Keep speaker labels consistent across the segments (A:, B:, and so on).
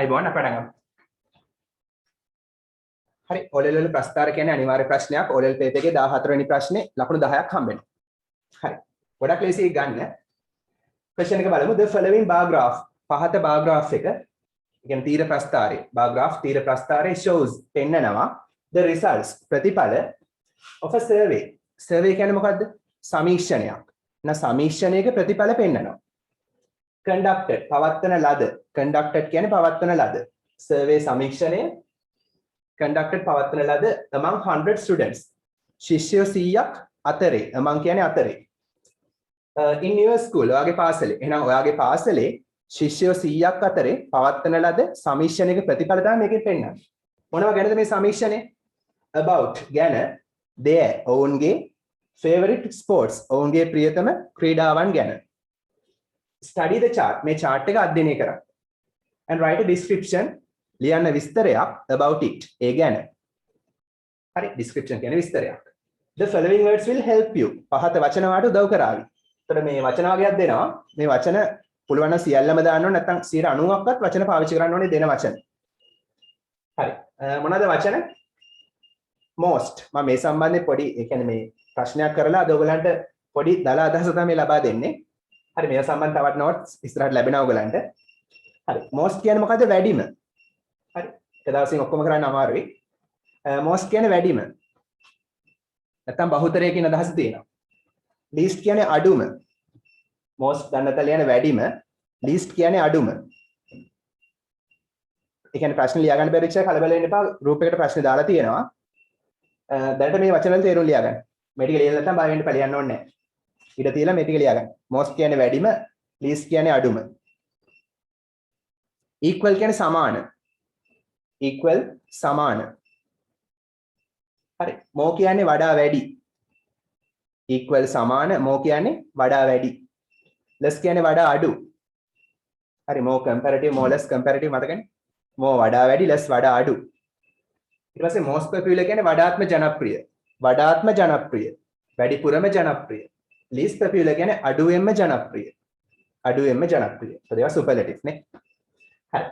A: අයිබෝන් අප පටන් ගමු. හරි ඔලෙල් වල ප්‍රස්තාර කියන්නේ අනිවාර්ය ප්‍රශ්නයක්. ඔලෙල් පේපර් එකේ 14 වෙනි ප්‍රශ්නේ ලකුණු 10ක් හම්බෙනවා. හරි. ගොඩක් ලේසි ගන්න. ක්වෙස්චන් එක බලමු. The following bar graph පහත bar graph එක කියන්නේ තීර ප්‍රස්තාරයේ bar graph තීර ප්‍රස්තාරයේ shows පෙන්නනවා the results ප්‍රතිඵල of a survey. survey කියන්නේ මොකද්ද? සමීක්ෂණයක්. සමීක්ෂණයක ප්‍රතිඵල පෙන්නනවා. conducted පවත්වන ලද. conducted කියන්නේ පවත්වන ලද. survey සමීක්ෂණය conducted පවත්වන ලද among 100 students. ශිෂ්‍යයෝ 100ක් අතරේ. among කියන්නේ අතරේ. in your school ඔයාගේ පාසලේ. එහෙනම් ඔයාගේ පාසලේ ශිෂ්‍යයෝ 100ක් අතරේ පවත්වන ලද සමීක්ෂණයක ප්‍රතිඵල තමයි මේකෙන් පෙන්නන්නේ. මොනවා ගැනද මේ සමීක්ෂණය? about ගැන their ඔවුන්ගේ favorite sports ඔවුන්ගේ ප්‍රියතම ක්‍රීඩාවන් ගැන. study the chart මේ chart එක අධ්‍යයනය කරන්න. and write a description ලියන්න විස්තරයක් about it ඒ ගැන. හරි description කියන්නේ විස්තරයක්. the following words will help you පහත වචන වලට උදව් කරાવી. එතකොට මේ වචන වර්ගයක් දෙනවා. මේ වචන පුළුවන් නම් සියල්ලම දාන්න ඕනේ නැත්නම් 90%ක්වත් වචන පාවිච්චි කරන්න ඕනේ දෙන වචන. හරි. මොනවාද වචන? most මම මේ සම්බන්ධයෙන් පොඩි ඒ කියන්නේ මේ ප්‍රශ්නයක් කරලා අද ඔයගලන්ට පොඩි දල අදහස තමයි ලබා දෙන්නේ. හරි මේවා සම්බන්ධ තවත් notes ඉස්සරහට ලැබෙනවා ඔයගලන්ට. හරි most කියන්නේ මොකද්ද? වැඩිම. හරි. එක දවසින් ඔක්කොම කරන්න අමාරුයි. most කියන්නේ වැඩිම. නැත්නම් බහුතරය කියන අදහස තියෙනවා. least කියන්නේ අඩුම. most ගන්නතල යන වැඩිම. least කියන්නේ අඩුම. ඒ කියන්නේ ප්‍රශ්න ලියා ගන්න බැරි ඉච්චා කලබල වෙන්න එපා. group එකට ප්‍රශ්න දාලා තියෙනවා. දැනට මේ වචන වල තේරුම් ලියා ගන්න. මේ ටික ලියලා නැත්නම් බය වෙන්න පලියන්න ඕනේ නැහැ. ඊට තියලා මේ ටික ලියා ගන්න. most කියන්නේ වැඩිම, least කියන්නේ අඩුම. equal කියන්නේ සමාන. equal සමාන. හරි. more කියන්නේ වඩා වැඩි. equal සමාන, more කියන්නේ වඩා වැඩි. less කියන්නේ වඩා අඩු. හරි more comparative, more less comparative මතකනේ. more වඩා වැඩි, less වඩා අඩු. ඊට පස්සේ most popular කියන්නේ වඩාත්ම ජනප්‍රිය. වඩාත්ම ජනප්‍රිය. වැඩිපුරම ජනප්‍රිය. least popular කියන්නේ අඩුවෙන්ම ජනප්‍රිය. අඩුවෙන්ම ජනප්‍රිය. ඒත් ඒවා superlative නේ. හරි.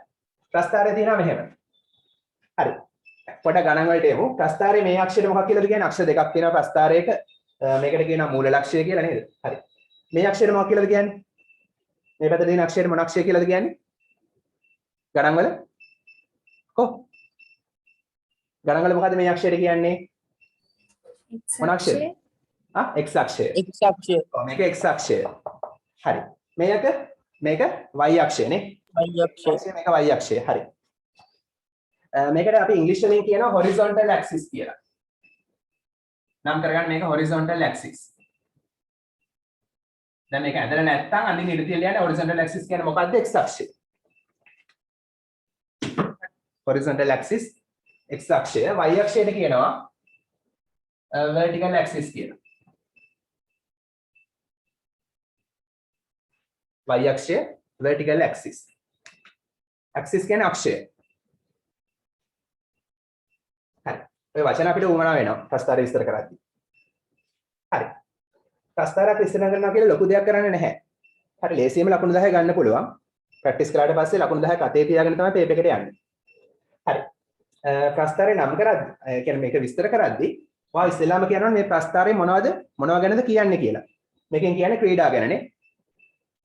A: ප්‍රස්තාරය තියෙනවා මෙහෙම. හරි. පොඩ ගණන් වලට එමු. ප්‍රස්තාරයේ මේ අක්ෂරය මොකක්ද කියලාද කියන්නේ? අක්ෂර දෙකක් තියෙනවා ප්‍රස්තාරයක. මේකට කියනවා මූල ලක්ෂ්‍ය කියලා නේද? හරි. මේ අක්ෂරය මොකක්ද කියලාද කියන්නේ? මේ පැත්තේ තියෙන අක්ෂරය මොන අක්ෂරය කියලාද කියන්නේ? ගණන් වල කො ගණන් වල මොකද්ද මේ අක්ෂරය කියන්නේ? මොන අක්ෂරය? x අක්ෂය. x අක්ෂය. ඔව් මේක x අක්ෂය. හරි. මේක y අක්ෂය නේ. y අක්ෂය. මේක y අක්ෂය. හරි. මේකට අපි ඉංග්‍රීසි වලින් කියනවා horizontal axis කියලා. නම් කරගන්න මේක horizontal axis. දැන් මේක ඇදලා නැත්තම් අඳින්න ඉඳ තියලා යන්නේ horizontal axis කියන්නේ මොකද්ද? x අක්ෂය. horizontal axis x අක්ෂය. y අක්ෂයට කියනවා vertical axis කියලා. y අක්ෂය vertical axis. axis කියන්නේ අක්ෂය. හරි. ඔය වචන අපිට උවමනා වෙනවා ප්‍රස්තාරය විස්තර කරද්දී. හරි. ප්‍රස්තාරයක් විස්තර කරනවා කියලා ලොකු දෙයක් කරන්නේ නැහැ. හරි ලේසියෙම ලකුණු 10 ගන්න පුළුවන්. ප්‍රැක්ටිස් කරාට පස්සේ ලකුණු 10ක් අතේ තියාගෙන තමයි පේපර් එකට යන්නේ. හරි. ප්‍රස්තාරය නම් කරද්දී කියන්නේ මේක විස්තර කරද්දී ඔයා ඉස්සෙල්ලාම කියනවා මේ ප්‍රස්තාරයේ මොනවද ගැනද කියන්නේ කියලා. මේකෙන් කියන්නේ ක්‍රීඩා ගැනනේ.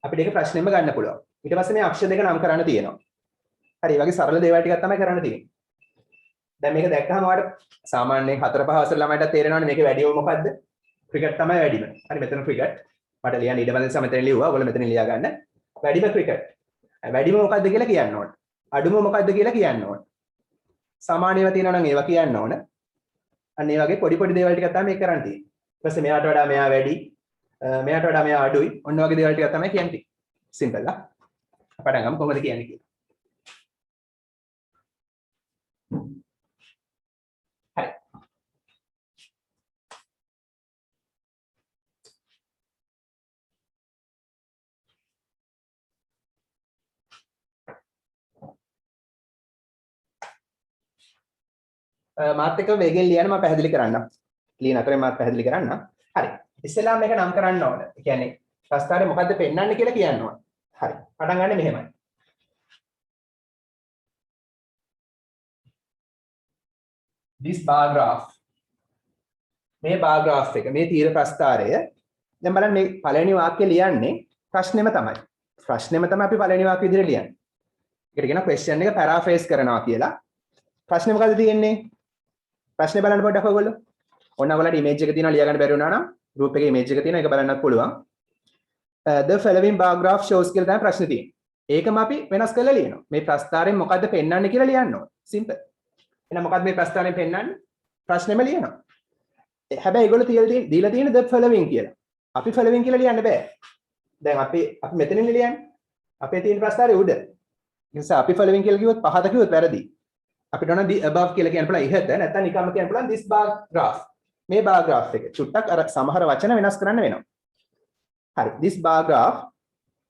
A: අපිට ඒක ප්‍රශ්නෙම ගන්න පුළුවන්. ඊට පස්සේ මේ අක්ෂර දෙක නම් කරන්න තියෙනවා. හරි, මේ වගේ සරල දේවල් ටිකක් තමයි කරන්න තියෙන්නේ. දැන් මේක දැක්කම ඔයාලට සාමාන්‍යයෙන් 4 5 වසර ළමයින්ට තේරෙනවනේ මේකේ වැඩිම මොකද්ද? ක්‍රිකට් තමයි වැඩිම. හරි, මෙතන ක්‍රිකට්. මට ලියන්න ඉඩ බඳ නිසා මෙතන ලියුවා. ඔයගොල්ලෝ මෙතන ලියා ගන්න. වැඩිම ක්‍රිකට්. වැඩිම මොකද්ද කියලා කියන්න ඕන. අඩුම මොකද්ද කියලා කියන්න ඕන. සමාන ඒවා තියෙනවා නම් ඒවා කියන්න ඕන. අන්න ඒ වගේ පොඩි දේවල් ටිකක් තමයි මේක කරන්න තියෙන්නේ. ඊට පස්සේ මෙයාට වඩා මෙයා වැඩි, මෙයාට වඩා මෙයා අඩුයි. ඔන්න වගේ දේවල් ටිකක් තමයි කියන්නේ. සිම්පල් ආ. පටන් ගමු කොහොමද කියන්නේ කියලා. හරි. මාත් එක්ක වේගෙන් ලියන්න මම පැහැදිලි කරන්නම්. ලියන අතරේ මම පැහැදිලි කරන්නම්. හරි. ඉස්සෙල්ලා මේක නම් කරන්න ඕන. ඒ කියන්නේ ප්‍රස්තාරේ මොකද්ද පෙන්වන්නේ කියලා කියන්න ඕන. හරි. පටන් ගන්න මෙහෙමයි. this bar graph මේ bar graph එක මේ තීර ප්‍රස්ථාරය දැන් බලන්න මේ පළවෙනි වාක්‍යය ලියන්නේ ප්‍රශ්නෙම තමයි. ප්‍රශ්නෙම තමයි අපි පළවෙනි වාක්‍ය විදිහට ලියන්නේ. ඒකට කියනවා question එක paraphrase කරනවා කියලා. ප්‍රශ්නේ මොකද්ද තියෙන්නේ? ප්‍රශ්නේ බලන්න පොඩ්ඩක් ඔයගොල්ලෝ. ඔන්න ඔයගොල්ලන්ට image එක තියෙනවා ලියා ගන්න බැරි වුණා නම් group එකේ image එක තියෙනවා ඒක බලන්නත් පුළුවන්. The following bar graph shows කියලා තමයි ප්‍රශ්නේ තියෙන්නේ. ඒකම අපි වෙනස් කරලා ලියනවා. මේ ප්‍රස්ථාරයෙන් මොකද්ද පෙන්වන්නේ කියලා ලියන්න ඕනේ. simple. එහෙනම් මොකද්ද මේ ප්‍රස්ථාරයෙන් පෙන්වන්නේ? ප්‍රශ්නෙම ලියනවා. හැබැයි ඒගොල්ලෝ දීලා තියෙන the following කියලා. අපි following කියලා ලියන්න බෑ. දැන් අපි මෙතනින් ලියන්නේ. අපේ තියෙන ප්‍රස්ථාරයේ උඩ. ඒ නිසා අපි following කියලා කිව්වොත් පහත කිව්වොත් වැරදි. අපිට ඕන the above කියලා කියන්න පුළුවන් ඉහත නැත්නම් නිකම්ම කියන්න පුළුවන් this bar graph. මේ bar graph එක චුට්ටක් අර සමහර වචන වෙනස් කරන්න වෙනවා. හරි. this bar graph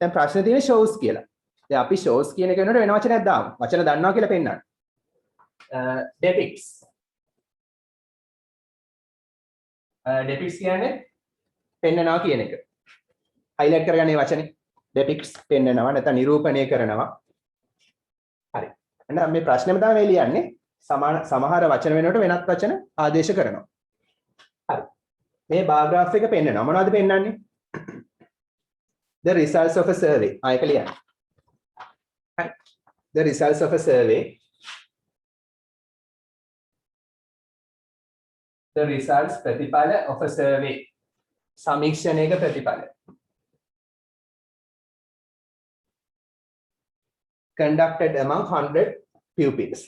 A: දැන් ප්‍රශ්නේ තියෙන්නේ shows කියලා. දැන් අපි shows කියන එක වෙනකොට වෙන වචනයක් දාමු. වචන දන්නවා කියලා පෙන්නන්න. depicts. depicts කියන්නේ පෙන්නනවා කියන එක. highlight කරගන්න මේ වචනේ. depicts පෙන්නනවා නැත්නම් නිරූපණය කරනවා. හරි. එහෙනම් මේ ප්‍රශ්නේම තමයි මේ ලියන්නේ. සමහර වචන වෙනකොට වෙනත් වචන ආදේශ කරනවා. හරි. මේ bar graph එක පෙන්නනවා. මොනවද පෙන්නන්නේ? The results of a survey. ආයක ලියන්න. හරි. The results of a survey. The results ප්‍රතිඵල of a survey. සමීක්ෂණයක ප්‍රතිඵල. Conducted among 100 pupils.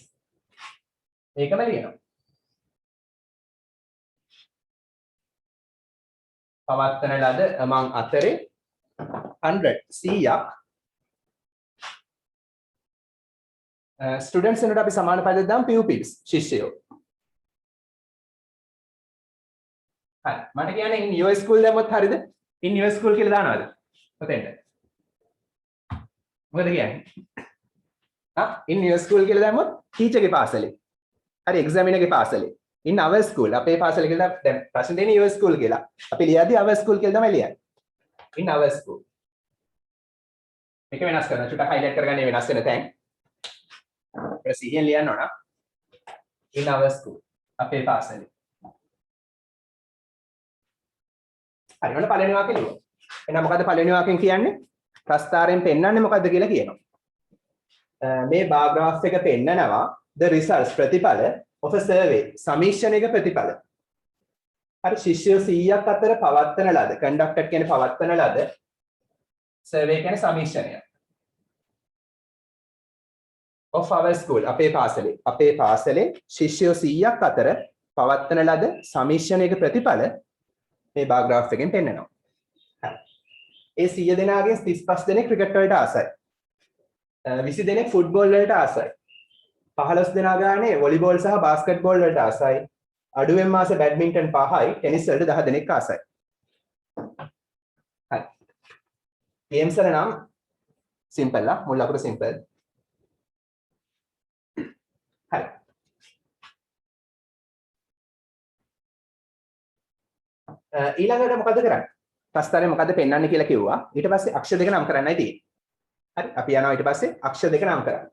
A: ඒකම ලියනවා. පවත්වන ලද among අතරේ 100 100ක් ස්ටුඩන්ට්ස් වෙනකොට අපි සමාන පදයක් දාමු pupils ශිෂ්‍යයෝ. හරි. මට කියන්නේ in your school දැම්මොත් හරියද? in your school කියලා දානවද? ඔතෙන්ට. මොකද කියන්නේ? in your school කියලා දැම්මොත් ටීචර් ගේ පාසලේ. හරි examiner ගේ පාසලේ. in our school අපේ පාසලේ කියලා දැන් ප්‍රශ්න දෙන්නේ your school කියලා. අපි ලියද්දී our school කියලා තමයි ලියන්නේ. in our school. මේක වෙනස් කරනවා. චුට්ටක් highlight කරගන්න වෙනස් වෙන තැන්. අපිට සිහියෙන් ලියන්න ඕන. in our school අපේ පාසලේ. හරි වල පළවෙනි වාක්‍යය ලියුවා. එහෙනම් මොකද්ද පළවෙනි වාක්‍යයෙන් කියන්නේ? ප්‍රස්ථාරයෙන් පෙන්වන්නේ මොකද්ද කියලා කියනවා. මේ bar graph එක පෙන්නනවා the results ප්‍රතිඵල of a survey සමීක්ෂණයක ප්‍රතිඵල. හරි ශිෂ්‍යයෝ 100ක් අතර පවත්වන ලද conducted කියන්නේ පවත්වන ලද survey කියන්නේ සමීක්ෂණය. of our school අපේ පාසලේ ශිෂ්‍යයෝ 100ක් අතර පවත්වන ලද සමීක්ෂණයක ප්‍රතිඵල මේ bar graph එකෙන් පෙන්නනවා. හරි. ඒ 100 දෙනාගෙන් 35 දෙනෙක් ක්‍රිකට් වලට ආසයි. 20 දෙනෙක් ෆුට්බෝල් වලට ආසයි. 15 දෙනා ගානේ වොලිබෝල් සහ බාස්කට්බෝල් වලට ආසයි. අඩුවෙන් මාස බැඩ්මින්ටන් 5යි, ටෙනිස් වලට 10 දෙනෙක් ආසයි. හරි. ගේම්ස් වල නම් සිම්පල් ලා මුල් අකුර සිම්පල්. හරි. ඊළඟට මොකද කරන්නේ? ප්‍රස්ථාරේ මොකද්ද පෙන්වන්නේ කියලා කිව්වා. ඊට පස්සේ අක්ෂර දෙක නම් කරන්නයි තියෙන්නේ. හරි. අපි යනවා ඊට පස්සේ අක්ෂර දෙක නම් කරන්න.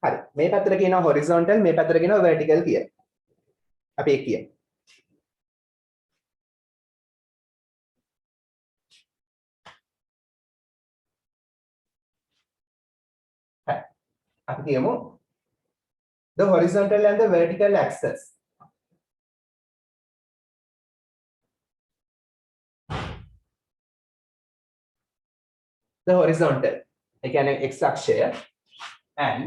A: හරි. මේ පැත්තට කියනවා horizontal, මේ පැත්තට කියනවා vertical කියලා. අපි ඒක කියමු. හරි. අපි කියමු the horizontal and the vertical axis. The horizontal, ඒ කියන්නේ x අක්ෂය and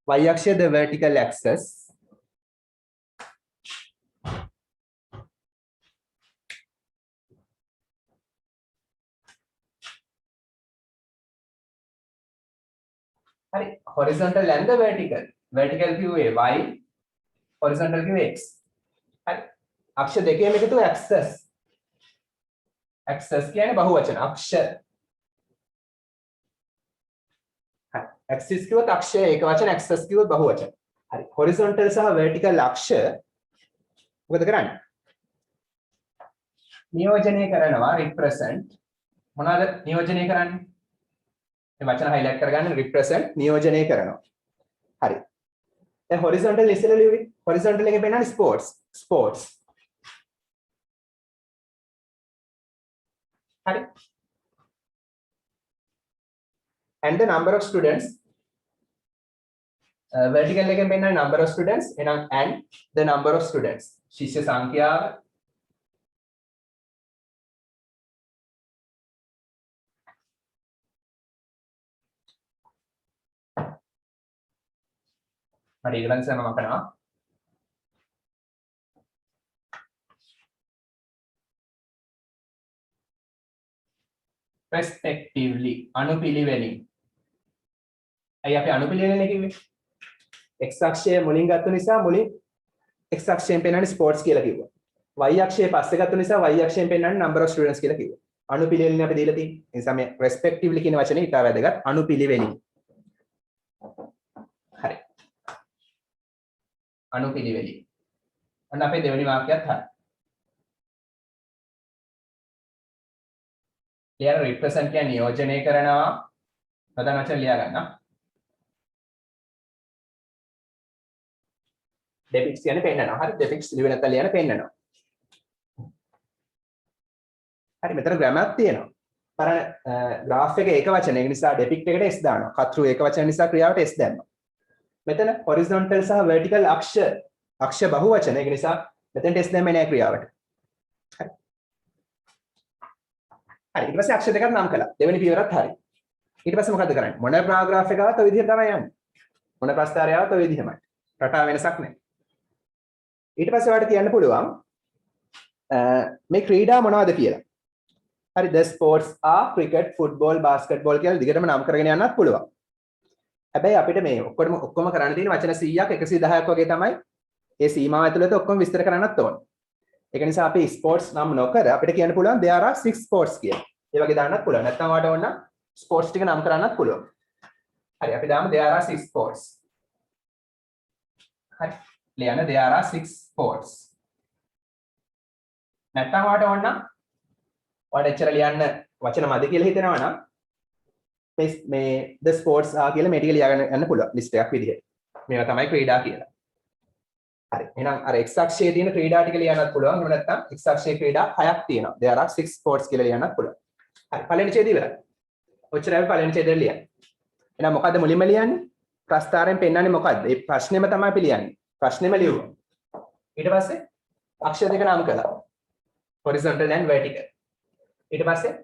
A: y අක්ෂය the vertical axis හරි horizontal and the vertical කිව්වේ y horizontal කිව්වේ x හරි අක්ෂ දෙකේම එකතු axis axis කියන්නේ බහුවචන අක්ෂ හරි axis කිව්වොත් අක්ෂය ඒක වචන axis කිව්වොත් බහුවචන හරි horizontal සහ vertical අක්ෂ මොකද කරන්නේ නියෝජනය කරනවා represent මොනවාද නියෝජනය කරන්නේ මේ වචන highlight කරගන්න represent නියෝජනය කරනවා හරි දැන් horizontal ඉස්සෙල්ලා ලියුවේ. horizontal එකේ පෙන්නන්නේ sports. හරි. and the number of students vertical එකෙන් පෙන්නන්නේ number of students එහෙනම් and the number of students ශිෂ්‍ය සංඛ්‍යාව මට ඊළඟ සම මකනවා respectively අනුපිළිවෙලින් අය අපි අනුපිළිවෙලනේ කිව්වේ x අක්ෂය මුලින් ගත්ත නිසා මුලින් x අක්ෂයෙන් පෙන්නන්නේ ස්පෝර්ට්ස් කියලා කිව්වා y අක්ෂය පස්සේ ගත්ත නිසා y අක්ෂයෙන් පෙන්නන්නේ number of students කියලා කිව්වා අනුපිළිවෙලින් අපි දීලා තියෙන්නේ ඒ නිසා මේ respectively කියන වචනේ ඉතා වැදගත් අනුපිළිවෙලින් හරි අනුපිළිවෙලින් අන්න අපේ දෙවෙනි වාක්‍යයත් හරි ලියන represent කියන්නේ නියෝජනය කරනවා ප්‍රධාන වචන ලියා ගන්න depicts කියන්නේ පෙන්නනවා හරි depicts ලියුවේ නැත්නම් ලියන පෙන්නනවා හරි මෙතන grammar තියෙනවා පරණ graph එක ඒක වචන ඒ නිසා depict එකට s දානවා කතෘ ඒක වචන නිසා ක්‍රියාවට s දැම්මා මෙතන horizontal සහ vertical අක්ෂ බහුවචන ඒක නිසා මෙතනට s දැම්මේ නැහැ ක්‍රියාවට හරි හරි ඊට පස්සේ අක්ෂර දෙකක් නම් කළා දෙවෙනි පියවරත් හරි ඊට පස්සේ මොකද කරන්නේ මොන ප්‍රාග්‍රාෆ් එක ආවත් ඔය විදිහට තමයි යන්නේ මොන ප්‍රස්තාරය ආවත් ඔය විදිහමයි රටාව වෙනසක් නැහැ ඊට පස්සේ ඔයාලට කියන්න පුළුවන් මේ ක්‍රීඩා මොනවද කියලා හරි the sports are cricket football basketball කියලා දිගටම නම් කරගෙන යන්නත් පුළුවන් හැබැයි අපිට මේ ඔක්කොම කරන්න තියෙන වචන 100ක් 110ක් වගේ තමයි ඒ සීමාව ඇතුළත ඔක්කොම විස්තර කරන්නත් ඕනේ ඒක නිසා අපි ස්පෝර්ට්ස් නම් නොකර අපිට කියන්න පුළුවන් there are 6 sports කියලා. ඒ වගේ දාන්නත් පුළුවන්. නැත්නම් ඔයාලට ඕන නම් ස්පෝර්ට්ස් ටික නම් කරන්නත් පුළුවන්. හරි අපි දාමු there are 6 sports. හරි. ලියන්න there are 6 sports. නැත්නම් ඔයාලට ඕන නම් ඔයාලට එච්චර ලියන්න වචන මදි කියලා හිතෙනවා නම් මේ the sports ආ කියලා මේ ටික ලියාගෙන යන්න පුළුවන් ලිස්ට් එකක් විදිහට. මේවා තමයි ක්‍රීඩා කියලා. හරි එහෙනම් අර x අක්ෂයේ තියෙන ක්‍රීඩා ටික ලියන්නත් පුළුවන් එහෙම නැත්නම් x අක්ෂයේ ක්‍රීඩා 6ක් තියෙනවා there are 6 sports කියලා ලියන්නත් පුළුවන් හරි පළවෙනි ඡේදය ඉවරයි ඔච්චරයි පළවෙනි ඡේදය ලියන්න එහෙනම් මොකද්ද මුලින්ම ලියන්නේ ප්‍රස්තාරයෙන් පෙන්නන්නේ මොකද්ද මේ ප්‍රශ්නෙම තමයි අපි ලියන්නේ ප්‍රශ්නෙම ලියුවා ඊට පස්සේ අක්ෂර දෙක නම් කළා horizontal and vertical ඊට පස්සේ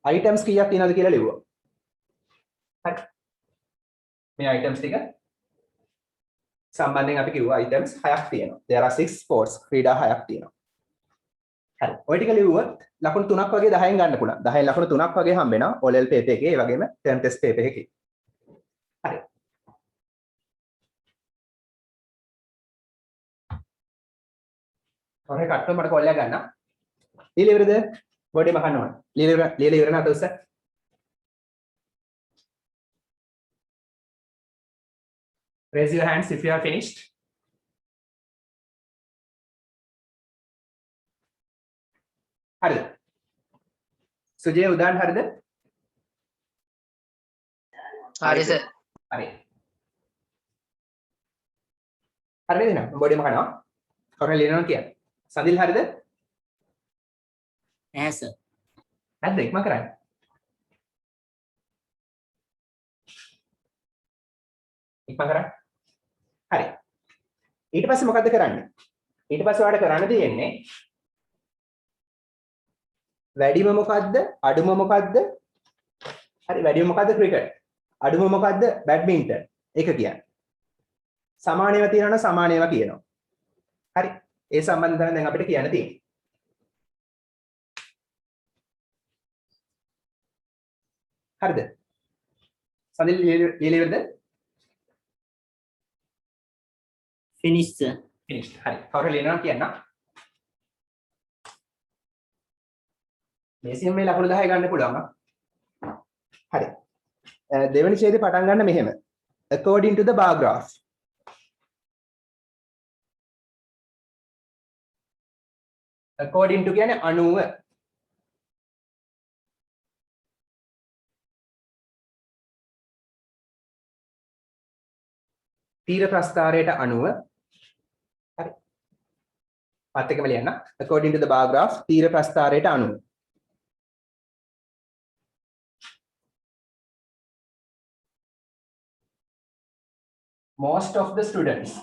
A: items කීයක් තියෙනවද කියලා ලියුවා හරි මේ items ටික සම්බන්ධයෙන් අපි කිව්වා items 6ක් තියෙනවා. there are 6 sports ක්‍රීඩා 6ක් තියෙනවා. හරි. ඔය ටික ලිව්වොත් ලකුණු 3ක් වගේ 10න් ගන්න පුළුවන්. 10න් ලකුණු 3ක් වගේ හම්බ වෙනවා OLL paper එකේ ඒ වගේම term test paper එකේ. හරි. ඔරේ කට්ටුව මට කෝල් එකක් ගන්න. ලියලා ඉවරද? බෝඩ් එක මකන්න ඕන. ලියලා ඉවර නැද්ද උස්ස? Raise your hands if you are finished. හරිද? සුජේ උදාන් හරිද?
B: හරි සර්.
A: හරි. හරිද නේද? බෝඩ් එක මකනවා. කවුරු ලියනවා කියන්නේ? සඳිල් හරිද?
B: නෑ සර්.
A: නැද්ද ඉක්ම කරන්නේ? ඉක්ම කරන්නේ? හරි. ඊට පස්සේ මොකද්ද කරන්නේ? ඊට පස්සේ ඔයාලට කරන්න තියෙන්නේ වැඩිම මොකද්ද? අඩුම මොකද්ද? හරි වැඩිම මොකද්ද ක්‍රිකට්. අඩුම මොකද්ද? බැඩ්මින්ටන්. ඒක කියන්නේ. සමාන ඒවා තියෙනවා නම් සමාන ඒවා කියනවා. හරි. ඒ සම්බන්ධව තමයි දැන් අපිට කියන්න තියෙන්නේ. හරිද? සඳිල් ලියලිවරද?
B: finish sir.
A: finished. හරි. කවුරු ලියනවා කියන්න. මේසියෙන් මේ ලකුණු 10 ගන්න පුළුවන්. හරි. දෙවෙනි ඡේදේ පටන් ගන්න මෙහෙම. according to the bar graph. according to කියන්නේ අනුව. තීර ප්‍රස්ථාරයට අනුව හරි පත් එකම ලියන්න according to the bar graph තීර ප්‍රස්ථාරයට අනුව most of the students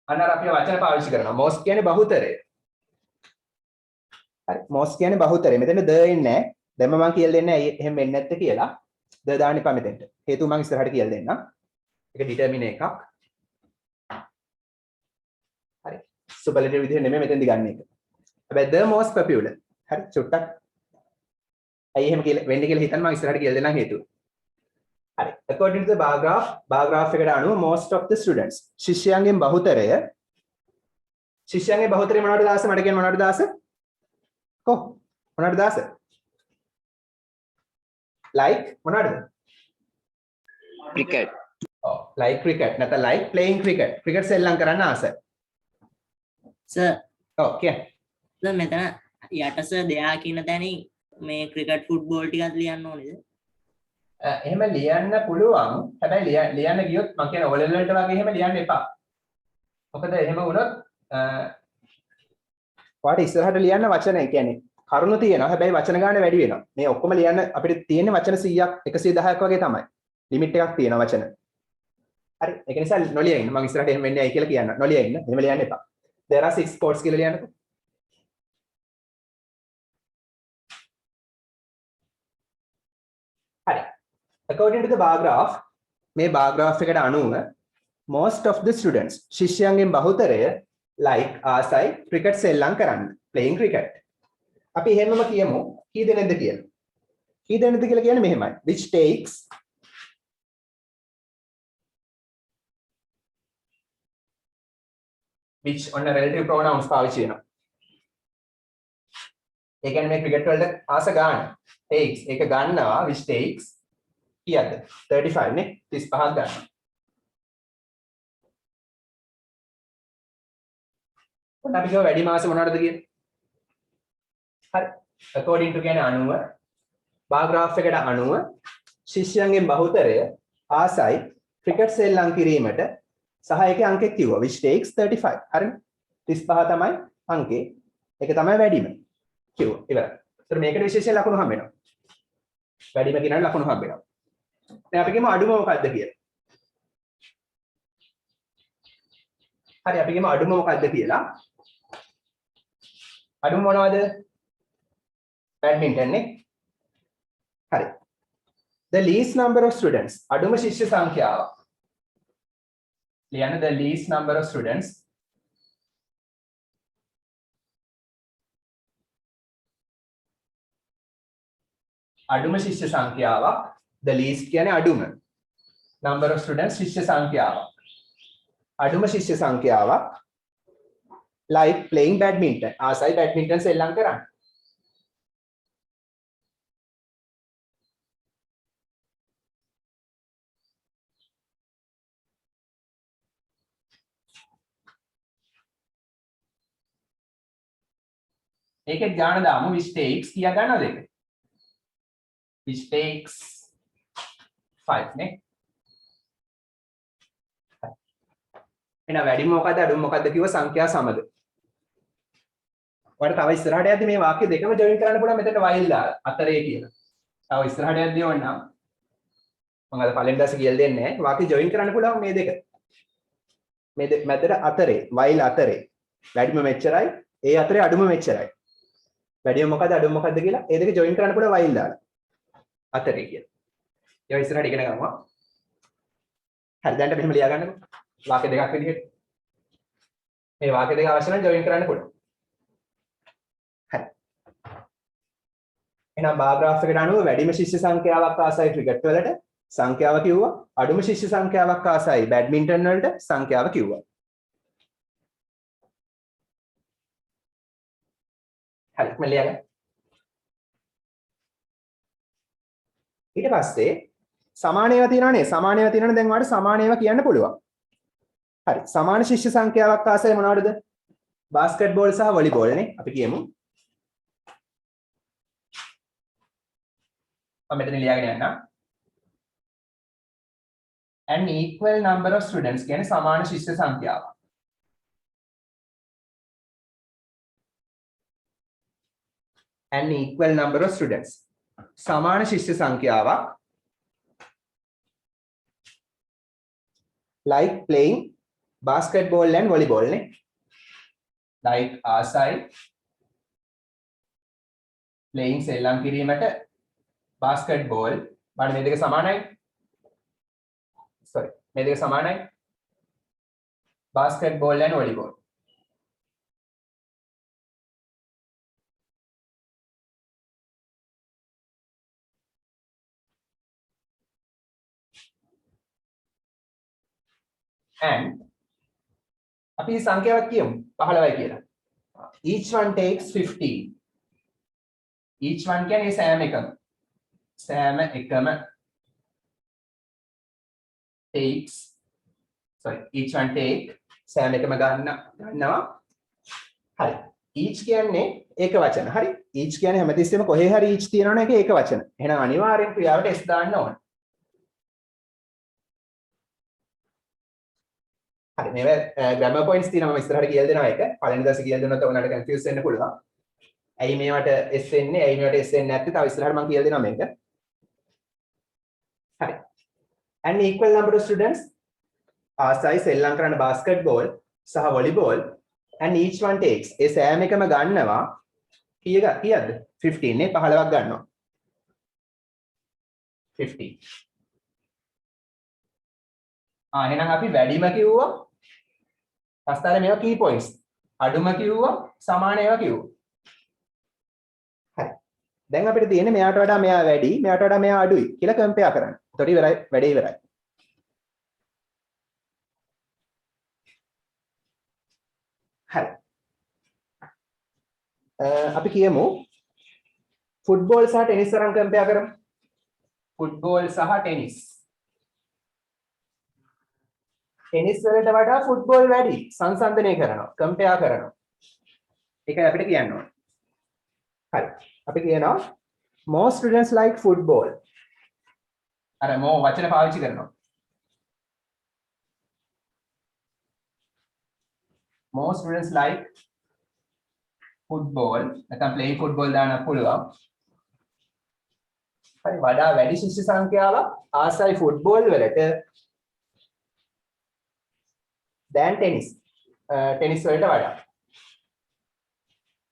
A: අනර අපි වචන පාවිච්චි කරනවා most කියන්නේ බහුතරය හරි most කියන්නේ බහුතරය මෙතන the එන්නේ නැහැ දැන් මම කියලා දෙන්නේ ඇයි එහෙම වෙන්නේ නැත්තේ කියලා the දාන්න එපා මෙතෙන්ට හේතුව මම ඉස්සරහට කියලා දෙන්නම් ඒක ඩිටර්මින එකක් හරි සුපර්ලේටිව් විදිහට නෙමෙයි මෙතෙන්දි ගන්න එක හැබැයි the most popular හරි චුට්ටක් ඇයි එහෙම කියලා වෙන්නේ කියලා හිතන්න මම ඉස්සරහට කියලා දෙන්නම් හේතුව හරි according to the bar graph එකට අනුව most of the students ශිෂ්‍යයන්ගෙන් බහුතරය මොනවටද දාස මට කියන්න මොනවටද දාස කො මොනවටද දාස like මොනවටද
B: cricket
A: like cricket නැත්නම් like playing cricket සෙල්ලම් කරන්න ආසයි
B: sir
A: okay
B: sir මෙතන යට sir දෙයා කියන තැනින් මේ cricket football ටිකක් ලියන්න ඕනේද
A: එහෙම ලියන්න පුළුවන් හැබැයි ලියන්න ගියොත් මම කියන O level වලට වගේ එහෙම ලියන්න එපා මොකද එහෙම වුණොත් ඔයාලට ඉස්සරහට ලියන්න වචන කියන්නේ කරුණු තියෙනවා හැබැයි වචන ගන්න වැඩි වෙනවා මේ ඔක්කොම ලියන්න අපිට තියෙන වචන 100ක් 110ක් වගේ තමයි ලිමිට් එකක් තියෙනවා වචන හරි ඒක නිසා නොලිය ඉන්න මම ඉස්සරහට එහෙම වෙන්නේ නැහැ කියලා කියන්න නොලිය ඉන්න එහෙම ලියන්න එපා there are 6 sports කියලා ලියන්නකෝ හරි according to the bar graph මේ bar graph එකට අනුව most of the students ශිෂ්‍යයන්ගෙන් බහුතරය like ආසයි cricket සෙල්ලම් කරන්න playing cricket අපි එහෙමම කියමු කී දෙනෙක්ද කියලා කී දෙනෙක්ද කියලා කියන්නේ මෙහෙමයි which takes which on a relative pronouns පාවිච්චි වෙනවා ඒ කියන්නේ මේ cricket වලට ආස ගන්න takes ඒක ගන්නවා which takes කීයද 35 නේ 35ක් ගන්නවා ඔන්න අපි ගියා වැඩි මාස මොනවටද කියන්නේ හරි according to කියන්නේ අනුව bar graph එකට අනුව ශිෂ්‍යයන්ගෙන් බහුතරය ආසයි ක්‍රිකට් සෙල්ලම් කිරීමට සහ ඒකේ අංකෙ කිව්වා which takes 35 හරිනේ 35 තමයි අංකේ ඒක තමයි වැඩිම කිව්වා ඉවරයි ඒතර මේකට විශේෂයෙන් ලකුණු හම්බ වෙනවා වැඩිම කියනට ලකුණු හම්බ වෙනවා දැන් අපි කියමු අඩුම මොකක්ද කියලා හරි අපි කියමු අඩුම මොකක්ද කියලා අඩුම මොනවද badminton නේ හරි the least number of students අඩුම ශිෂ්‍ය සංඛ්‍යාව ලියන්න the least number of students අඩුම ශිෂ්‍ය සංඛ්‍යාවක් the least කියන්නේ අඩුම number of students ශිෂ්‍ය සංඛ්‍යාවක් අඩුම ශිෂ්‍ය සංඛ්‍යාවක් like playing badminton ආසයි badminton සෙල්ලම් කරන්න ඒකේ ගාන දාමු which takes කියා ගන්නවද ඒක which takes 5 නේ එන වැඩිම මොකද්ද අඩුම මොකද්ද කිව්ව සංඛ්‍යා සමග ඔයාලට තව ඉස්සරහට යද්දි මේ වාක්‍ය දෙකම ජොයින් කරන්න පුළුවන් මෙතන while දාලා අතරේ කියලා තව ඉස්සරහට යද්දි ඕනනම් මම අද පළවෙනි දවසේ කියලා දෙන්නේ නැහැ වාක්‍ය ජොයින් කරන්න පුළුවන් මේ දෙක මේ මැදට අතරේ while අතරේ වැඩිම මෙච්චරයි ඒ අතරේ අඩුම මෙච්චරයි වැඩිම මොකද්ද අඩුම මොකද්ද කියලා ඒ දෙක ජොයින් කරන්න පුළුවන් while දාලා අතරේ කියලා ඒවා ඉස්සරහට ඉගෙන ගමු හරි දැන් මෙහෙම ලියා ගන්නකො වාක්‍ය දෙකක් විදිහට මේ වාක්‍ය දෙක අවශ්‍ය නම් ජොයින් කරන්න පුළුවන් හරි එහෙනම් බාර් ග්‍රාෆ් එකට අනුව වැඩිම ශිෂ්‍ය සංඛ්‍යාවක් ආසයි ක්‍රිකට් වලට සංඛ්‍යාව කිව්වා අඩුම ශිෂ්‍ය සංඛ්‍යාවක් ආසයි බැඩ්මින්ටන් වලට සංඛ්‍යාව කිව්වා හරි මම ලියගන්න ඊට පස්සේ සමාන ඒවා තියෙනවනේ සමාන ඒවා තියෙනවනේ දැන් ඔයාලට සමාන ඒවා කියන්න පුළුවන් හරි සමාන ශිෂ්‍ය සංඛ්‍යාවක් ආසයි මොනවටද බාස්කට්බෝල් සහ වොලිබෝල් නේ අපි කියමු මම මෙතන ලියාගෙන යන්නම් an equal number of students කියන්නේ සමාන ශිෂ්‍ය සංඛ්‍යාව. an equal number of students සමාන ශිෂ්‍ය සංඛ්‍යාවක් like playing basketball and volleyball නේ like ආසයි playing සෙල්ලම් කිරීමට basketball බලන්න මේ දෙක සමානයි sorry මේ දෙක සමානයි basketball and volleyball and අපි සංඛ්‍යාවක් කියමු 15යි කියලා each one takes 15 each one කියන්නේ සෑම එකම takes sorry each one take සෑම එකම ගන්නවා හරි each කියන්නේ ඒක වචන හරි each කියන්නේ හැමතිස්සෙම කොහේ හරි each තියෙනවනේ ඒක වචන එහෙනම් අනිවාර්යෙන් ක්‍රියාවට s දාන්න ඕන හරි මේ grammar points තියෙනවා මම ඉස්සරහට කියලා දෙනවා ඒක පළවෙනි දවසේ කියලා දුන්නොත් ඔයාලට confuse වෙන්න පුළුවන් ඇයි මේවට s එන්නේ ඇයි මේවට s එන්නේ නැත්තේ තව ඉස්සරහට මම කියලා දෙනවා මේක හරි an equal number of students ආසයි සෙල්ලම් කරන basketball සහ volleyball and each one takes ඒ සෑම එකම ගන්නවා කීයද 15 නේ 15ක් ගන්නවා 15 එහෙනම් අපි වැඩිම කිව්වා පස්තරේ මේවා key points අඩුම කිව්වා සමාන ඒවා කිව්වා හරි දැන් අපිට තියෙන්නේ මෙයාට වඩා මෙයා වැඩි මෙයාට වඩා මෙයා අඩුයි කියලා කම්පෙයාර් කරන්න. එතකොට ඉවරයි වැඩේ ඉවරයි. හරි. අපි කියමු ෆුට්බෝල් සහ ටෙනිස් තරම් කම්පෙයාර් කරමු. ෆුට්බෝල් සහ ටෙනිස්. ටෙනිස් වලට වඩා ෆුට්බෝල් වැඩි සංසන්දනය කරනවා කම්පෙයාර් කරනවා. ඒකයි අපිට කියන්න ඕනේ. හරි. අපි කියනවා more students like football. අර more වචන පාවිච්චි කරනවා. more students like football. නැත්නම් playing football දාන්න පුළුවන්. හරි වඩා වැඩි ශිෂ්‍ය සංඛ්‍යාවක් ආසයි ෆුට්බෝල් වලට than tennis. ටෙනිස් වලට වඩා.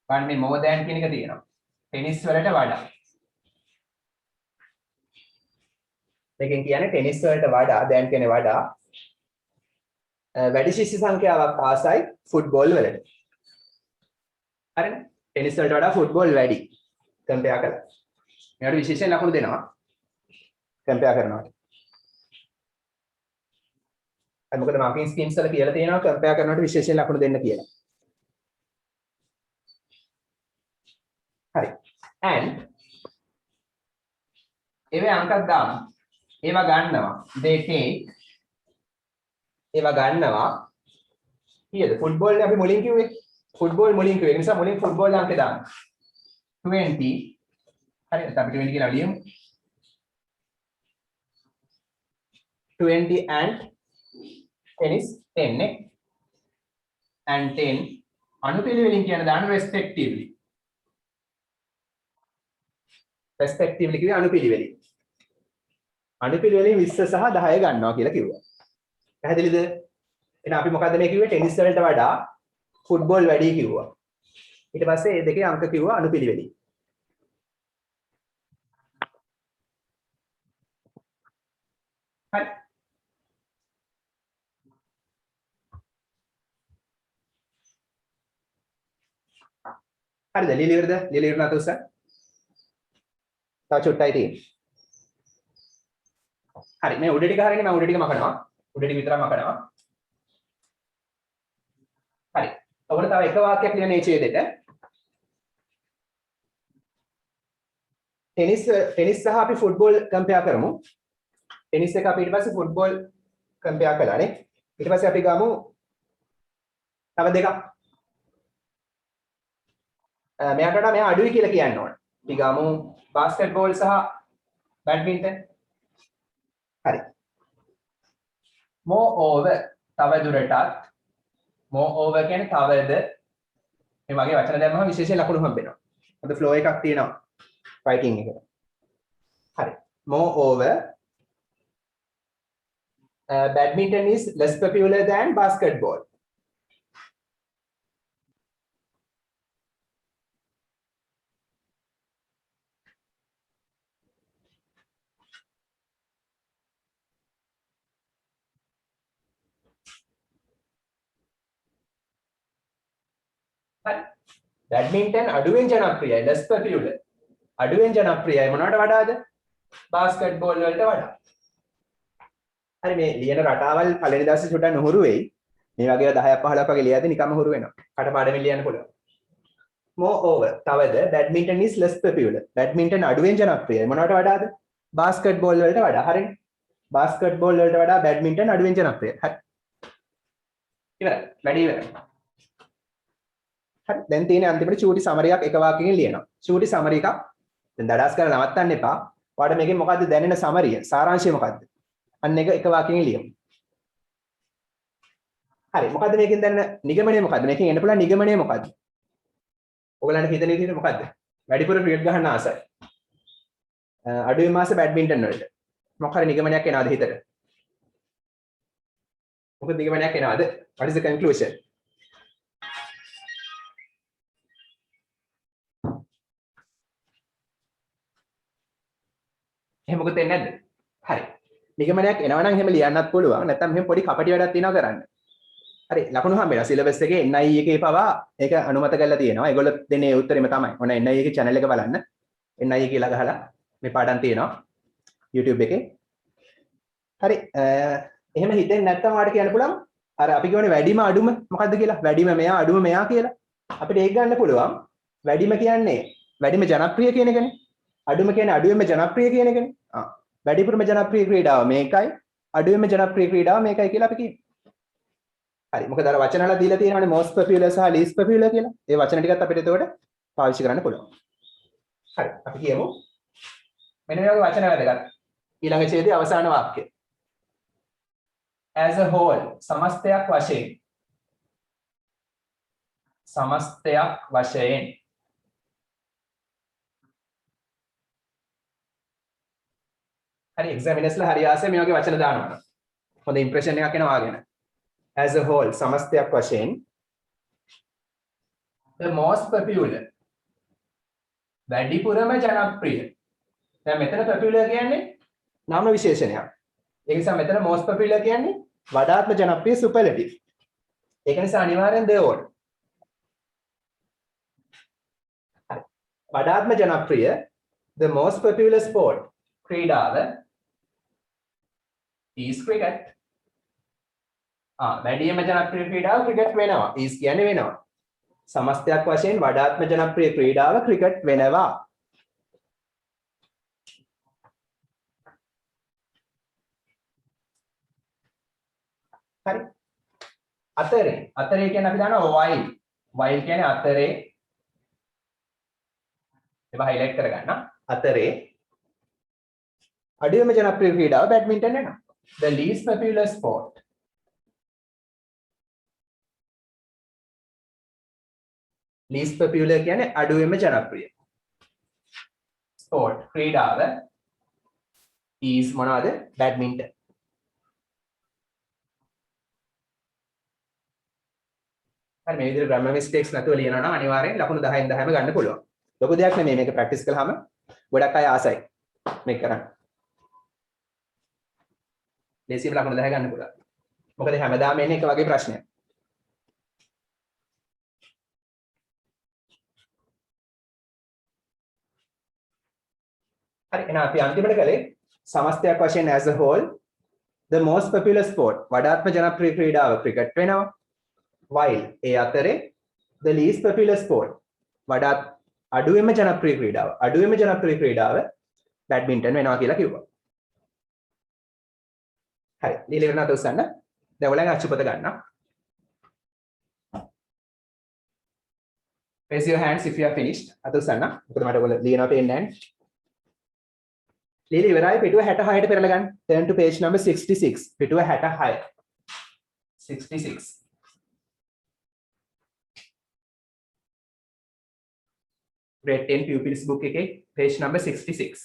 A: බලන්න මේ more than කියන එක තියෙනවා. ටෙනිස් වලට වඩා. මේකෙන් කියන්නේ ටෙනිස් වලට වඩා දැන් කියන්නේ වඩා වැඩි ශිෂ්‍ය සංඛ්‍යාවක් ආසයි ෆුට්බෝල් වලට. හරිනේ? ටෙනිස් වලට වඩා ෆුට්බෝල් වැඩි. කම්පෙයාර් කරලා. මේකට විශේෂයෙන් ලකුණු දෙනවා. කම්පෙයාර් කරනවා. අර මොකද මාකින් ස්කීම්ස් වල කියලා තියෙනවා කම්පෙයාර් කරනකොට විශේෂයෙන් ලකුණු දෙන්න කියලා. හරි. and ඒවේ අංකක් දාමු. ඒවා ගන්නවා. they take ඒවා ගන්නවා. කීයද? ෆුට්බෝල් අපි මුලින් කිව්වේ. ෆුට්බෝල් මුලින් කිව්වේ. ඒ නිසා මුලින් ෆුට්බෝල් අංකේ දාන්න. 20 හරි අපි 20 කියලා ලියමු. 20 and tennis 10 නේ. and 10 අනුපිළිවෙලින් කියන දාන්න respectively. respectively කිව්වේ අනුපිළිවෙලින්. අනුපිළිවෙලින් 20 සහ 10 ගන්නවා කියලා කිව්වා. පැහැදිලිද? එහෙනම් අපි මොකද්ද මේ කිව්වේ? ටෙනිස් වලට වඩා ෆුට්බෝල් වැඩි කිව්වා. ඊට පස්සේ මේ දෙකේ අංක කිව්වා අනුපිළිවෙලින්. හරි. හරිද? ලියලා ඉවරද? ලියලා ඉවර නැත උසස්. තව චුට්ටයි තියෙන්නේ. හරි මේ උඩ ටික හරියනේ මම උඩ ටික මකනවා. උඩ ටික විතරක් මකනවා. හරි. ඔබට තව එක වාක්‍යයක් ලියන්න මේ ඡේදෙට. ටෙනිස් සහ අපි ෆුට්බෝල් කම්පෙයාර් කරමු. ටෙනිස් එක අපි ඊට පස්සේ ෆුට්බෝල් කම්පෙයාර් කළානේ. ඊට පස්සේ අපි ගමු තව දෙකක්. මෙයාට වඩා මෙයා අඩුයි කියලා කියන්න ඕන. අපි ගමු බාස්කට්බෝල් සහ බැඩ්මින්ටන්. හරි. moreover තවදුරටත් moreover කියන්නේ තවද මේ වගේ වචන දැම්මම විශේෂ ලකුණු හම්බෙනවා. අද flow එකක් තියෙනවා writing එකට. හරි. moreover badminton is less popular than basketball. Badminton අඩුවෙන් ජනප්‍රියයි less popular අඩුවෙන් ජනප්‍රියයි මොනවට වඩාද බාස්කට්බෝල් වලට වඩා හරි මේ ලියන රටාවල් පළවෙනි දවසේ සුට්ටක් නුහුරු වෙයි මේ වගේ 10ක් 15ක් වගේ ලියද්දි නිකම්ම හුරු වෙනවා කටපාඩමින් ලියන්න පුළුවන් moreover තවද badminton is less popular badminton අඩුවෙන් ජනප්‍රියයි මොනවට වඩාද බාස්කට්බෝල් වලට වඩා හරිනේ බාස්කට්බෝල් වලට වඩා badminton අඩුවෙන් ජනප්‍රියයි හරි ඉවරයි වැඩි ඉවරයි හරි දැන් තියෙන අන්තිමට චූටි සමරි එකක් එක වාක්‍යයකින් ලියනවා චූටි සමරි එකක් දැන් දඩස් කරලා නවත්තන්න එපා ඔයාලට මේකෙන් මොකද්ද දැනෙන සමරිය සාරාංශය මොකද්ද අන්න එක වාක්‍යයකින් ලියමු හරි මොකද්ද මේකෙන් දැනෙන නිගමනය මොකද්ද මේකෙන් එන්න පුළුවන් නිගමනය මොකද්ද ඔයගලන්ට හිතන විදිහට මොකද්ද වැඩිපුර ක්‍රිකට් ගහන්න ආසයි අඩුවෙන් මාස බැඩ්මින්ටන් වලට මොකක් හරි නිගමනයක් එනවද හිතට මොකද නිගමනයක් එනවද what is the conclusion එහෙම මොකද වෙන්නේ නැද්ද? හරි. නිගමනයක් එනවා නම් එහෙම ලියන්නත් පුළුවන්. නැත්නම් මෙහෙම පොඩි කපටි වැඩක් තියෙනවා කරන්න. හරි. ලකුණු හම්බෙනවා. සිලබස් එකේ NIE එකේ පවා ඒක අනුමත කරලා තියෙනවා. ඒගොල්ලෝ දෙන්නේ උත්තරෙම තමයි. ඔන්න NIE එකේ channel එක බලන්න. NIE කියලා ගහලා මේ පාඩම් තියෙනවා YouTube එකේ. හරි. එහෙම හිතෙන්නේ නැත්නම් ඔයාලට කියන්න පුළුවන් අර අපි කියවනේ වැඩිම අඩුම මොකද්ද කියලා. වැඩිම මෙයා අඩුම මෙයා කියලා. අපිට ඒක ගන්න පුළුවන්. වැඩිම කියන්නේ වැඩිම ජනප්‍රිය කියන එකනේ. අඩුම කියන්නේ අඩුවෙන්ම ජනප්‍රිය කියන එකනේ. වැඩිපුරම ජනප්‍රිය ක්‍රීඩාව මේකයි අඩුවෙන්ම ජනප්‍රිය ක්‍රීඩාව මේකයි කියලා අපි කියනවා. හරි. මොකද අර වචන වල දීලා තියෙනවානේ most popular සහ least popular කියලා. ඒ වචන ටිකත් අපිට එතකොට පාවිච්චි කරන්න පුළුවන්. හරි. අපි කියමු. මෙන්න මේ වගේ වචන වැදගත්. ඊළඟ ඡේදයේ අවසාන වාක්‍යය. as a whole සමස්තයක් වශයෙන් හරි එක්සැමිනර්ස්ලා හරි ආසයි මේ වගේ වචන දානවා. හොඳ ඉම්ප්‍රෙෂන් එකක් එනවා ආගෙන. as a whole සමස්තයක් වශයෙන් the most popular වැඩිපුරම ජනප්‍රිය. දැන් මෙතන popular කියන්නේ නාම විශේෂණයක්. ඒ නිසා මෙතන most popular කියන්නේ වඩාත්ම ජනප්‍රිය superlative. ඒක නිසා අනිවාර්යෙන් the word. හරි. වඩාත්ම ජනප්‍රිය the most popular sport ක්‍රීඩාව is cricket. වැඩිම ජනප්‍රිය ක්‍රීඩාව ක්‍රිකට් වෙනවා. is කියන්නේ වෙනවා. සමස්තයක් වශයෙන් වඩාත්ම ජනප්‍රිය ක්‍රීඩාව ක්‍රිකට් වෙනවා. හරි. අතරේ කියන්නේ අපි දන්නවා while කියන්නේ අතරේ. ඒක highlight කරගන්න. අතරේ අඩුවෙන්ම ජනප්‍රිය ක්‍රීඩාව බැඩ්මින්ටන් වෙනවා. the least popular sport least popular කියන්නේ අඩුවෙන්ම ජනප්‍රිය sport ක්‍රීඩාව is මොනවාද බැඩ්මින්ටන් හරි මේ විදිහට grammar mistakes නැතුව ලියනවා නම් අනිවාර්යෙන් ලකුණු 10න් 10ම ගන්න පුළුවන් ලොකු දෙයක් නෙමෙයි මේක ප්‍රැක්ටිස් කළාම ගොඩක් අය ආසයි මේක කරන්න ලේසියෙම ලකුණු 10 ගන්න පුළුවන්. මොකද හැමදාම එන්නේ එක වගේ ප්‍රශ්නයක්. හරි එහෙනම් අපි අන්තිමට කළේ සමස්තයක් වශයෙන් as a whole the most popular sport වඩාත්ම ජනප්‍රිය ක්‍රීඩාව ක්‍රිකට් වෙනවා. while ඒ අතරේ the least popular sport වඩාත් අඩුවෙන්ම ජනප්‍රිය ක්‍රීඩාව බැඩ්මින්ටන් වෙනවා කියලා කිව්වා. හරි ලියලා ඉවරනත් උස්සන්න. දැන් ඔයාලගේ අච්චුපත ගන්න. raise your hands if you are finished. අත උස්සන්න. මොකද මට ඔයාලා ලියනවා පේන්නේ නැහැ. ලීලි ඉවරයි පිටුව 66ට පෙරලා ගන්න. turn to page number 66. පිටුව 66. 66. grade 10 pupils book එකේ page number 66.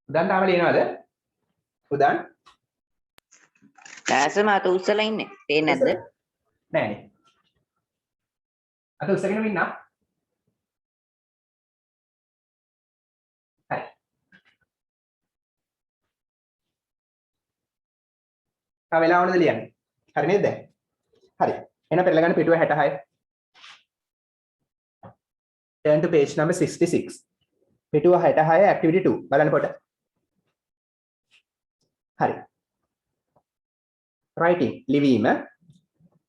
A: උදන් තාම ලියනවද? උදන්
C: තාසම අත උස්සලා ඉන්නේ. පේන්නේ නැද්ද?
A: නෑනේ. අත උස්සගෙන ඉන්න. හරි. තා වෙලාවනද ලියන්නේ? හරි නේද දැන්? හරි. එහෙනම් පෙරලා ගන්න පිටුව 66. turn to page number 66. පිටුව 66 activity 2 බලන්න පොඩ. හරි. writing ලිවීම.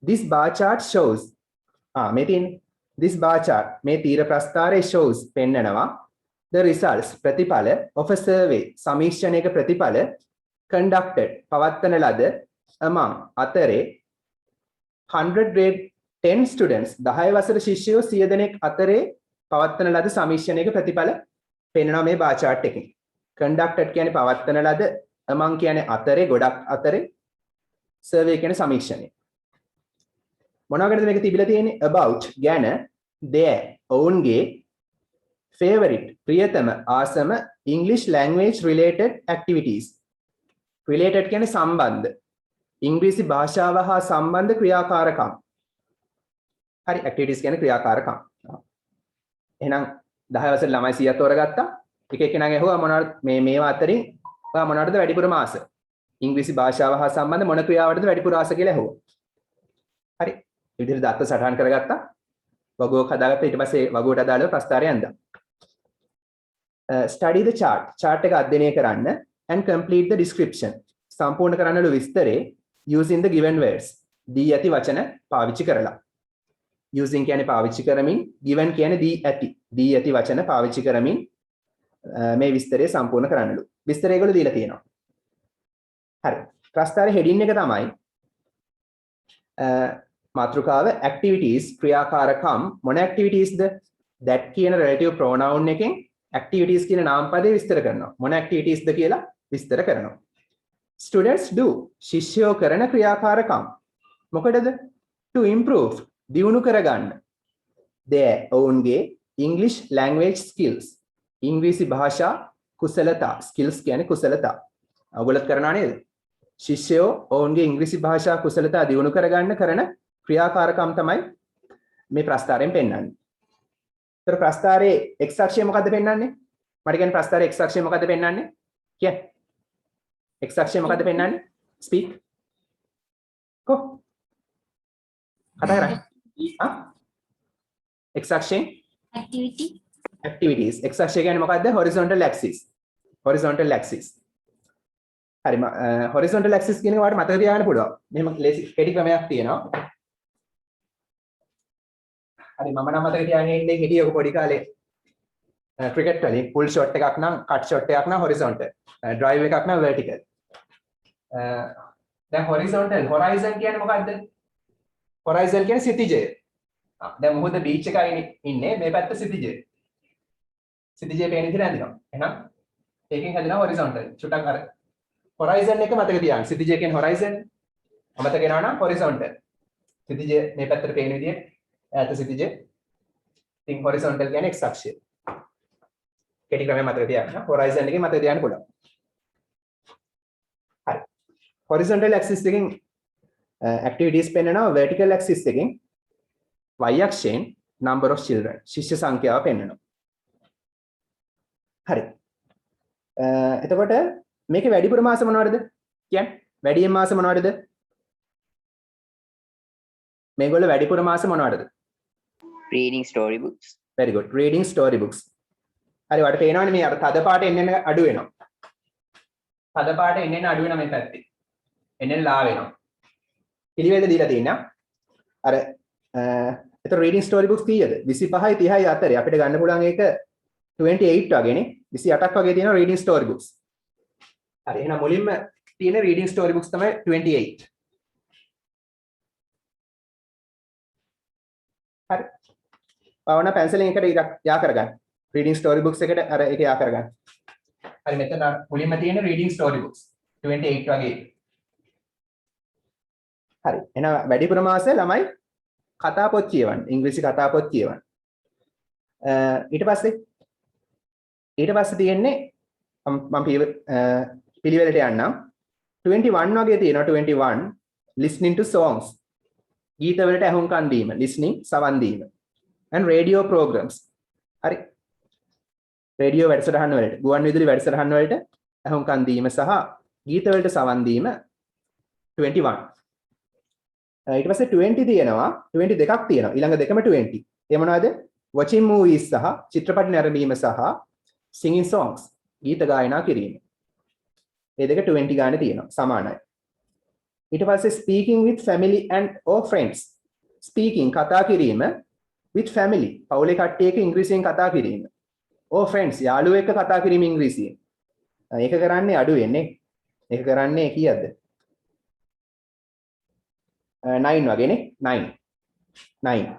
A: this bar chart shows මේ තියෙන්නේ this bar chart මේ තීර ප්‍රස්ථාරයේ shows පෙන්නනවා the results ප්‍රතිඵල of a survey සමීක්ෂණයක ප්‍රතිඵල conducted පවත්වන ලද among අතරේ 100 grade 10 students 10 වසර ශිෂ්‍යයෝ 100 දෙනෙක් අතරේ පවත්වන ලද සමීක්ෂණයක ප්‍රතිඵල පෙන්වනවා මේ bar chart එකකින්. conducted කියන්නේ පවත්වන ලද, among කියන්නේ අතරේ, ගොඩක් අතරේ, survey කියන්නේ සමීක්ෂණය. මොනවාකටද මේක තිබිලා තියෙන්නේ? about ගැන, their ඔවුන්ගේ favorite ප්‍රියතම ආසම English language related activities. related කියන්නේ සම්බන්ධ. ඉංග්‍රීසි භාෂාව හා සම්බන්ධ ක්‍රියාකාරකම්. හරි, activities කියන්නේ ක්‍රියාකාරකම්. එහෙනම් 10 වසර ළමයි 100ක් තෝරගත්තා. එක එකනා ඇහුවා මොනවද මේවා අතරින් ඔයා මොනවටද වැඩිපුරම ආස? ඉංග්‍රීසි භාෂාව හා සම්බන්ධ මොන ක්‍රියාවටද වැඩිපුර ආස කියලා ඇහුවා. හරි. මේ විදිහට දත්ත සටහන් කරගත්තා. වගුවක් හදාගත්තා. ඊට පස්සේ වගුවට අදාළව ප්‍රස්තාරය යන්දා. study the chart. chart එක අධ්‍යයනය කරන්න and complete the description. සම්පූර්ණ කරන්නලු විස්තරේ using the given words. දී ඇති වචන පාවිච්චි කරලා. using කියන්නේ පාවිච්චි කරමින්, given කියන්නේ දී ඇති වචන පාවිච්චි කරමින් මේ විස්තරය සම්පූර්ණ කරන්නලු. විස්තරය ඒගොල්ලෝ දීලා තියෙනවා. හරි. ප්‍රස්තාරයේ heading එක තමයි මාතෘකාව activities ක්‍රියාකාරකම්. මොන activitiesද? that කියන relative pronoun එකෙන් activities කියන නාමපදේ විස්තර කරනවා. මොන activitiesද කියලා විස්තර කරනවා. students do ශිෂ්‍යයෝ කරන ක්‍රියාකාරකම්. මොකටද? to improve දියුණු කරගන්න. their ඔවුන්ගේ English language skills ඉංග්‍රීසි භාෂා කුසලතා. skills කියන්නේ කුසලතා. ඔයගොල්ලෝ කරනවා නේද? ශිෂ්‍යයෝ ඔවුන්ගේ ඉංග්‍රීසි භාෂා කුසලතා දියුණු කරගන්න කරන ක්‍රියාකාරකම් තමයි මේ ප්‍රස්තාරයෙන් පෙන්වන්නේ. ඒතර ප්‍රස්තාරයේ x අක්ෂය මොකද්ද පෙන්වන්නේ? මට කියන්නේ ප්‍රස්තාරයේ x අක්ෂය මොකද්ද පෙන්වන්නේ? කියන්න. x අක්ෂය මොකද්ද පෙන්වන්නේ? speak. කො? කතා කරන්නේ. x අක්ෂයෙන් activities. x අක්ෂය කියන්නේ මොකද්ද? horizontal axis. horizontal axis. හරි, horizontal axis කියන එක ඔයාලට මතක තියාගන්න පුළුවන්. මෙහෙම කෙටි ක්‍රමයක් තියෙනවා. හරි, මම නම් මතක තියාගෙන ඉන්නේ හිටියක පොඩි කාලේ ක්‍රිකට් වලින් pull shot එකක් නම් cut shot එකක් නම් horizontal, drive එකක් නම් vertical. දැන් horizontal horizon කියන්නේ මොකද්ද? horizon කියන්නේ සිතිජය. දැන් මොහොත බීච් එකයි ඉන්නේ, මේ පැත්ත සිතිජය. සිතිජය පේන විදිහට ඇඳිනවා. එහෙනම් ඒකෙන් හැදෙනවා horizontal. චුට්ටක් අර horizon එක මතක තියාගන්න. සිතිජය කියන්නේ horizon. අමතක වෙනවා නම් horizontal. සිතිජය මේ පැත්තට පේන විදිහට ඈත සිතිජය. ඉතින් horizontal කියන්නේ x අක්ෂය. කෙටි ක්‍රමයක් මතක තියාගන්න. horizon එකේ මතක තියාගන්න පුළුවන්. හරි. horizontal axis එකෙන් activities පෙන්නනවා, vertical axis එකෙන් y අක්ෂයෙන් number of children ශිෂ්‍ය සංඛ්‍යාව පෙන්නනවා. හරි. එතකොට මේකේ වැඩිපුර මාස මොනවද? කියන්නේ වැඩිම මාස මොනවද? මේගොල්ලෝ වැඩිපුර මාස මොනවද?
C: reading story books.
A: very good, reading story books. හරි, වට පේනවනේ මේ අර තද පාට එන්න අඩු වෙනවා. තද පාට එන්න අඩු වෙනවා මේ පැත්තේ. එන්න ලා වෙනවා. පිළිවෙල දීලා තියෙනවා. අර එතකොට reading story books කීයද? 25යි 30යි අතරේ අපිට ගන්න පුළුවන් ඒක 28 වගේනේ. 28ක් වගේ තියෙනවා reading story books. හරි එහෙනම් මුලින්ම තියෙන reading story books තමයි 28. හරි. පවන පැන්සලෙන් එකට යා කරගන්න. reading story books එකට අර ඒක යා කරගන්න. හරි මෙතන මුලින්ම තියෙන reading story books 28 වගේ. හරි. එහෙනම් වැඩිපුර මාස ළමයි කතා පොත් කියවන්න. ඉංග්‍රීසි කතා පොත් කියවන්න. ඊට පස්සේ තියෙන්නේ මම පිළිවෙලට යන්නම්. 21 වගේ තියෙනවා 21 listening to songs. ගීත වලට ඇහුම්කන් දීම, listening සවන් දීම. and radio programs. හරි. රේඩියෝ වැඩසටහන් වලට, ගුවන් විදුලි වැඩසටහන් වලට ඇහුම්කන් දීම සහ ගීත වලට සවන් දීම 21. ඊට පස්සේ 20 තියෙනවා 20 දෙකක් තියෙනවා ඊළඟ දෙකම 20. ඒ මොනවද? watching movies සහ චිත්‍රපට නැරඹීම සහ singing songs ගීත ගායනා කිරීම. මේ දෙක 20 ගානේ තියෙනවා සමානයි. ඊට පස්සේ speaking with family and or friends. speaking කතා කිරීම with family පවුලේ කට්ටිය එක්ක ඉංග්‍රීසියෙන් කතා කිරීම. or friends යාළුවෝ එක්ක කතා කිරීම ඉංග්‍රීසියෙන්. ඒක කරන්නේ අඩු වෙන්නේ. ඒක කරන්නේ කීයක්ද? 9 වගේනේ 9.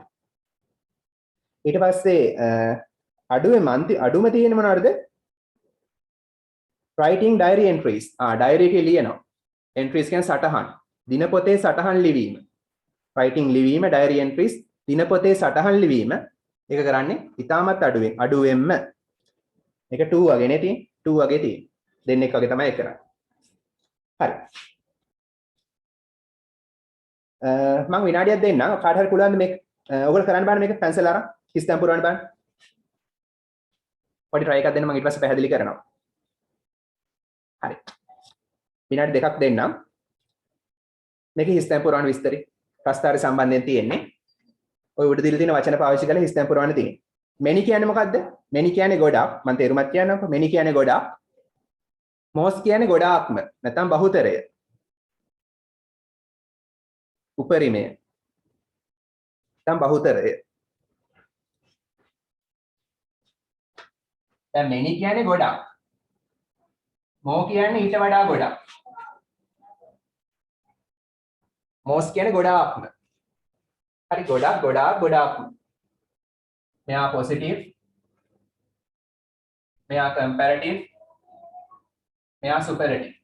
A: ඊට පස්සේ අඩුම තියෙන මොනවද? writing diary entries. diary එකේ ලියනවා. entries කියන්නේ සටහන්. දිනපොතේ සටහන් ලිවීම. writing ලිවීම diary entries දිනපොතේ සටහන් ලිවීම. ඒක කරන්නේ ඉතාමත් අඩුවෙන්ම. ඒක 2 වගේනේ තියෙන්නේ. 2 වගේ තියෙන්නේ. දෙන්නෙක් වගේ තමයි ඒක කරන්නේ. හරි. මම විනාඩියක් දෙන්නම්. කාට හරි පුළුවන් මේක ඔයගොල්ලෝ කරන්න බලන්න මේක පැන්සල් අරන් හිස්තැන් පුරවන්න බලන්න. පොඩි try එකක් දෙන්න මම ඊට පස්සේ පැහැදිලි කරනවා. හරි. විනාඩි දෙකක් දෙන්නම්. මේක හිස්තැන් පුරවන්න විස්තරي ප්‍රස්තාරය සම්බන්ධයෙන් තියෙන්නේ. ඔය උඩ දීලා තියෙන වචන පාවිච්චි කරලා හිස්තැන් පුරවන්න තියෙන්නේ. many කියන්නේ මොකද්ද? many කියන්නේ ගොඩක්. මම තේරුමක් කියන්නම්කෝ. many කියන්නේ ගොඩක්. most කියන්නේ ගොඩාක්ම. නැත්නම් බහුතරය. උපරිමය. නැත්නම් බහුතරය. දැන් many කියන්නේ ගොඩක්. more කියන්නේ ඊට වඩා ගොඩක්. most කියන්නේ ගොඩාක්ම. හරි ගොඩාක්ම. මෙයා positive. මෙයා comparative. මෙයා superlative.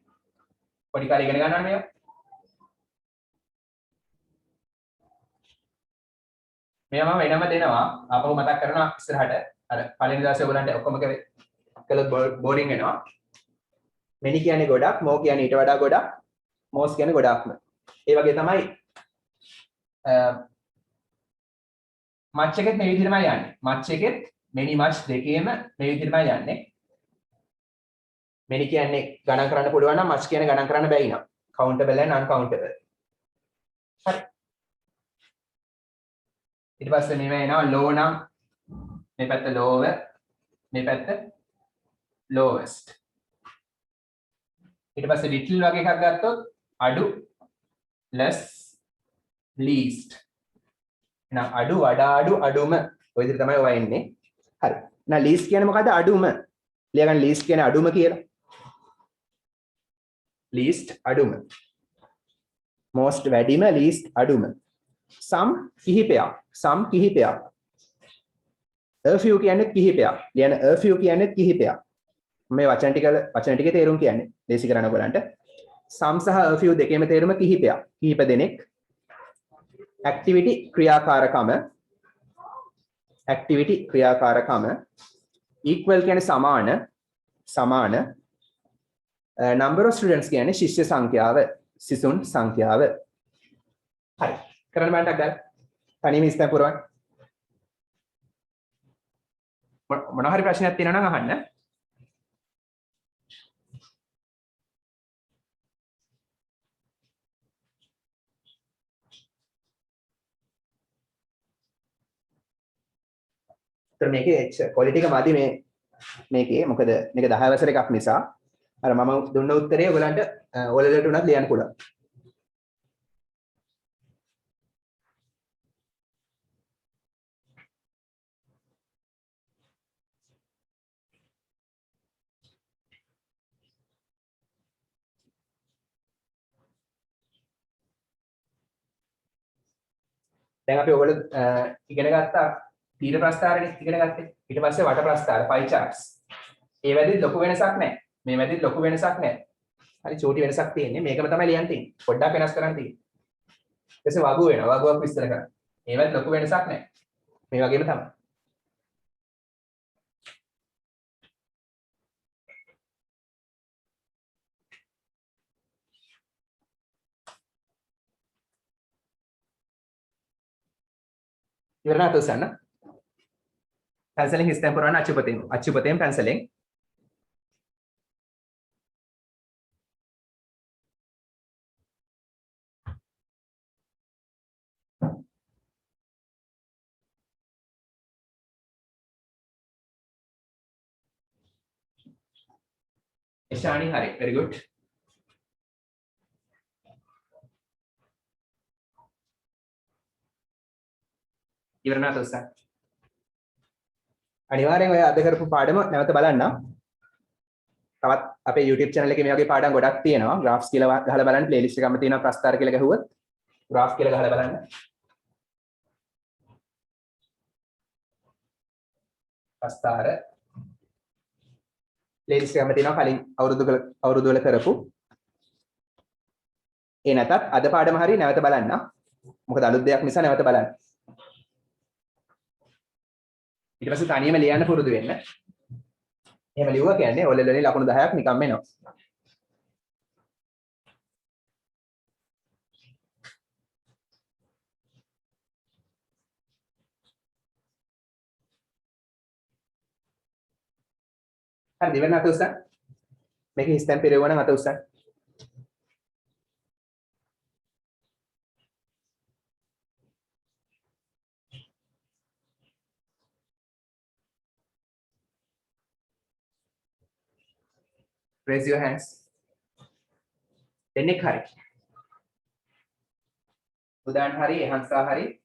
A: පොඩි කාලේ ඉගෙන ගන්නවනේ මේවා. මේවා මම වෙනම දෙනවා. ආපහු මතක් කරනවා ඉස්සරහට. අර පළවෙනි දවසේ ඔයගලන්ට ඔක්කොම කළොත් බෝරින් වෙනවා. many කියන්නේ ගොඩක්, more කියන්නේ ඊට වඩා ගොඩක්, most කියන්නේ ගොඩක්ම. ඒ වගේ තමයි much එකෙත් මේ විදිහටමයි යන්නේ. much එකෙත් many much දෙකේම මේ විදිහටමයි යන්නේ. many කියන්නේ ගණන් කරන්න පුළුවන් නම් much කියන්නේ ගණන් කරන්න බැරි නම්. countable and uncountable. හරි. ඊට පස්සේ මේව එනවා low නම් මේ පැත්ත lower මේ පැත්ත lowest. ඊට පස්සේ little වගේ එකක් ගත්තොත් අඩු less least. එහෙනම් අඩු වඩා අඩු අඩුම ඔය විදිහට තමයි ඔය එන්නේ. හරි. එහෙනම් least කියන්නේ මොකද්ද? අඩුම. ලියා ගන්න least කියන්නේ අඩුම කියලා. least අඩුම. most වැඩිම least අඩුම. some කිහිපයක්. a few කියන්නේ කිහිපයක්. ලියන a few කියන්නේ කිහිපයක්. මේ වචන ටිකේ තේරුම් කියන්නේ දේශි කරන ඔයගලන්ට. some සහ a few දෙකේම තේරුම කිහිපයක්. කිහිප දෙනෙක්. activity ක්‍රියාකාරකම. equal කියන්නේ සමාන. number of students කියන්නේ ශිෂ්‍ය සංඛ්‍යාව, සිසුන් සංඛ්‍යාව. හරි. කරන්න බෑන්ටක් ගන්න. තනියම ඉස්තැන් පුරවන්න. මොන හරි ප්‍රශ්නයක් තියෙනවා නම් අහන්න. මේකේ ක්වොලිටි එක මදි මේකේ මොකද මේක 10 වසර එකක් නිසා අර මම දුන්න උත්තරේ ඔයගලන්ට ඕලෙලට උනත් ලියන්න පුළුවන්. දැන් අපි ඔයගොල්ලෝ ඉගෙන ගත්තා තීර ප්‍රස්ථාරනේ ඉගෙන ගත්තේ. ඊට පස්සේ වට ප්‍රස්ථාර pie charts. ඒ වැඩි ලොකු වෙනසක් නැහැ. මේ වැඩි ලොකු වෙනසක් නැහැ. හරි චූටි වෙනසක් තියෙන්නේ. මේකම තමයි ලියන්න තියෙන්නේ. පොඩ්ඩක් වෙනස් කරන්න තියෙන්නේ. ඊට පස්සේ වගු වෙනවා. වගුවක් විස්තර කරන්න. ඒ වැඩි ලොකු වෙනසක් නැහැ. මේ වගේම තමයි. ඉවරනට උසන්න. පැන්සලෙන් හිස් තැන් පුරවන්න අච්චුපතෙන් පැන්සලෙන්. Ishani, hari, very good. ඉවරනට උසන්න. අනිවාර්යෙන් ඔය අද කරපු පාඩම නැවත බලන්න. තවත් අපේ YouTube channel එකේ මේ වගේ පාඩම් ගොඩක් තියෙනවා. graphs කියලා ගහලා බලන්න playlist එකක්ම තියෙනවා ප්‍රස්ථාර කියලා ගහුවොත් graph කියලා ගහලා බලන්න. ප්‍රස්ථාර playlist එකක්ම තියෙනවා කලින් අවුරුදු වල කරපු. ඒ නැතත් අද පාඩම හරිය නැවත බලන්න. මොකද අලුත් දෙයක් නිසා නැවත බලන්න. ඊට පස්සේ තනියම ලියන්න පුරුදු වෙන්න. එහෙම ලියුවා කියන්නේ ඔය ලෙවලේ ලකුණු 10ක් නිකම්ම එනවා. හරි දෙවෙනි අත උස්සන්න. මේක හිස්තැන් පෙරෙවුවා නම් අත උස්සන්න. Raise your hands. දෙන්නෙක් හරි. උදාන් හරි, එහන්සා හරි.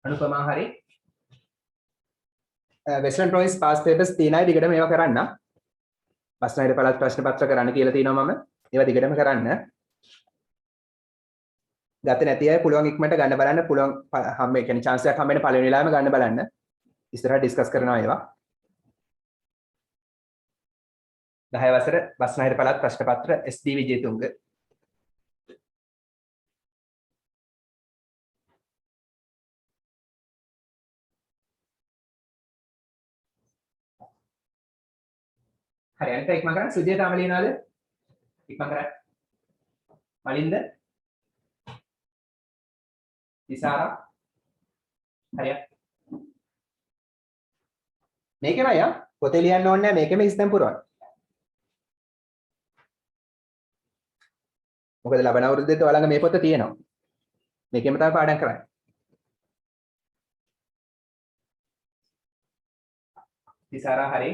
A: අනුපමා හරි. Western Province past papers 3යි දිගටම ඒවා කරන්න. බස්නාහිර පළාත් ප්‍රශ්න පත්‍ර කරන්න කියලා තියෙනවා මම. ඒවා දිගටම කරන්න. ගත නැති අය පුළුවන් ඉක්මනට ගන්න බලන්න පුළුවන් හැම කියන්නේ chance එකක් හම්බෙන්න පළවෙනි වෙලාවෙම ගන්න බලන්න. ඉස්සරහට ඩිස්කස් කරනවා ඒවා. 10 වසර බස්නාහිර පළාත් ප්‍රශ්න පත්‍ර SD විජේතුංග. හරි අනිත් ඉක්මන් කරන්න සුජය තාම ලියනවාද? ඉක්මන් කරන්න. මලින්ද? ඉසාරා? හරියට. මේකම අයියා පොතේ ලියන්න ඕනේ නැහැ මේකෙම ඉස්තම් පුරවන්න. මොකද ලබන අවුරුද්දේත් ඔයාලඟ මේ පොත තියෙනවා. මේකෙම තමයි පාඩම් කරන්නේ. ඉසාරා හරි.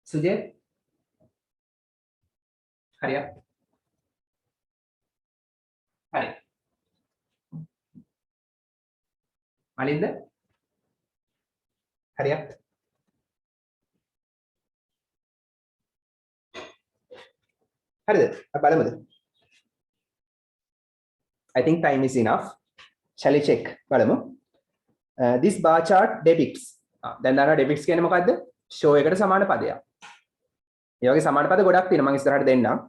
A: සුජය හරියට. හරි. මලින්ද? හරියට. හරිද? අපි බලමුද? I think time is enough. Shall we check? බලමු. This bar chart depicts. දැන් දන්නවා depicts කියන්නේ මොකද්ද? show එකට සමාන පදයක්. ඒ වගේ සමාන පද ගොඩක් තියෙනවා. මම ඉස්සරහට දෙන්නම්.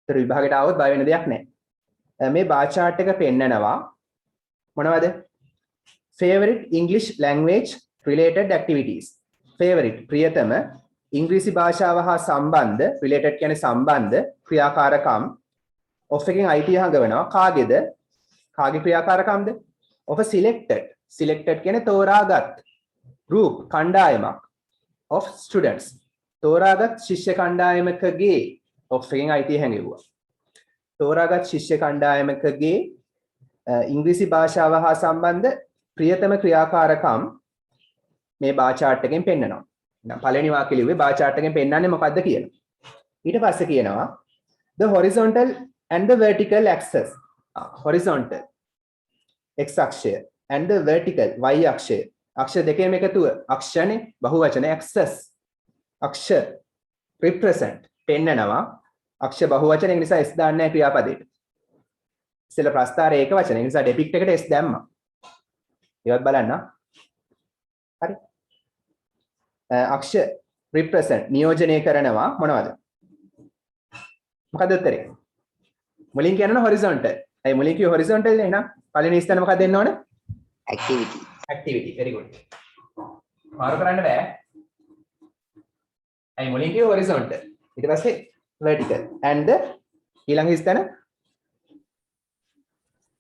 A: ඒතර විභාගයට ආවොත් බය වෙන දෙයක් නැහැ. මේ bar chart එක පෙන්නනවා මොනවද? favorite English language related activities. favorite ප්‍රියතම ඉංග්‍රීසි භාෂාව හා සම්බන්ධ related කියන්නේ සම්බන්ධ ක්‍රියාකාරකම් of එකෙන් අයිතිය හඟවනවා. කාගේද? කාගේ ක්‍රියාකාරකම්ද? of a selected කියන්නේ තෝරාගත් group කණ්ඩායමක් of students තෝරාගත් ශිෂ්‍ය කණ්ඩායමකගේ of එකෙන් අයිතිය හැඟෙවුවා. තෝරාගත් ශිෂ්‍ය කණ්ඩායමකගේ ඉංග්‍රීසි භාෂාව හා සම්බන්ධ ප්‍රියතම ක්‍රියාකාරකම් මේ බාර් chart එකෙන් පෙන්නනවා. එහෙනම් පළවෙනි වාක්‍යය ලිව්වේ බාර් chart එකෙන් පෙන්නන්නේ මොකද්ද කියලා. ඊට පස්සේ කියනවා the horizontal and the vertical axis. horizontal x අක්ෂය and the vertical y අක්ෂය. අක්ෂ දෙකේම එකතුව අක්ෂනේ බහුවචන axis. අක්ෂ represent පෙන්නනවා. අක්ෂ බහුවචන ඒ නිසා s දාන්නේ නැහැ ක්‍රියාපදයට. ඉතල ප්‍රස්තාරය ඒක වචන. ඒ නිසා depict එකට s දැම්මා. ඒවත් බලන්න. හරි. අක්ෂ represent නියෝජනය කරනවා මොනවද? මොකද උත්තරේ? මුලින් කියනවා horizontal. ඒ මුලින් කිව්ව horizontal නේ නේද? පළවෙනි ස්ථාන මොකක්ද දෙන්න ඕනේ?
C: activity.
A: activity. very good. මාරු කරන්න බෑ. ඒ මුලින් කිව්ව horizontal. ඊට පස්සේ vertical and the ඊළඟ ස්ථාන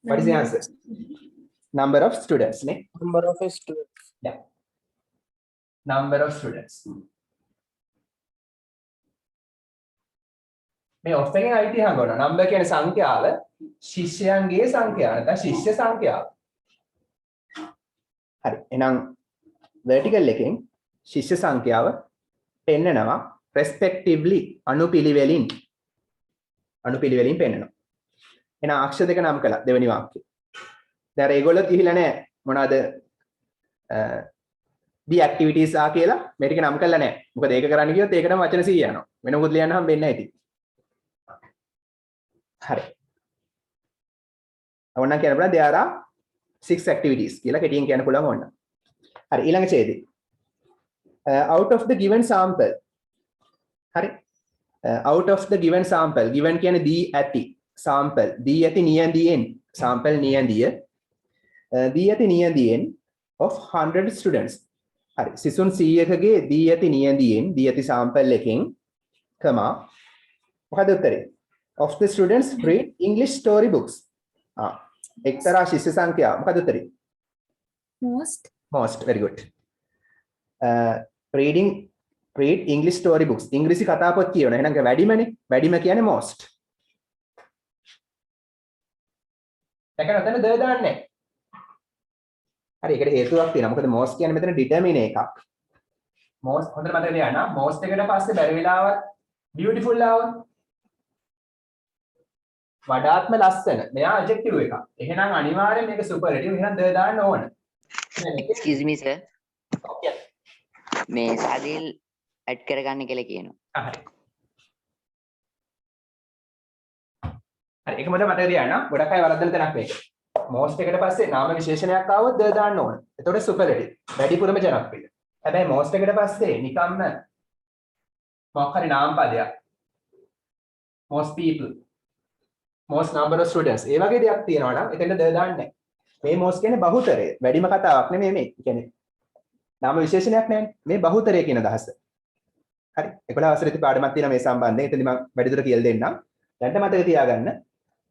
A: what is the answer? Number of students නේ.
D: Number of students.
A: Yeah. Number of students. මේ ඔෆ් එකෙන් අයිති හංගවනවා. නම්බර් කියන්නේ සංඛ්‍යාව, ශිෂ්‍යයන්ගේ සංඛ්‍යාව නැත්නම් ශිෂ්‍ය සංඛ්‍යාව. හරි. එහෙනම් vertical එකෙන් ශිෂ්‍ය සංඛ්‍යාව පෙන්නනවා respectively අනුපිළිවෙලින් පෙන්නනවා. එහෙනම් අක්ෂර දෙක නම් කළා දෙවෙනි වාක්‍යය. දැන් ඒගොල්ලෝ ගිහිලා නැහැ මොනවාද the activities ආ කියලා මේ ටික නම් කළා නැහැ. මොකද ඒක කරන්න ගියොත් ඒකටම වචන 100 යනවා. වෙන මොකද ලියන්න හම්බෙන්නේ නැහැ ඉතින්. හරි. ඕනනම් කියන්න පුළුවන් there are 6 activities කියලා කෙටියෙන් කියන්න පුළුවන් ඕන. හරි ඊළඟ ඡේදය. out of the given sample. හරි. out of the given sample. given කියන්නේ දී ඇති. sample දී ඇති නියඳියෙන්. sample නියඳිය. දී ඇති නියඳියෙන් of 100 students. හරි. සිසුන් 100කගේ දී ඇති නියඳියෙන් දී ඇති sample එකෙන් කමා මොකද උත්තරේ? of the students read English story books. එක්තරා ශිෂ්‍ය සංඛ්‍යාව මොකද උත්තරේ? most very good. read English story books. ඉංග්‍රීසි කතා පොත් කියවන. එහෙනම් වැඩිමනේ. වැඩිම කියන්නේ most. දැන් ඔතන ද දාන්නේ. හරි ඒකට හේතුවක් තියෙනවා. මොකද most කියන්නේ මෙතන determine එකක්. most හොඳට මතක තියාගන්න. most එකට පස්සේ බැරි වෙලාවත් beautiful ආවොත් වඩාත්ම ලස්සන. මෙයා adjective එකක්. එහෙනම් අනිවාර්යෙන් මේක superlative. එහෙනම් ද දාන්න ඕන.
C: excuse me sir.
A: Okay.
C: මේ සාදිල් ඇඩ් කරගන්න කියලා කියනවා.
A: හරි. හරි ඒක මොකද මතක තියාගන්න. ගොඩක් අය වරද්දන තැනක් මේක. most එකට පස්සේ නාම විශේෂණයක් ආවොත් ද දාන්න ඕන. එතකොට superlative. වැඩිපුරම ජනප්‍රිය. හැබැයි most එකට පස්සේ නිකම්ම මොකක් හරි නාම පදයක්. most people most number of students ඒ වගේ දෙයක් තියෙනවා නම් එතෙන්ද ද දාන්නේ නැහැ. මේ most කියන්නේ බහුතරය. වැඩිම කතාවක් නෙමෙයි මේ. කියන්නේ නාම විශේෂණයක් නෑනේ. මේ බහුතරය කියන අදහස. හරි. 11 වසරේදී පාඩමක් තියෙනවා මේ සම්බන්ධයෙන්. එතනදි මම වැඩිදුර කියලා දෙන්නම්. දැන්ට මතක තියාගන්න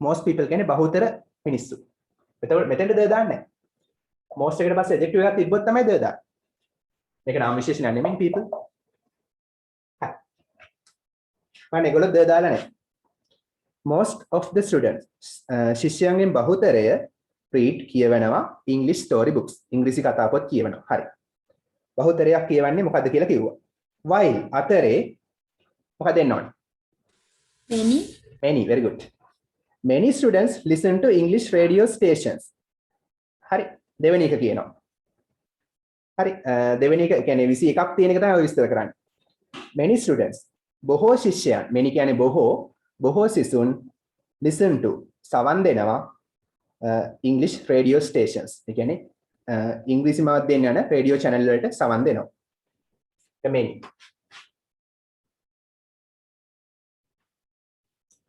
A: most people කියන්නේ බහුතර මිනිස්සු. එතකොට මෙතෙන්ද ද දාන්නේ නැහැ. most එකට පස්සේ adjective එකක් තිබ්බොත් තමයි ද දාන්නේ. මේක නාම විශේෂණයක් නෙමෙයි people. හරි. මම ඒගොල්ලෝ ද දාලා නැහැ. most of the students ශිෂ්‍යයන්ගෙන් බහුතරය read කියවනවා English story books. ඉංග්‍රීසි කතා පොත් කියවනවා. හරි. බහුතරයක් කියවන්නේ මොකද්ද කියලා කිව්වා. while අතරේ මොකද එන්න ඕනේ? many very good. many students listen to English radio stations. හරි. දෙවෙනි එක කියනවා. හරි. දෙවෙනි එක කියන්නේ 21ක් තියෙන එක තමයි ඔය විස්තර කරන්නේ. many students බොහෝ ශිෂ්‍යයන් many කියන්නේ බොහෝ සිසුන් listen to සවන් දෙනවා English radio stations. ඒ කියන්නේ ඉංග්‍රීසි මාධ්‍යයෙන් යන රේඩියෝ channel වලට සවන් දෙනවා. many.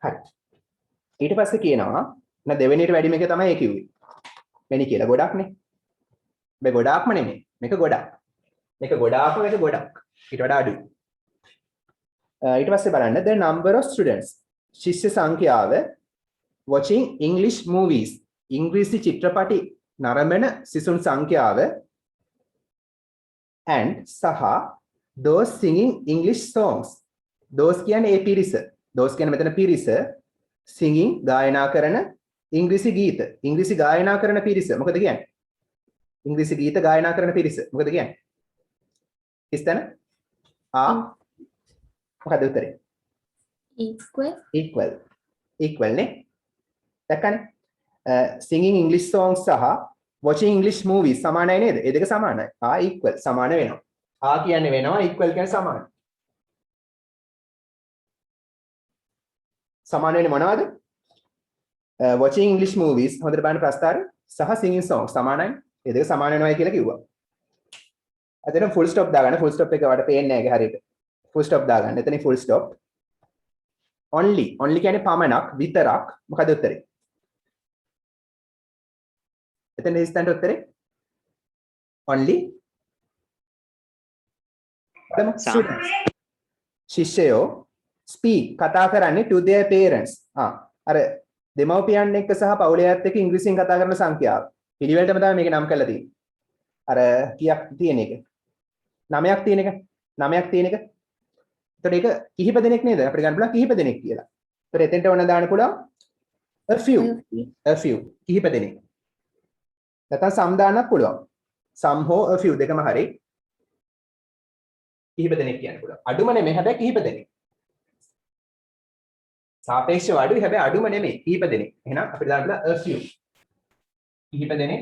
A: හරි. ඊට පස්සේ කියනවා න දෙවෙනියට වැඩිම එක තමයි ඒ කිව්වේ. many කියලා ගොඩක්නේ. මේ ගොඩාක්ම නෙමෙයි. මේක ගොඩක්. මේක ගොඩාක්ම මේක ගොඩක්. ඊට වඩා අඩුයි. ඊට පස්සේ බලන්න the number of students ශිෂ්‍ය සංඛ්‍යාව watching English movies ඉංග්‍රීසි චිත්‍රපටි නරඹන සිසුන් සංඛ්‍යාව and සහ those singing English songs those කියන්නේ ඒ පිරිස those කියන්නේ මෙතන පිරිස singing ගායනා කරන ඉංග්‍රීසි ගායනා කරන පිරිස මොකද කියන්නේ ඉංග්‍රීසි ගීත ගායනා කරන පිරිස මොකද කියන්නේ ඉස්තන මොකද උත්තරේ equal නේ දැක්කනේ singing English songs සහ watching English movies සමානයි නේද ඒ දෙක සමානයි equal සමාන වෙනවා කියන්නේ වෙනවා equal කියන්නේ සමාන සමාන වෙන්නේ මොනවද watching English movies හොඳට බලන්න ප්‍රස්තාරය සහ singing songs සමානයි ඒ දෙක සමාන වෙනවායි කියලා කිව්වා අතන full stop දාගන්න full stop එක වට පේන්නේ නැහැ හරියට full stop දාගන්න එතන full stop only කියන්නේ පමණක් විතරක් මොකද උත්තරේ එතන ඉස්සන්ට උත්තරේ only ශිෂ්‍යයෝ speak කතා කරන්නේ to their parents අර දෙමව්පියන් එක්ක සහ පවුලයත් එක්ක ඉංග්‍රීසියෙන් කතා කරන සංඛ්‍යාව පිළිවෙලටම තමයි මේක නම් කරලා තියෙන්නේ අර කීයක් තියෙන එක 9ක් තියෙන එක එතකොට ඒක කිහිප දෙනෙක් නේද අපිට ගන්න පුළුවන් කිහිප දෙනෙක් කියලා එතකොට එතෙන්ට ඕන දාන්න පුළුවන් a few කිහිප දෙනෙක් නැත්නම් සම් දාන්නත් පුළුවන් සම් හෝ a few දෙකම හරි කිහිප දෙනෙක් කියන්න පුළුවන් අඩුම නෙමෙයි හැබැයි කිහිප දෙනෙක් සාපේක්ෂව අඩුයි හැබැයි අඩුම නෙමෙයි කිහිප දෙනෙක් එහෙනම් අපිට දාන්න පුළුවන් a few කිහිප දෙනෙක්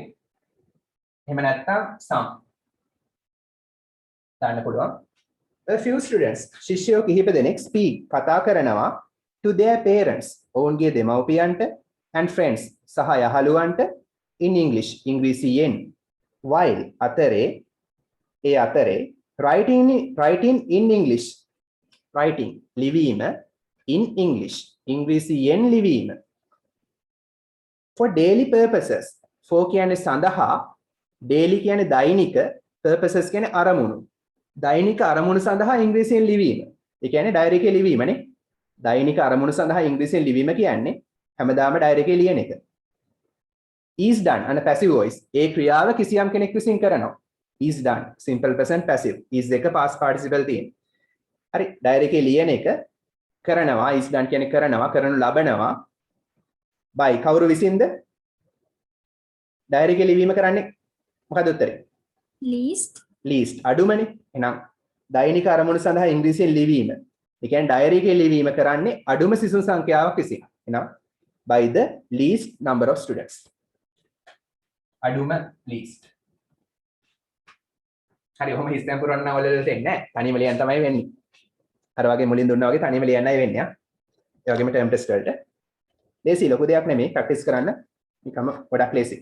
A: එහෙම නැත්නම් some දාන්න පුළුවන් a few students ශිෂ්‍යයෝ කිහිප දෙනෙක් speak කතා කරනවා to their parents ඔවුන්ගේ දෙමව්පියන්ට and friends සහ යහළුවන්ට in English ඉංග්‍රීසියෙන් while අතරේ writing in English writing ලිවීම in English ඉංග්‍රීසියෙන් ලිවීම for daily purposes for කියන්නේ සඳහා daily කියන්නේ දෛනික purposes කියන්නේ අරමුණු දෛනික අරමුණු සඳහා ඉංග්‍රීසියෙන් ලිවීම ඒ කියන්නේ ඩයරි එකේ ලිවීමනේ දෛනික අරමුණු සඳහා ඉංග්‍රීසියෙන් ලිවීම කියන්නේ හැමදාම ඩයරි එකේ ලියන එක is done and passive voice ඒ ක්‍රියාව කිසියම් කෙනෙක් විසින් කරනවා is done simple present passive is එක past participle තියෙන හරි ඩයරි එකේ ලියන එක කරනවා is done කියන්නේ කරනවා කරනු ලබනවා by කවුරු විසින්ද ඩයරි එකේ ලිවීම කරන්නේ මොකද උත්තරේ least අඩුමනේ එහෙනම් දෛනික අරමුණු සඳහා ඉංග්‍රීසියෙන් ලිවීම ඒ කියන්නේ ඩයරි එකේ ලිවීම කරන්නේ අඩුම සිසුන් සංඛ්‍යාවක් විසින් එහෙනම් by the least number of students අඩුම least හරි ඔහොම හිස්තැන් පුරවන්න වල වලට එන්නේ නැහැ තනියම ලියන්න තමයි වෙන්නේ අර වගේ මුලින් දුන්නා වගේ තනියම ලියන්නයි වෙන්නේ ඒ වගේම ටර්ම් ටෙස්ට් වලට ලේසි ලොකු දෙයක් නෙමෙයි ප්‍රැක්ටිස් කරන්න නිකම්ම ගොඩක් ලේසි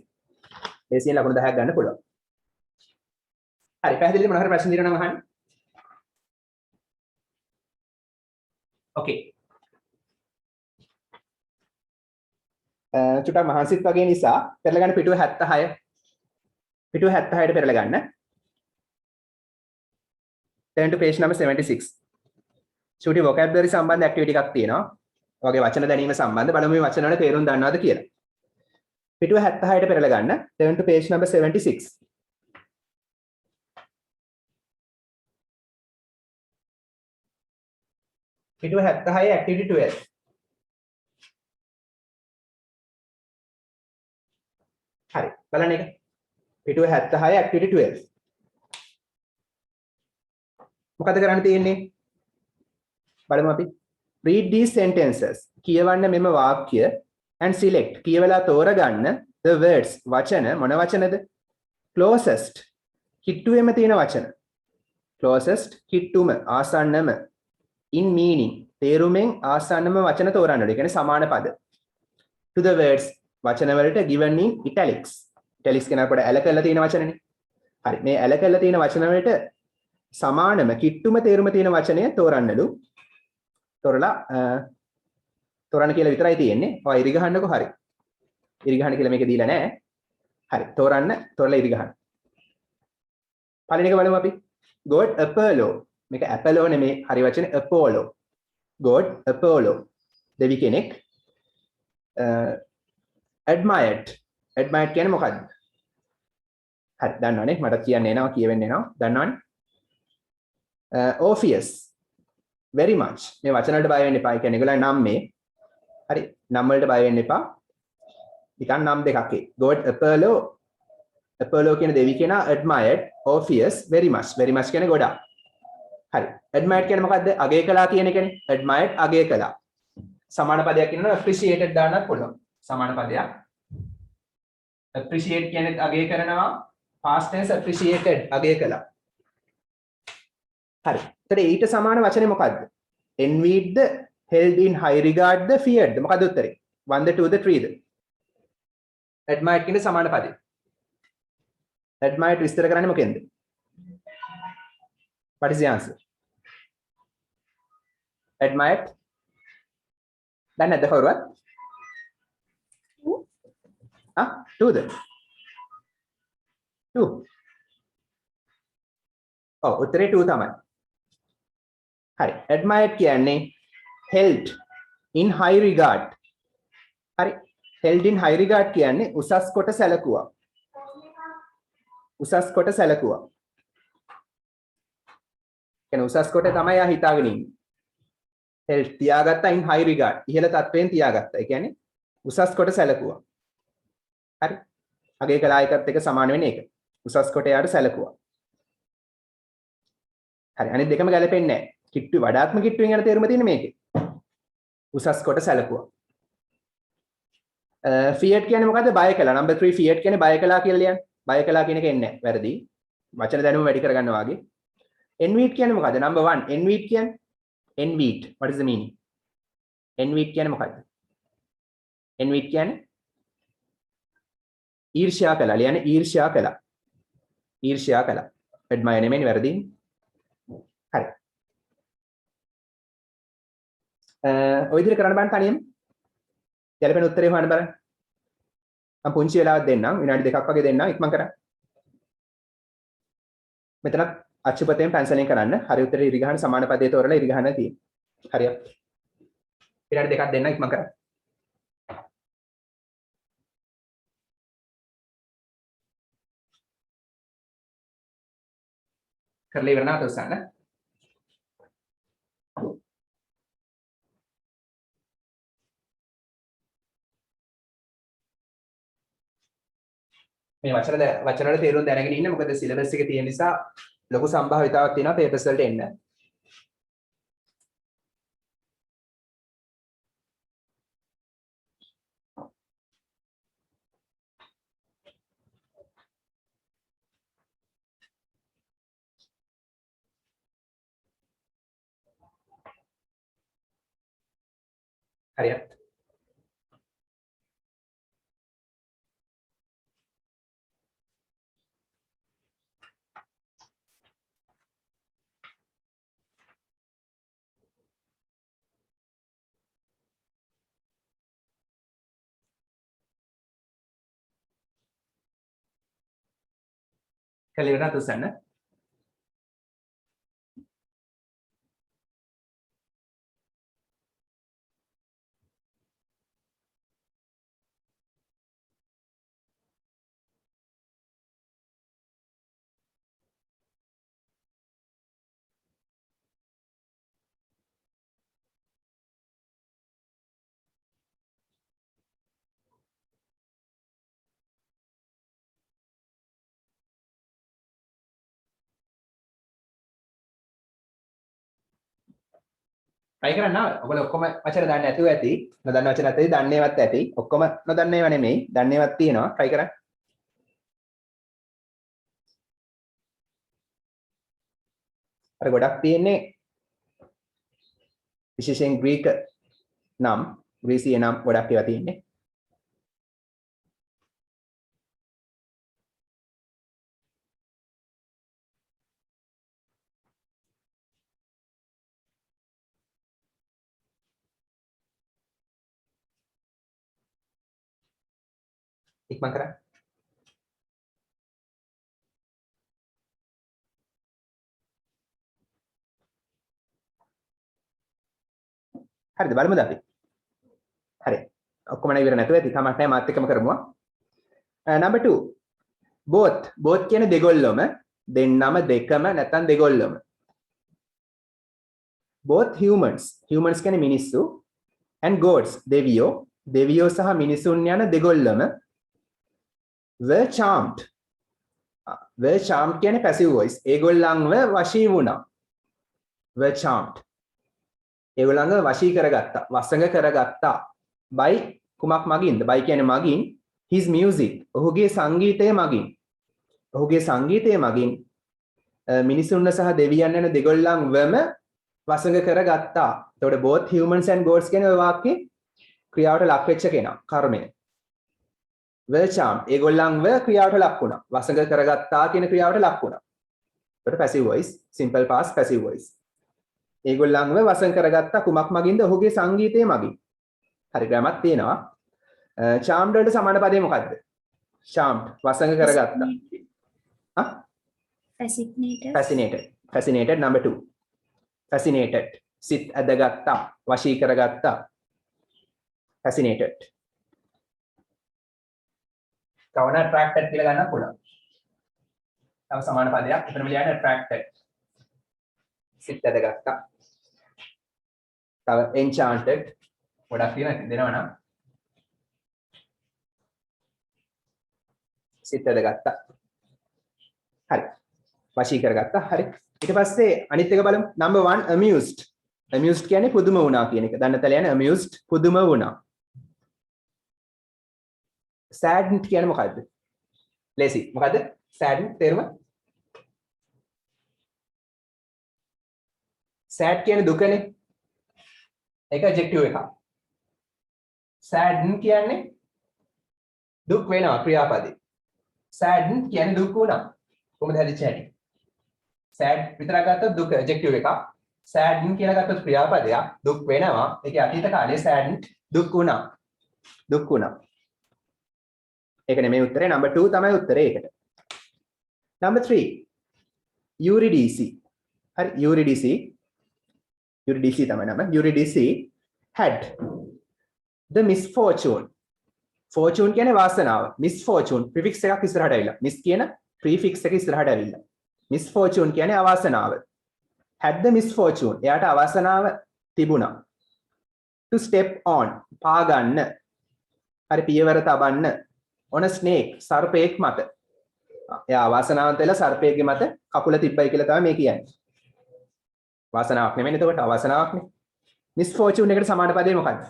A: ලේසියෙන් ලකුණු 10ක් ගන්න පුළුවන් හරි පැහැදිලිද මොනවා හරි ප්‍රශ්න දිනනවා මහන්න ඕකේ චුට්ටක් මහන්සිත් වගේ නිසා පෙරලා ගන්න පිටුව 76ට පෙරලා ගන්න turn to page number 76 චුටි vocabulary සම්බන්ධ activity එකක් තියෙනවා ඔයගේ වචන දැනීම සම්බන්ධ බලමු මේ වචන වල තේරුම් දන්නවද කියලා පිටුව 76ට පෙරලා ගන්න turn to page number 76 පිටුව 76 activity 12 හරි බලන්න එක පිටුව 76 activity 12 මොකද කරන්න තියෙන්නේ බලමු අපි read these sentences කියවන්න මෙම වාක්‍ය and select කියවලා තෝරගන්න the words වචන මොන වචනද closest කිට්ටුවෙම තියෙන වචන closest කිට්ටුම ආසන්නම in meaning තේරුමෙන් ආසන්නම වචන තෝරන්න ඕනේ. ඒ කියන්නේ සමාන පද. to the words වචන වලට given in italics. italics කියනකොට ඇල කරලා තියෙන වචනනේ. හරි. මේ ඇල කරලා තියෙන වචන වලට සමානම කිට්ටුම තේරුම තියෙන වචනය තෝරන්නලු. තෝරන්න කියලා විතරයි තියෙන්නේ. ඔය ඉරි ගහන්නකෝ හරි. ඉරි ගහන්න කියලා මේක දීලා නැහැ. හරි. තෝරලා ඉරි ගහන්න. පළවෙනි එක බලමු අපි. God Apollo. මේක Apollo නෙමේ හරි වචනේ Apollo. God Apollo. දෙවි කෙනෙක්. Admired කියන්නේ මොකක්ද? හරි දන්නවනේ මට කියන්න එනවා කියවෙන්න එනවා දන්නවනේ. Obvious. very much මේ වචන වලට බය වෙන්න එපා. ඒ කියන්නේ ඒගොල්ලන් නම් මේ හරි නම් වලට බය වෙන්න එපා. නිකන් නම් දෙකක් ඒ. God Apollo කියන දෙවි කෙනා admired obvious very much කියන්නේ ගොඩක්. හරි. admired කියන්නේ මොකද්ද? අගය කළා කියන එකනේ. admired අගය කළා. සමාන පදයක් කියනවා appreciated දාන්නත් පුළුවන්. සමාන පදයක්. appreciate කියන්නේ අගය කරනවා. past tense appreciated අගය කළා. හරි. එතකොට ඊට සමාන වචනේ මොකද්ද? envied the held in high regard the feared ද මොකද්ද උත්තරේ? 1 ද 2 ද 3 ද? admired කියන සමාන පදේ. admired විස්තර කරන්නේ මොකෙන්ද? What is the answer? Admired? දැන් නැද්ද කවුරුවත්? ආ 2 ද? 2. ඔව් උත්තරේ 2 තමයි. හරි. admired කියන්නේ held in high regard. හරි. held in high regard කියන්නේ උසස් කොට සැලකුවා. උසස් කොට සැලකුවා. කියන්නේ උසස් කොට තමයි ආ හිතාගෙන ඉන්නේ. held තියාගත්තා in high regard. ඉහළ තත්වයෙන් තියාගත්තා. ඒ කියන්නේ උසස් කොට සැලකුවා. හරි. අගය කළා එකත් එක සමාන වෙන්නේ ඒක. උසස් කොට යාට සැලකුවා. හරි. අනිත් දෙකම ගැලපෙන්නේ නැහැ. කිට්ටු වඩාත්ම කිට්ටුවෙන් යන තේරුම තියෙන්නේ මේකේ. උසස් කොට සැලකුවා. feared කියන්නේ මොකද්ද? බය කළා. number 3 feared කියන්නේ බය කළා කියලා ලියන්න. බය කළා කියන එක එන්නේ නැහැ. වැරදි. වචන දැනුම වැඩි කරගන්නවා වගේ. envied කියන්නේ මොකද්ද? number 1 envied කියන්නේ envied. What is the meaning? envied කියන්නේ මොකද්ද? envied කියන්නේ ඊර්ෂ්‍යා කළා. ලියන්නේ ඊර්ෂ්‍යා කළා. ඊර්ෂ්‍යා කළා. admire නෙමෙයි වැරදි. හරි. ඔය විදිහට කරන්න බෑ තනියම. ගැලපෙන උත්තරේ හොයන්න බලන්න. මම පුංචි වෙලාවක් දෙන්නම්. විනාඩි දෙකක් වගේ දෙන්නම්. ඉක්මන් කරන්න. මෙතන අච්චුපතෙන් පැන්සලෙන් කරන්න. හරි උත්තරේ ඉරිගහන සමාන පදේ තෝරලා ඉරිගහන තියෙන්නේ. හරියට. විනාඩි දෙකක් දෙන්න ඉක්මන් කරන්න. කරලා ඉවර නැවත උස්සන්න. මේ වචන වල තේරුම් දැනගෙන ඉන්න මොකද සිලබස් එකේ තියෙන නිසා ලොකු සම්භාවිතාවක් තියෙනවා පේපර්ස් වලට එන්න. හරියට. කලියර නැතුසන්න. try කරන්න. ඔයගොල්ලෝ ඔක්කොම වචන දන්නේ නැතුව ඇති. නොදන්න වචන නැත්නම් දන්නේවත් ඇති. ඔක්කොම නොදන්නේව නෙමෙයි. දන්නේවත් තියෙනවා. try කරන්න. අර ගොඩක් තියෙන්නේ විශේෂයෙන් ග්‍රීක නම්, ග්‍රීසිය නම් ගොඩක් ඒවා තියෙන්නේ. ඉක්මන් කරන්න. හරිද බලමුද අපි? හරි. ඔක්කොම නෑ ඉවර නැතුව ඇති. කමක් නෑ මාත් එක්කම කරමුවා. number 2 both කියන්නේ දෙගොල්ලොම, දෙන්නම දෙකම නැත්නම් දෙගොල්ලොම. both humans කියන්නේ මිනිස්සු and gods දෙවියෝ සහ මිනිසුන් යන දෙගොල්ලම were charmed කියන්නේ passive voice. ඒගොල්ලන්ව වශී වුණා. were charmed. ඒගොල්ලන්ව වශී කරගත්තා. වසඟ කරගත්තා. by කුමක් මගින්ද? by කියන්නේ මගින් his music. ඔහුගේ සංගීතය මගින්. ඔහුගේ සංගීතය මගින් මිනිසුන්ව සහ දෙවියන් යන දෙගොල්ලන්වම වසඟ කරගත්තා. එතකොට both humans and gods කියන ඔය වාක්‍යේ ක්‍රියාවට ලක් වෙච්ච කෙනා කර්මය. were charmed. ඒගොල්ලන්ව ක්‍රියාවට ලක් වුණා. වසඟ කරගත්තා කියන ක්‍රියාවට ලක් වුණා. එතකොට passive voice, simple past passive voice. ඒගොල්ලන්ව වසඟ කරගත්තා කුමක් මගින්ද? ඔහුගේ සංගීතය මගින්. හරි ග්‍රැමර් තියෙනවා. charmed වලට සමාන පදේ මොකද්ද? charmed වසඟ කරගත්තා. Fascinated. Fascinated number 2. Fascinated. සිත් ඇදගත්තා. වශී කරගත්තා. Fascinated. කවන attracted කියලා ගන්න පුළුවන්. තව සමාන පදයක්. එතනම ලියන්න attracted. සිත් ඇදගත්තා. තව enchanted. ගොඩක් තියෙනවා දෙනවා නම්. සිත් ඇදගත්තා. හරි. වශී කරගත්තා. හරි. ඊට පස්සේ අනිත් එක බලමු. number 1 amused. amused කියන්නේ පුදුම වුණා කියන එක. දන්නතල යන amused පුදුම වුණා. saddened කියන්නේ මොකද්ද? ලේසි. මොකද්ද? saddened තේරුම? sad කියන්නේ දුකනේ. ඒක adjective එකක්. saddened කියන්නේ දුක් වෙනවා ක්‍රියාපදේ. saddened කියන්නේ දුක් වුණා. කොහොමද හැදිච්ච හැටි? sad විතරක් ගත්තොත් දුක adjective එකක්. saddened කියලා ගත්තොත් ක්‍රියාපදයක්. දුක් වෙනවා. ඒකේ අතීත කාලයේ saddened දුක් වුණා. දුක් වුණා. ඒක නෙමෙයි උත්තරේ. number 2 තමයි උත්තරේ ඒකට. number 3 Eurydice. හරි Eurydice තමයි නම. Eurydice had the misfortune. fortune කියන්නේ වාසනාව. misfortune prefix එකක් ඉස්සරහට ඇවිල්ලා. miss කියන prefix එක ඉස්සරහට ඇවිල්ලා. misfortune කියන්නේ අවාසනාව. had the misfortune. එයාට අවාසනාව තිබුණා. to step on. පා ගන්න. හරි පියවර තබන්න. on a snake. සර්පයෙක් මත. එයා අවාසනාවන්ත වෙලා සර්පයෙක්ගේ මත කකුල තිබ්බයි කියලා තමයි මේ කියන්නේ. වාසනාවක් නෙමෙයි එතකොට අවාසනාවක්නේ. misfortune එකට සමාන පදේ මොකක්ද?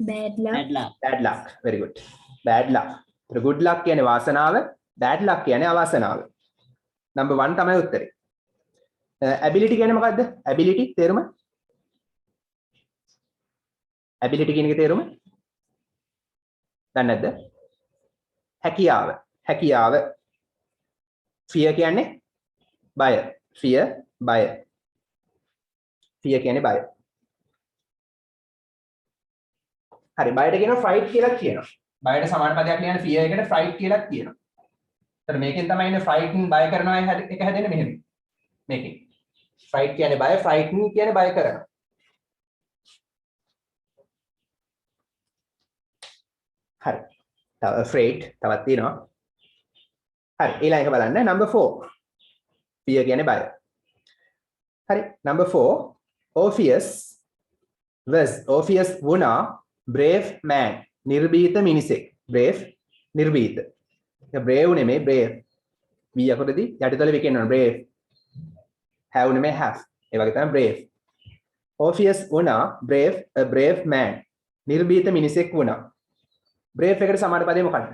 D: bad luck.
A: bad luck. very good. bad luck. good luck කියන්නේ වාසනාව, bad luck කියන්නේ අවාසනාව. number 1 තමයි උත්තරේ. ability කියන්නේ මොකද්ද? ability තේරුම? ability කියන එකේ තේරුම? දන්නේ නැද්ද? හැකියාව. හැකියාව. fear කියන්නේ බය. fear බය. fear කියන්නේ බය. හරි බයට කියනවා fright කියලා කියනවා. බයට සමාන පදයක් ලියන fear එකට fright කියලා කියනවා. ඒතර මේකෙන් තමයි ඉන්නේ frighten බය කරනවා එක හැදෙන්නේ මෙහෙම. මේකෙන්. fright කියන්නේ බය, frighten කියන්නේ බය කරනවා. හරි. තව afraid තවත් තියෙනවා. හරි ඊළඟ එක බලන්න number 4. fear කියන්නේ බය. හරි number 4 Orpheus වුණා brave man නිර්භීත මිනිසෙක්. brave නිර්භීත. ඒක brave නෙමෙයි brave. V අකුරදී යටිතල V කියනවා brave. have නෙමෙයි have. ඒ වගේ තමයි brave. Orpheus වුණා a brave man නිර්භීත මිනිසෙක් වුණා. brave එකට සමාන පදේ මොකක්ද?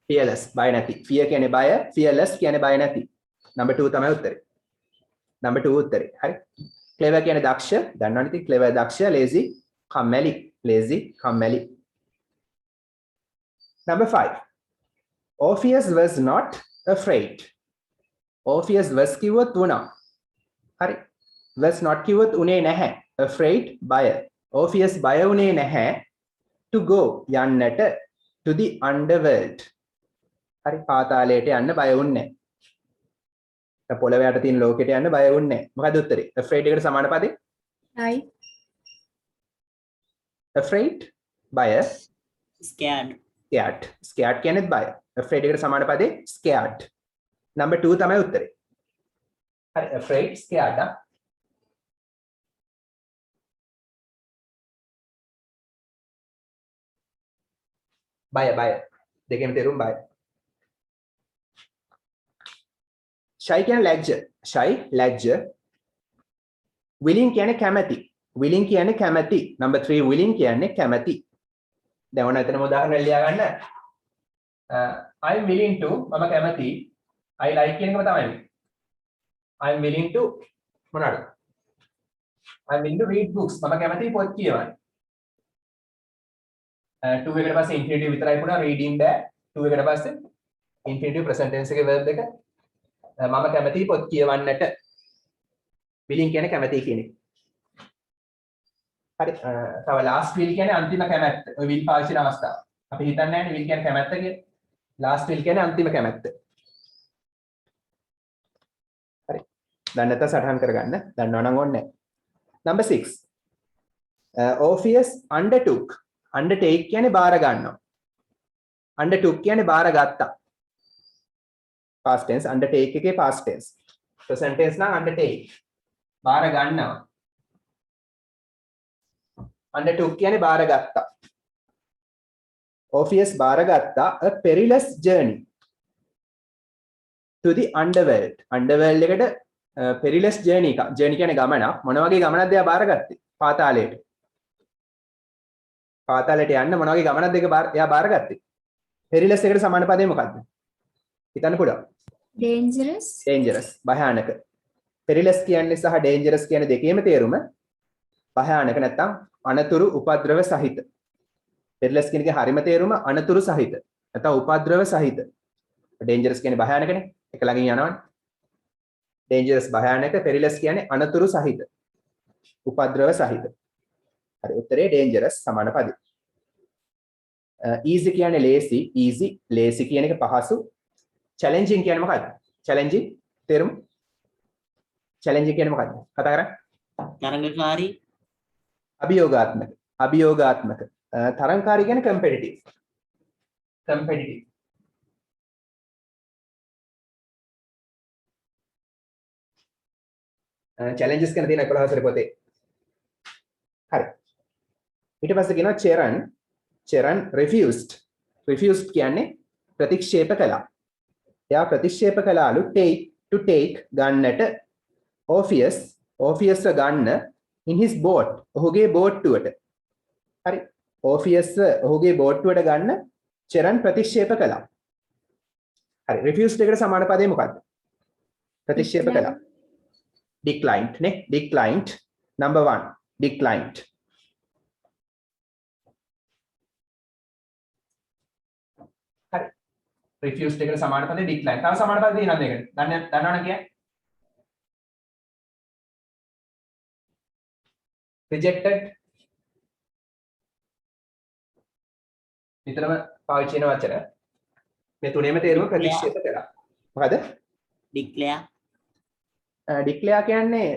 A: fearless බය නැති. fear කියන්නේ බය, fearless කියන්නේ බය නැති. number 2 තමයි උත්තරේ. number 2 උත්තරේ. හරි. clever කියන්නේ දක්ෂ. දන්නවනේ ඉතින් clever දක්ෂ, lazy කම්මැලි. lazy කම්මැලි. number 5 Orpheus was not afraid. Orpheus was කිව්වොත් වුණා. හරි. was not කිව්වොත් උනේ නැහැ. afraid බය. Orpheus බය උනේ නැහැ to go යන්නට to the underworld. හරි පාතාලයට යන්න බය වුන්නේ නැහැ. පොළව යට තියෙන ලෝකෙට යන්න බය වුන්නේ නැහැ. මොකද උත්තරේ? afraid එකට සමාන පදේ? afraid බය. scared කියන්නේ බය. afraid එකට සමාන පදේ scared. number 2 තමයි උත්තරේ. හරි afraid scared. බය දෙකෙන් තේරුම් බය. shy කියන්නේ ledger. shy ledger willing කියන්නේ කැමැති. willing කියන්නේ කැමැති. number 3 willing කියන්නේ කැමැති. දැන් ඔන්න එතනම උදාහරණ ලියා ගන්න. I am willing to මම කැමැති. I like කියන එකම තමයි. I am willing to මොනවාද? I am willing to read books. මම කැමැති පොත් කියවන්න. 2 එකට පස්සේ infinitive විතරයි පුණා reading බෑ. 2 එකට පස්සේ infinitive present tense එකේ verb එක මම කැමැති පොත් කියවන්නට. willing කියන්නේ කැමැති කියන එක. හරි. තව last will කියන්නේ අන්තිම කැමැත්ත. ඔය will පාවිච්චි කරන අවස්ථාව. අපි හිතන්නේ නැහැ will කියන්නේ කැමැත්ත කියලා. last will කියන්නේ අන්තිම කැමැත්ත. හරි. දැන් නැත්නම් සටහන් කරගන්න. දන්නවා නම් ඕනේ නැහැ. number 6. Orpheus undertook. undertake කියන්නේ බාර ගන්නවා. undertook කියන්නේ බාර ගත්තා. past tense undertake එකේ past tense. present tense නම් undertake. බාර ගන්නවා. undertook කියන්නේ බාර ගත්තා. Orpheus බාර ගත්තා a perilous journey to the underworld. underworld එකට perilous journey එක. journey කියන්නේ ගමනක්. මොන වගේ ගමනක්ද එයා බාරගත්තේ? පාතාලයට. පාතාලයට යන්න මොන වගේ ගමනක්ද එයා බාරගත්තේ? perilous එකට සමාන පදේ මොකක්ද? හිතන්න පුළුවන්.
D: dangerous
A: dangerous භයානක. perilous කියන්නේ සහ dangerous කියන දෙකේම තේරුම භයානක නැත්නම් අනතුරු උපද්‍රව සහිත. perilous කියන එකේ හරිම තේරුම අනතුරු සහිත නැත්නම් උපද්‍රව සහිත. dangerous කියන්නේ භයානකනේ. එක ළඟින් යනවනේ. dangerous භයානක, perilous කියන්නේ අනතුරු සහිත. උපද්‍රව සහිත. හරි උත්තරේ dangerous සමාන පදේ. easy කියන්නේ lazy, lazy කියන එක පහසු. challenging කියන්නේ මොකක්ද? challenging තේරුම challenging කියන්නේ මොකක්ද? කතා කරන්නේ.
B: තරඟකාරී.
A: අභියෝගාත්මක. තරංකාරී කියන්නේ competitive. challenges කියන තියෙන 11 වසරේ පොතේ. හරි. ඊට පස්සේ කියනවා චෙරන් refused කියන්නේ ප්‍රතික්ෂේප කළා. එයා ප්‍රතික්ෂේප කළාලු take ගන්නට Orpheus ගන්න in his boat ඔහුගේ බෝට්ටුවට. හරි. Orpheus ඔහුගේ බෝට්ටුවට ගන්න චෙරන් ප්‍රතික්ෂේප කළා. හරි. refused එකට සමාන පදේ මොකක්ද? ප්‍රතික්ෂේප කළා. declined නේ. declined number 1 declined. හරි. refused එකට සමාන පදේ declined. තව සමාන පද තියෙනවද ඒකට? දන්නවනේ කියන්නේ? rejected විතරම පාවිච්චි කරන වචන. මේ තුනේම තේරුම ප්‍රතික්ෂේප කළා. මොකද?
B: declare
A: declare කියන්නේ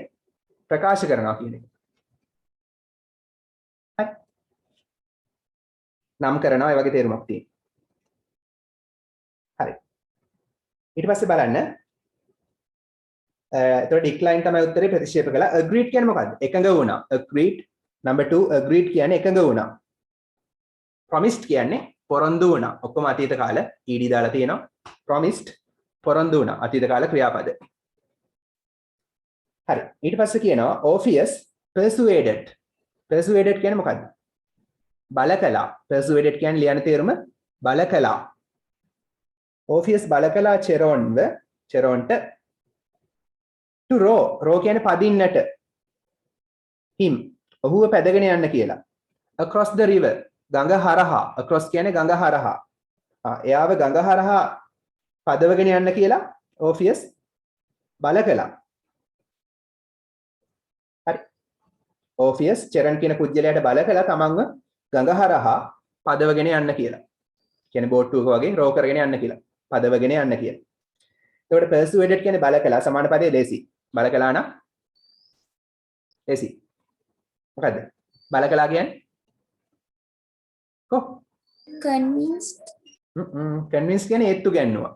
A: ප්‍රකාශ කරනවා කියන එක. හරි. නම් කරනවා ඒ වගේ තේරුමක් තියෙනවා. හරි. ඊට පස්සේ බලන්න එතකොට decline තමයි උත්තරේ ප්‍රතික්ෂේප කළා. agreed කියන්නේ මොකද්ද? එකඟ වුණා. agreed number 2 agreed කියන්නේ එකඟ වුණා. promised කියන්නේ පොරොන්දු වුණා. ඔක්කොම අතීත කාල ed දාලා තියෙනවා. promised පොරොන්දු වුණා. අතීත කාල ක්‍රියාපද. හරි. ඊට පස්සේ කියනවා Orpheus persuaded කියන්නේ මොකද්ද? බල කළා. persuaded කියන්නේ ලියන තේරුම බල කළා. Orpheus බල කළා චෙරොන්ට to row කියන්නේ පදින්නට. him ඔහුව පැදගෙන යන්න කියලා. across the river ගඟ හරහා. across කියන්නේ ගඟ හරහා. එයාව ගඟ හරහා පදවගෙන යන්න කියලා Orpheus බල කළා. හරි. Orpheus චෙරන් කියන පුජ්‍යලයට බල කළා තමන්ව ගඟ හරහා පදවගෙන යන්න කියලා. කියන්නේ බෝට්ටුවක වගේ රෝ කරගෙන යන්න කියලා. පදවගෙන යන්න කියලා. එතකොට persuaded කියන්නේ බල කළා සමාන පදේ lazy. බල කළා නම් lazy. මොකද්ද? බල කළා කියන්නේ?
D: convinced
A: convinced කියන්නේ ඒත්තු ගැන්නුවා.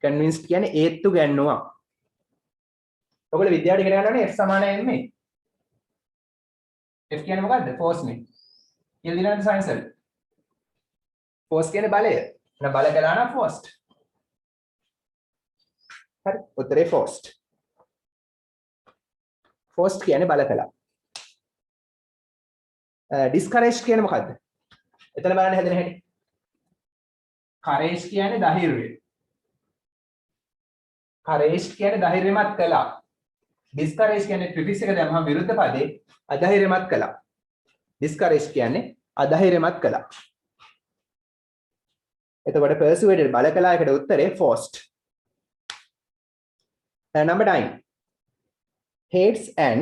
A: convinced කියන්නේ ඒත්තු ගැන්නුවා. ඔයගොල්ලෝ විද්‍යාවට ඉගෙන ගන්නවනේ F සමානයි m. F කියන්නේ මොකද්ද? force නේ. කියලා දිනන සයන්ස් වල. force කියන්නේ බලය. එහෙනම් බල කළා නම් forced. හරි. උත්තරේ forced. forced කියන්නේ බල කළා. discouraged කියන්නේ මොකද්ද? එතන බලන්න හැදෙන හැටි. courage කියන්නේ ධෛර්යය. courage කියන්නේ ධෛර්යමත් කළා. discourage කියන්නේ prefiix එක දැම්මම විරුද්ධ පදේ අධෛර්යමත් කළා. discourage කියන්නේ අධෛර්යමත් කළා. එතකොට persuaded බල කළා එකට උත්තරේ forced. number 9 Hades and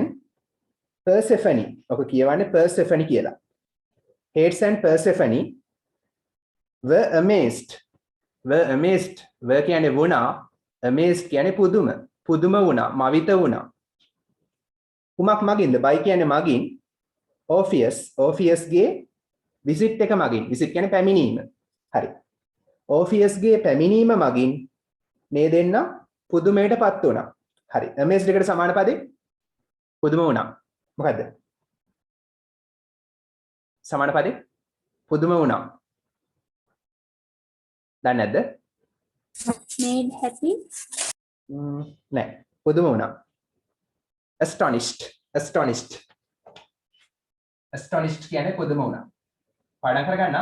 A: Persephone. ඔක කියවන්නේ Persephone කියලා. Hades and Persephone were amazed. Were කියන්නේ වුණා. Amazed කියන්නේ පුදුම. පුදුම වුණා. මවිත වුණා. කුමක් මගින්ද? by කියන්නේ මගින්. Orpheus ගේ visit එක මගින්. visit කියන්නේ පැමිණීම. හරි. Orpheus ගේ පැමිණීම මගින් මේ දෙන්න පුදුමයටපත් වුණා. හරි. amazed එකට සමාන පදේ පුදුම වුණා. මොකද්ද? සමාන පදේ පුදුම වුණා. දන්නේ නැද්ද?
D: Made happy.
A: නෑ. පුදුම වුණා. astonished කියන්නේ පුදුම වුණා. පාඩම් කරගන්න.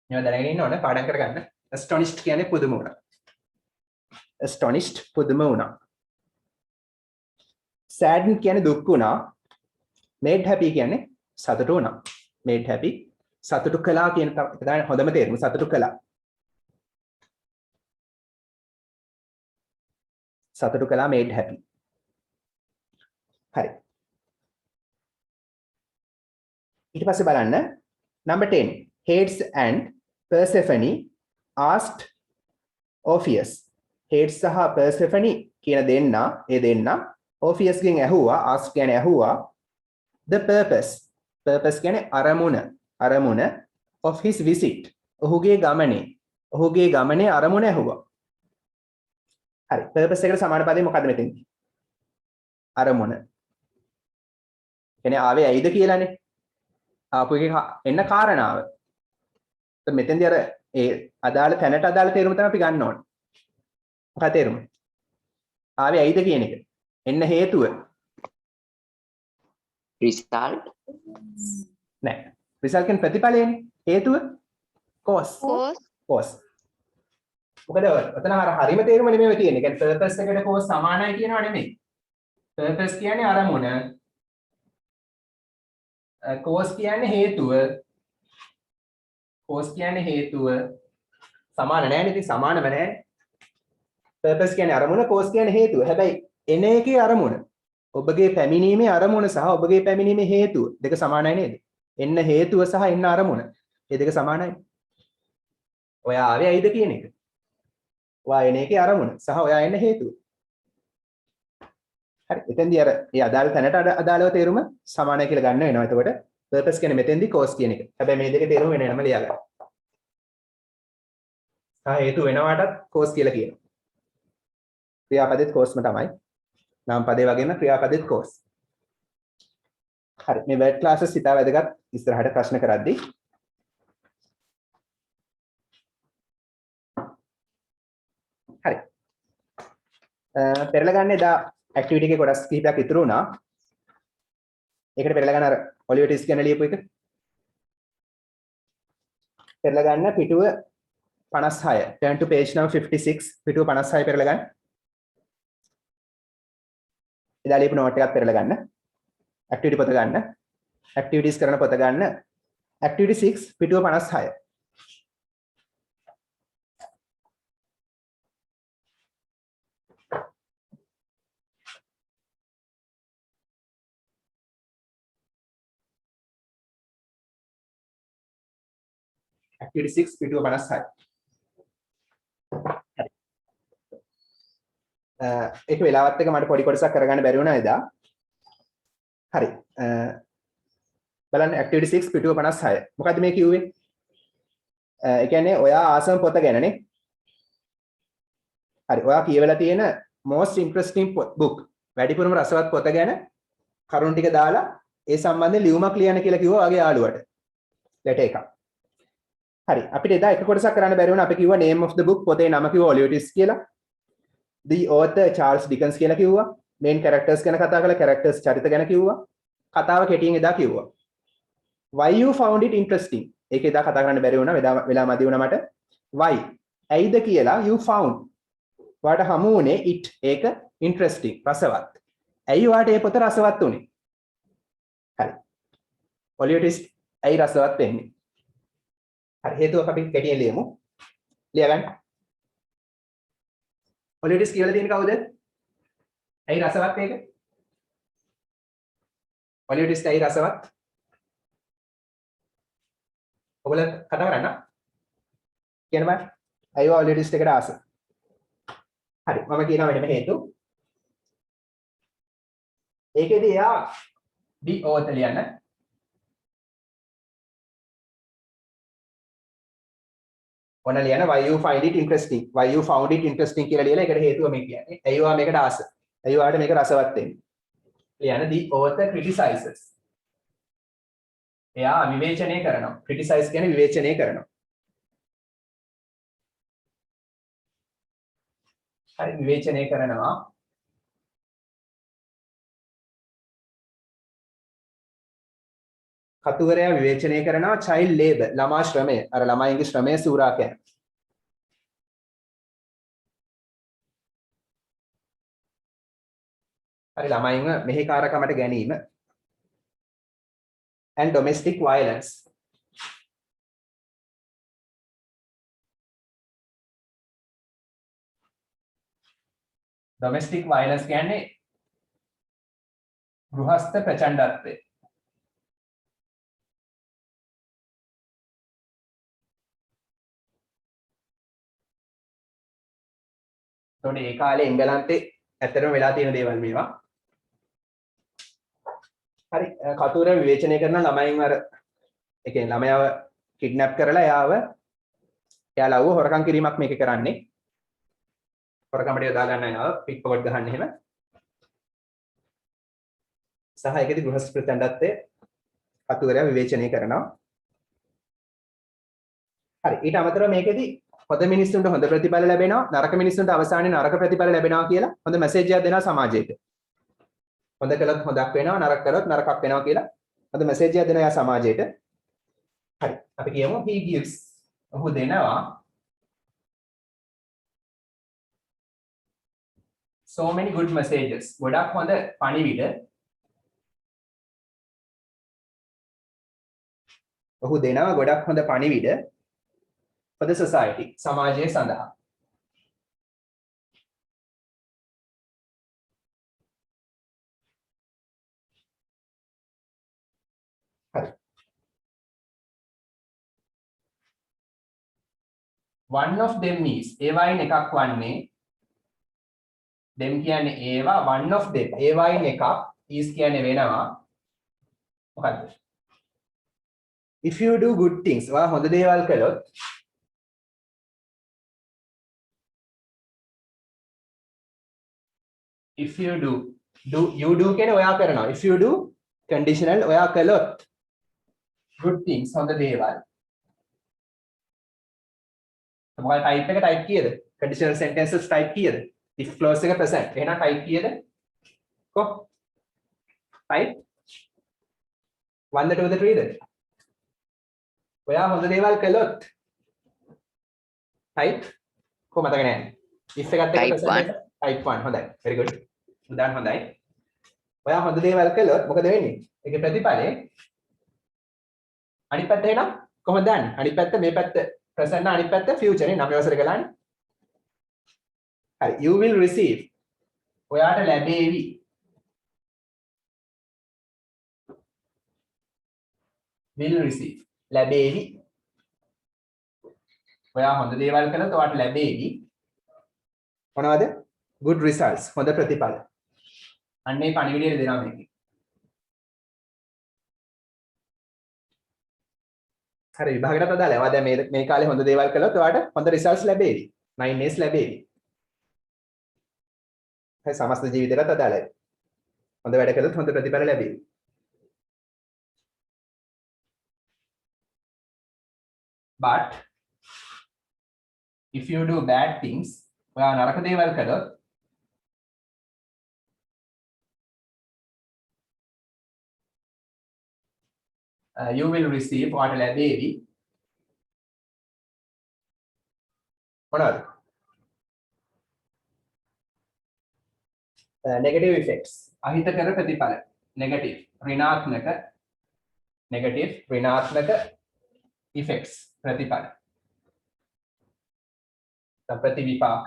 A: මේවා දැනගෙන ඉන්න ඕනේ පාඩම් කරගන්න. astonished කියන්නේ පුදුම වුණා. astonished පුදුම වුණා. saddened කියන්නේ දුක් වුණා. made happy කියන්නේ සතුටු වුණා. made happy සතුටු කළා කියන තමයි හොඳම තේරුම. සතුටු කළා. සතුටු කළා made happy. හරි. ඊට පස්සේ බලන්න number 10 Hades and Persephone asked Orpheus. Hades සහ Persephone කියන දෙන්නා ඒ දෙන්නා Orpheus ගෙන් ඇහුවා ask කියන්නේ ඇහුවා the purpose කියන්නේ අරමුණ of his visit. ඔහුගේ ගමනේ අරමුණ ඇහුවා. හරි. purpose එකට සමාන පදේ මොකද්ද මෙතෙන්දී? අරමුණ. කියන්නේ ආවේ ඇයිද කියලානේ. ආපු එකේ එන්න කාරණාව. මෙතෙන්දී අර ඒ අදාළ තැනට අදාළ තේරුම තමයි අපි ගන්න ඕනේ. මොකක්ද තේරුම? ආවේ ඇයිද කියන එක. එන්න හේතුව.
C: result
A: නෑ. result කියන්නේ ප්‍රතිඵලයනේ. හේතුව cause. මොකද ඔතන අර හරීම තේරුම නෙමෙයි තියෙන්නේ. කියන්නේ purpose එකට cause සමානයි කියනවා නෙමෙයි. purpose කියන්නේ අරමුණ. cause කියන්නේ හේතුව. සමාන නෑනේ. ඉතින් සමානම නෑනේ. purpose කියන්නේ අරමුණ, cause කියන්නේ හේතුව. හැබැයි එන එකේ අරමුණ, ඔබගේ පැමිණීමේ අරමුණ සහ ඔබගේ පැමිණීමේ හේතුව දෙක සමානයි නේද? එන්න හේතුව සහ එන්න අරමුණ. මේ දෙක සමානයි. ඔයා ආවේ ඇයිද කියන එක. ඔයා එන එකේ අරමුණ සහ ඔයා එන්න හේතුව. හරි. එතෙන්දී අර ඒ අදාළ තැනට අදාළව තේරුම සමානයි කියලා ගන්න වෙනවා. එතකොට purpose කියන්නේ මෙතෙන්දී cause කියන එක. හැබැයි මේ දෙකේ තේරුම වෙන වෙනම ලියා ගන්න. හේතු වෙනවටත් cause කියලා කියනවා. ක්‍රියාපදෙත් causeම තමයි. නාම පදේ වගේම ක්‍රියාපදෙත් cause. හරි. මේ word classes ඉතා වැදගත් ඉස්සරහට ප්‍රශ්න කරද්දී. හරි. පෙරලා ගන්න එදා ඇක්ටිවිටි එකේ කොටස් කිහිපයක් ඉතුරු වුණා. ඒකට පෙරලා ගන්න අර ඔලිවර් ටිස් ගැන ලියපු එක. පෙරලා ගන්න පිටුව 56. Turn to page number 56. පිටුව 56 පෙරලා ගන්න. එදා ලියපු නෝට් එකක් පෙරලා ගන්න. ඇක්ටිවිටි පොත ගන්න. ඇක්ටිවිටීස් කරන පොත ගන්න. ඇක්ටිවිටි 6 පිටුව 56. Activity 6 පිටුව 56. හරි. ඒක වෙලාවත් එක මට පොඩි කොටසක් කරගන්න බැරි වුණා එදා. හරි. බලන්න activity 6 පිටුව 56. මොකද්ද මේ කිව්වේ? ඒ කියන්නේ ඔයා ආසම පොත ගැනනේ. හරි. ඔයා කියවලා තියෙන most interesting book වැඩිපුරම රසවත් පොත ගැන කරුණු ටික දාලා ඒ සම්බන්ධයෙන් ලියුමක් ලියන්න කියලා කිව්වා ඔයාගේ යාළුවට. ලෙටර් එකක්. හරි. අපිට එදා එක කොටසක් කරන්න බැරි වුණා. අපි කිව්වා name of the book පොතේ නම කිව්වා ඔලිවර් ට්විස්ට් කියලා. the author Charles Dickens කියලා කිව්වා. main characters ගැන කතා කළා, characters චරිත ගැන කිව්වා. කතාව කෙටියෙන් එදා කිව්වා. Why you found it interesting? ඒක එදා කතා කරන්න බැරි වුණා, වෙලා මදි වුණා මට. Why? ඇයිද කියලා you found. වාට හමු වුණේ it ඒක interesting රසවත්. ඇයි වාට ඒ පොත රසවත් උනේ? හරි. ඔලියෝ ටෙස්ට් ඇයි රසවත් වෙන්නේ? හරි හේතුවක් අපි කෙටියෙන් ලියමු. ලියගන්න. ඔලියෝ ටෙස්ට් කියලා තියෙන්නේ කවුද? ඇයි රසවත් ඒක? ඔලියෝ ටෙස්ට් ඇයි රසවත්? ඔයගොල්ලෝ කතා කරන්න. කියන්න බෑ. ඇයි ඔලියෝ ටෙස්ට් එකට ආස? හරි මම කියනවා මෙන්න හේතු. ඒකෙදී යා the author ලියන්න. ඔන්න ලියන්න why you find it interesting. Why you found it interesting කියලා ලියලා ඒකට හේතුව මේ කියන්නේ. ඇයි ඔයා මේකට ආස? ඇයි ඔයාට මේක රසවත් වෙන්නේ? ලියන්න the author criticizes. එයා විවේචනය කරනවා. criticize කියන්නේ විවේචනය කරනවා. හරි විවේචනය කරනවා. කතුවරයා විවේචනය කරනවා child labor ළමා ශ්‍රමය. අර ළමයින්ගේ ශ්‍රමය සූරා කෑම. හරි ළමයින්ව මෙහෙකාරකමට ගැනීම. and domestic violence. domestic violence කියන්නේ ගෘහස්ත ප්‍රචණ්ඩත්වය. එතකොට ඒ කාලේ එංගලන්තේ ඇත්තටම වෙලා තියෙන දේවල් මේවා. හරි කතුර විවේචනය කරන ළමයින් අර ඒ කියන්නේ ළමයාව කිඩ්නැප් කරලා එයා ලව්ව හොරකම් කිරීමක් මේක කරන්නේ. හොරකමට යොදා ගන්න යනවා පික් පොකට් ගහන්න එහෙම. සහ ඒකෙදි ගෘහස්ත ප්‍රචණ්ඩත්වය කතුවරයා විවේචනය කරනවා. හරි ඊට අමතරව මේකෙදි හොඳ මිනිස්සුන්ට හොඳ ප්‍රතිඵල ලැබෙනවා නරක මිනිස්සුන්ට අවසානයේ නරක ප්‍රතිඵල ලැබෙනවා කියලා හොඳ මැසේජ් එකක් දෙනවා සමාජයට. හොඳ කළොත් හොඳක් වෙනවා නරක කළොත් නරකක් වෙනවා කියලා හොඳ මැසේජ් එකක් දෙනවා යා සමාජයට. හරි අපි කියමු he gives ඔහු දෙනවා so many good messages ගොඩක් හොඳ පණිවිඩ ඔහු දෙනවා ගොඩක් හොඳ පණිවිඩ for the society සමාජය සඳහා. හරි. one of them is ඒවායින් එකක් වන්නේ them කියන්නේ ඒවා one of them ඒවායින් එකක් is කියන්නේ වෙනවා මොකද්ද? if you do good things ඔයා හොඳ දේවල් කළොත් if you do you do කියන්නේ ඔයා කරනවා if you do conditional ඔයා කළොත් good things හොඳ දේවල් මොකක්ද type එක type කීයද conditional sentences type කීයද if clause එක present එහෙනම් type කීයද කො type 1 2 3 ද ඔයා හොඳ දේවල් කළොත් type කො මතක නැහැ if එකත් එක්ක present type 1 හොඳයි very good උදාහරණ හොඳයි ඔයා හොඳ දේවල් කළොත් මොකද වෙන්නේ ඒකේ ප්‍රතිඵලය අනිත් පැත්ත එනවා කොහොමද දන්නේ අනිත් පැත්ත මේ පැත්ත present නා අනිත් පැත්ත future නේ නම් අවසර කළානේ හරි you will receive ඔයාට ලැබේවි will receive ලැබේවි ඔයා හොඳ දේවල් කළොත් ඔයාට ලැබේවි මොනවද good results හොඳ ප්‍රතිඵල අන්නේ පණිවිඩය දෙනවා මේකේ හරි විභාගයකට අදාළයි ඔයා දැන් මේ කාලේ හොඳ දේවල් කළොත් ඔයාට හොඳ results ලැබේවි 9s ලැබේවි හරි සමස්ත ජීවිතේට අදාළයි හොඳ වැඩ කළොත් හොඳ ප්‍රතිඵල ලැබේවි but if you do bad things ඔයා නරක දේවල් කළොත් you will receive what ලැබේවි මොනවද negative effects අහිතකර ප්‍රතිඵල negative ඍණාත්මක effects ප්‍රතිඵල ප්‍රතිවිපාක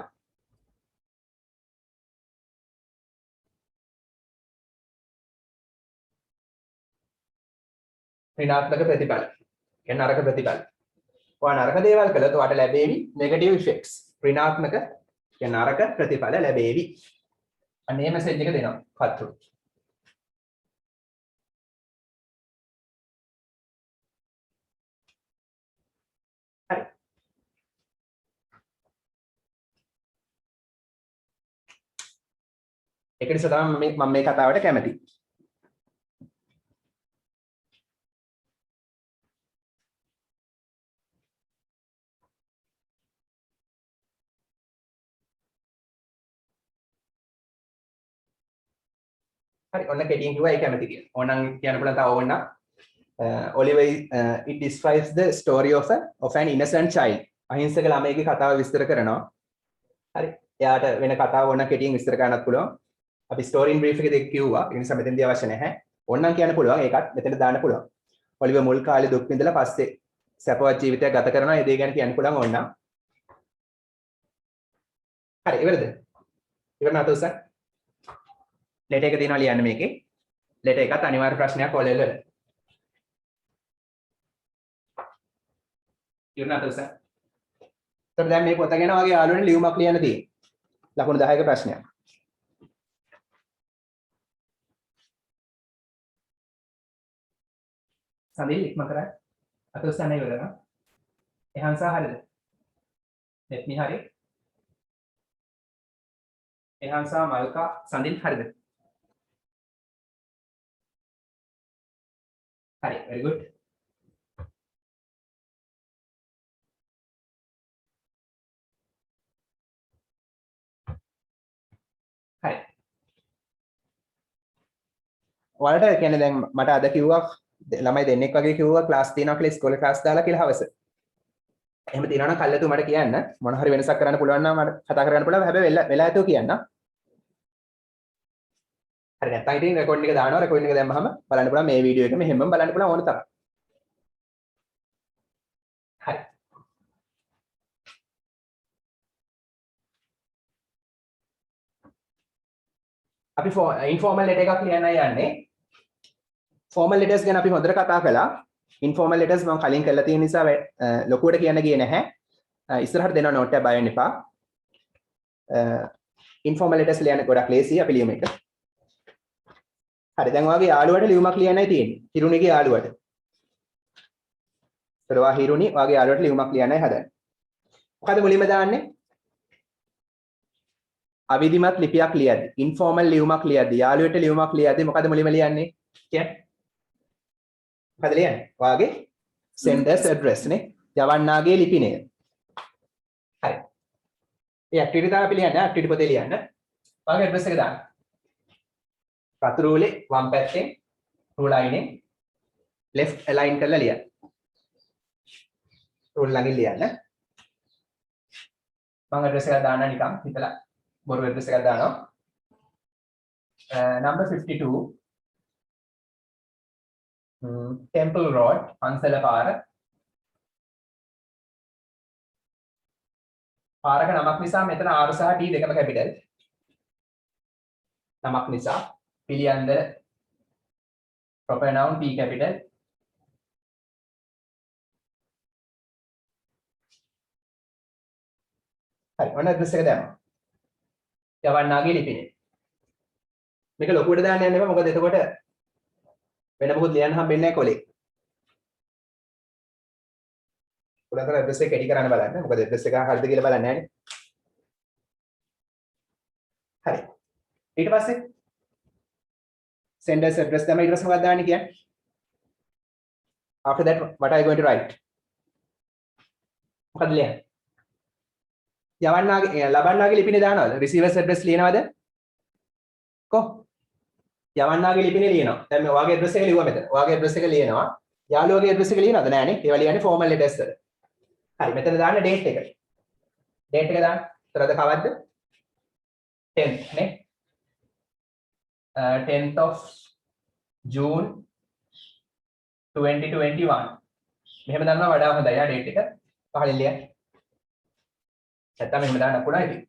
A: ඍණාත්මක ප්‍රතිඵල කියන්නේ නරක ප්‍රතිඵල. ඔයා නරක දේවල් කළොත් ඔයාට ලැබෙවි negative effects. ඍණාත්මක කියන්නේ නරක ප්‍රතිඵල ලැබෙවි. අන්න මේ මැසේජ් එක දෙනවා කතුරු. හරි. ඒක නිසා තමයි මම මේ කතාවට කැමති. හරි ඔන්න කෙටියෙන් කිව්වා ඒක කැමති කියලා. ඕනනම් කියන්න පුළුවන් තව ඕනනම් Oliver it describes the story of an innocent child. අහිංසක ළමයිගේ කතාව විස්තර කරනවා. හරි. එයාට වෙන කතාව ඕන කෙටියෙන් විස්තර කරන්නත් පුළුවන්. අපි story in brief එකේදී කිව්වා. ඒ නිසා මෙතෙන්දී අවශ්‍ය නැහැ. ඕනනම් කියන්න පුළුවන් ඒකත් මෙතන දාන්න පුළුවන්. Oliver මුල් කාලේ දුක් විඳලා පස්සේ සැපවත් ජීවිතයක් ගත කරනවා. ඒ දේ ගැන කියන්න පුළුවන් ඕනනම්. හරි ඉවරද? ඉවර නැතොත් සර් ලෙටර් එක තියෙනවා ලියන්න මේකේ. ලෙටර් එකත් අනිවාර්ය ප්‍රශ්නයක් ඔලෙල. ඉවරනද සර්? එතකොට දැන් මේ පොත ගැන වගේ යාළුවනේ ලියුමක් ලියන්න තියෙන්නේ. ලකුණු 10ක ප්‍රශ්නයක්. සඳිල් ඉක්ම කරා. අතොස් නැහැ ඉවරනවා. එහන්සා හරිද? දෙත්නි හරි. එහන්සා මල්කා සඳිල් හරිද? Hari, very good. Hari. ඔයාලට කියන්නේ දැන් මට අද කිව්වා ළමයි දෙන්නෙක් වගේ කිව්වා ක්ලාස් තියෙනවා කියලා ඉස්කෝලේ ක්ලාස් දාලා කියලා හවස. එහෙම තියෙනවා නම් කල්ලාතු මට කියන්න මොන හරි වෙනසක් කරන්න පුළුවන් නම් මට කතා කරන්න පුළුවන් හැබැයි වෙලා ඇතෝ කියන්න. හරි නැත්නම් ඉතින් රෙකෝඩින් එක දානවා රෙකෝඩින් එක දැම්මහම බලන්න පුළුවන් මේ වීඩියෝ එක මෙහෙමම බලන්න පුළුවන් ඕන තරම්. හරි. අපි ඉන්ෆෝමල් ලෙටර් එකක් ලියන්නයි යන්නේ. ෆෝමල් ලෙටර්ස් ගැන අපි හොඳට කතා කළා. ඉන්ෆෝමල් ලෙටර්ස් මම කලින් කරලා තියෙන නිසා ලොකුවට කියන්න ගියේ නැහැ. ඉස්සරහට දෙනවා නෝට් එක බය වෙන්න එපා. ඉන්ෆෝමල් ලෙටර්ස් ලියන්න ගොඩක් ලේසියි අපි ලියමු එක. හරි දැන් ඔයාගේ යාළුවට ලියුමක් ලියන්නයි තියෙන්නේ. හිරුණිගේ යාළුවට. ඒතරවා හිරුණි ඔයාගේ යාළුවට ලියුමක් ලියන්නයි හදන්නේ. මොකද මුලින්ම දාන්නේ? අවිධිමත් ලිපියක් ලියද්දි, ඉන්ෆෝමල් ලියුමක් ලියද්දි, යාළුවට ලියුමක් ලියද්දි මොකද මුලින්ම ලියන්නේ? කියන්නේ? මොකද ලියන්නේ? ඔයාගේ senders address නේ. යවන්නාගේ ලිපි නේද? හරි. ඒ ඇක්ටිවිටි තමයි අපි ලියන්නේ. ඇක්ටිවිටි පොතේ ලියන්න. ඔයාගේ address එක දාන්න. රතු රූලේ වම් පැත්තෙන් රූල් අයිනේ left align කරලා ලියන්න. රූල් ළඟින් ලියන්න. මම address එක දාන්න නිකන් හිතලා බොරු address එකක් දානවා. number 52 Temple Road පන්සල පාර. පාරක නමක් නිසා මෙතන R සහ T දෙකම කැපිටල්. නමක් නිසා පිළියන්දර proper noun P capital. හරි ඔන්න address එක දැම්මා. යවන්නාගේ ලිපිනේ. මේක ලොකුවට දාන්න යන්න එපා මොකද එතකොට වෙන මොකද ලියන්න හම්බෙන්නේ නැහැ කොලේ. උඩතර address එක එඩි කරන්න බලන්න. මොකද address එක හරිද කියලා බලන්නේ නැහැනේ. හරි. ඊට පස්සේ senders address තමයි ඊට පස්සේ මොකක්ද දාන්නේ කියන්නේ? After that what are you going to write? මොකද ලියන්නේ? යවන්නාගේ ලබන්නාගේ ලිපිනේ දානවද? receivers address ලියනවද? කො? යවන්නාගේ ලිපිනේ ලියනවා. දැන් මේ ඔයාගේ address එක ලියුවා මෙතන. ඔයාගේ address එක ලියනවා. යාළුවගේ ඇඩ්‍රස් එක ලියනවද නෑනේ ඒවා ලියන්නේ ෆෝමල් ලෙටර්ස් වල හරි මෙතන දාන්න ඩේට් එක දාන්න එතනද කවද්ද 10th නේ 10th of June 2021 මෙහෙම දානවා වඩා හොඳයි යා ඩේට් එක පහලින් ලියන්න නැත්නම් මෙහෙම දාන්න පුළුවන් ඉතින්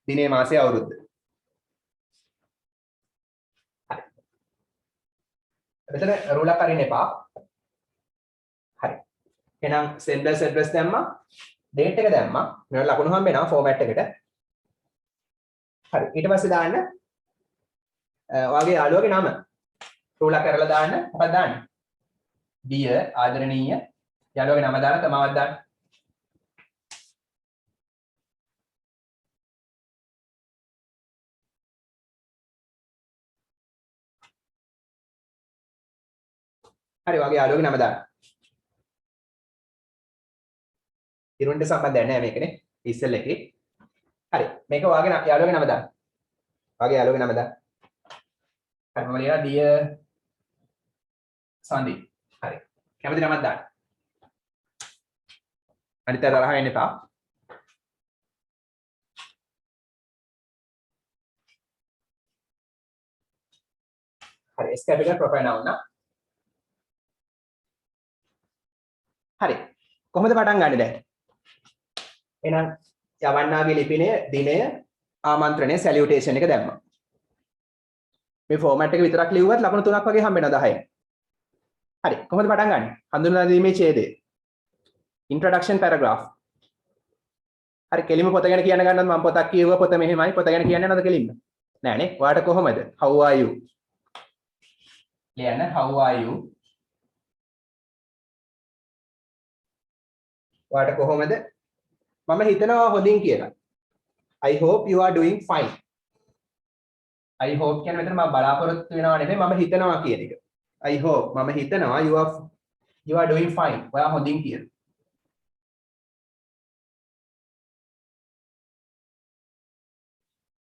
A: දිනේ මාසේ අවුරුද්ද මෙතන රූලක් අරින්න එපා. හරි. එහෙනම් senders address දැම්මා. date එක දැම්මා. මේවට ලකුණු හම්බ වෙනවා format එකට. හරි. ඊට පස්සේ දාන්න ඔයාගේ යාළුවගේ නම. රූලක් කරලා දාන්න. මොකක්ද දාන්නේ? dear ආදරණීය යාළුවගේ නම දාන්න තමවත් දාන්න. හරි වගේ යාළුවගේ නම දාන්න. ඉරුන්ට සම්බන්ධයක් නැහැ මේකනේ. ඉස්සෙල් එකේ. හරි. මේක වාගේ යාළුවගේ නම දාන්න. වාගේ යාළුවගේ නම දාන්න. හරි මම ලියනවා dear සන්දීප්. හරි. කැමති නමක් දාන්න. අනිත් අය තරහ වෙන්න එපා. හරි. S capital proper noun නා. හරි කොහොමද පටන් ගන්නෙ දැන් එහෙනම් යවන්නාගේ ලිපිනය දිනය ආමන්ත්‍රණය සැලියුටේෂන් එක දැම්මා මේ ෆෝමැට් එක විතරක් ලිව්වත් ලකුණු 3ක් වගේ හම්බ වෙනවා 10න් හරි කොහොමද පටන් ගන්නෙ හඳුන්වා දීමේ ඡේදය ඉන්ට්‍රොඩක්ෂන් පැරග්‍රාෆ් හරි කෙලිම පොත ගැන කියන්න ගන්නත් මම පොතක් කියුවා පොත මෙහෙමයි පොත ගැන කියන්න යනවද කෙලින්ම නෑනේ ඔයාට කොහොමද how are you ලියන්න how are you ඔයාට කොහොමද මම හිතනවා හොඳින් කියලා I hope you are doing fine I hope කියන්නේ මෙතන මම බලාපොරොත්තු වෙනවා නෙමෙයි මම හිතනවා කියන එක I hope මම හිතනවා you are doing fine ඔයා හොඳින් කියන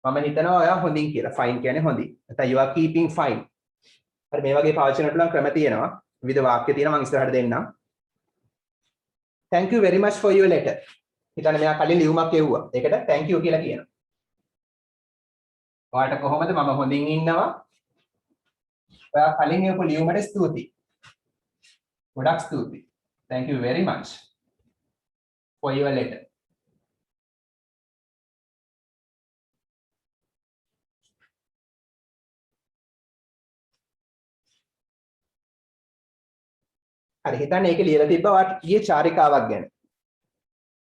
A: මම හිතනවා ඔයා හොඳින් කියලා fine කියන්නේ හොඳින් නැත්නම් you are keeping fine හරි මේ වගේ පාවිච්චි කරන්න පුළුවන් ක්‍රම තියෙනවා විවිධ වාක්‍ය තියෙනවා මම ඉස්සරහට දෙන්නම් Thank you very much for your letter. හිතන්න මෙයා කලින් ලියුමක් එව්වා. ඒකට thank you කියලා කියනවා. ඔයාට කොහොමද මම හොඳින් ඉන්නවා. ඔයා කලින් එවපු ලියුමට ස්තුතියි. ගොඩක් ස්තුතියි. Thank you very much for your letter. හරි හිතන්න ඒක ලියලා තිබ්බා වාට ගියේ චාරිකාවක් ගැන.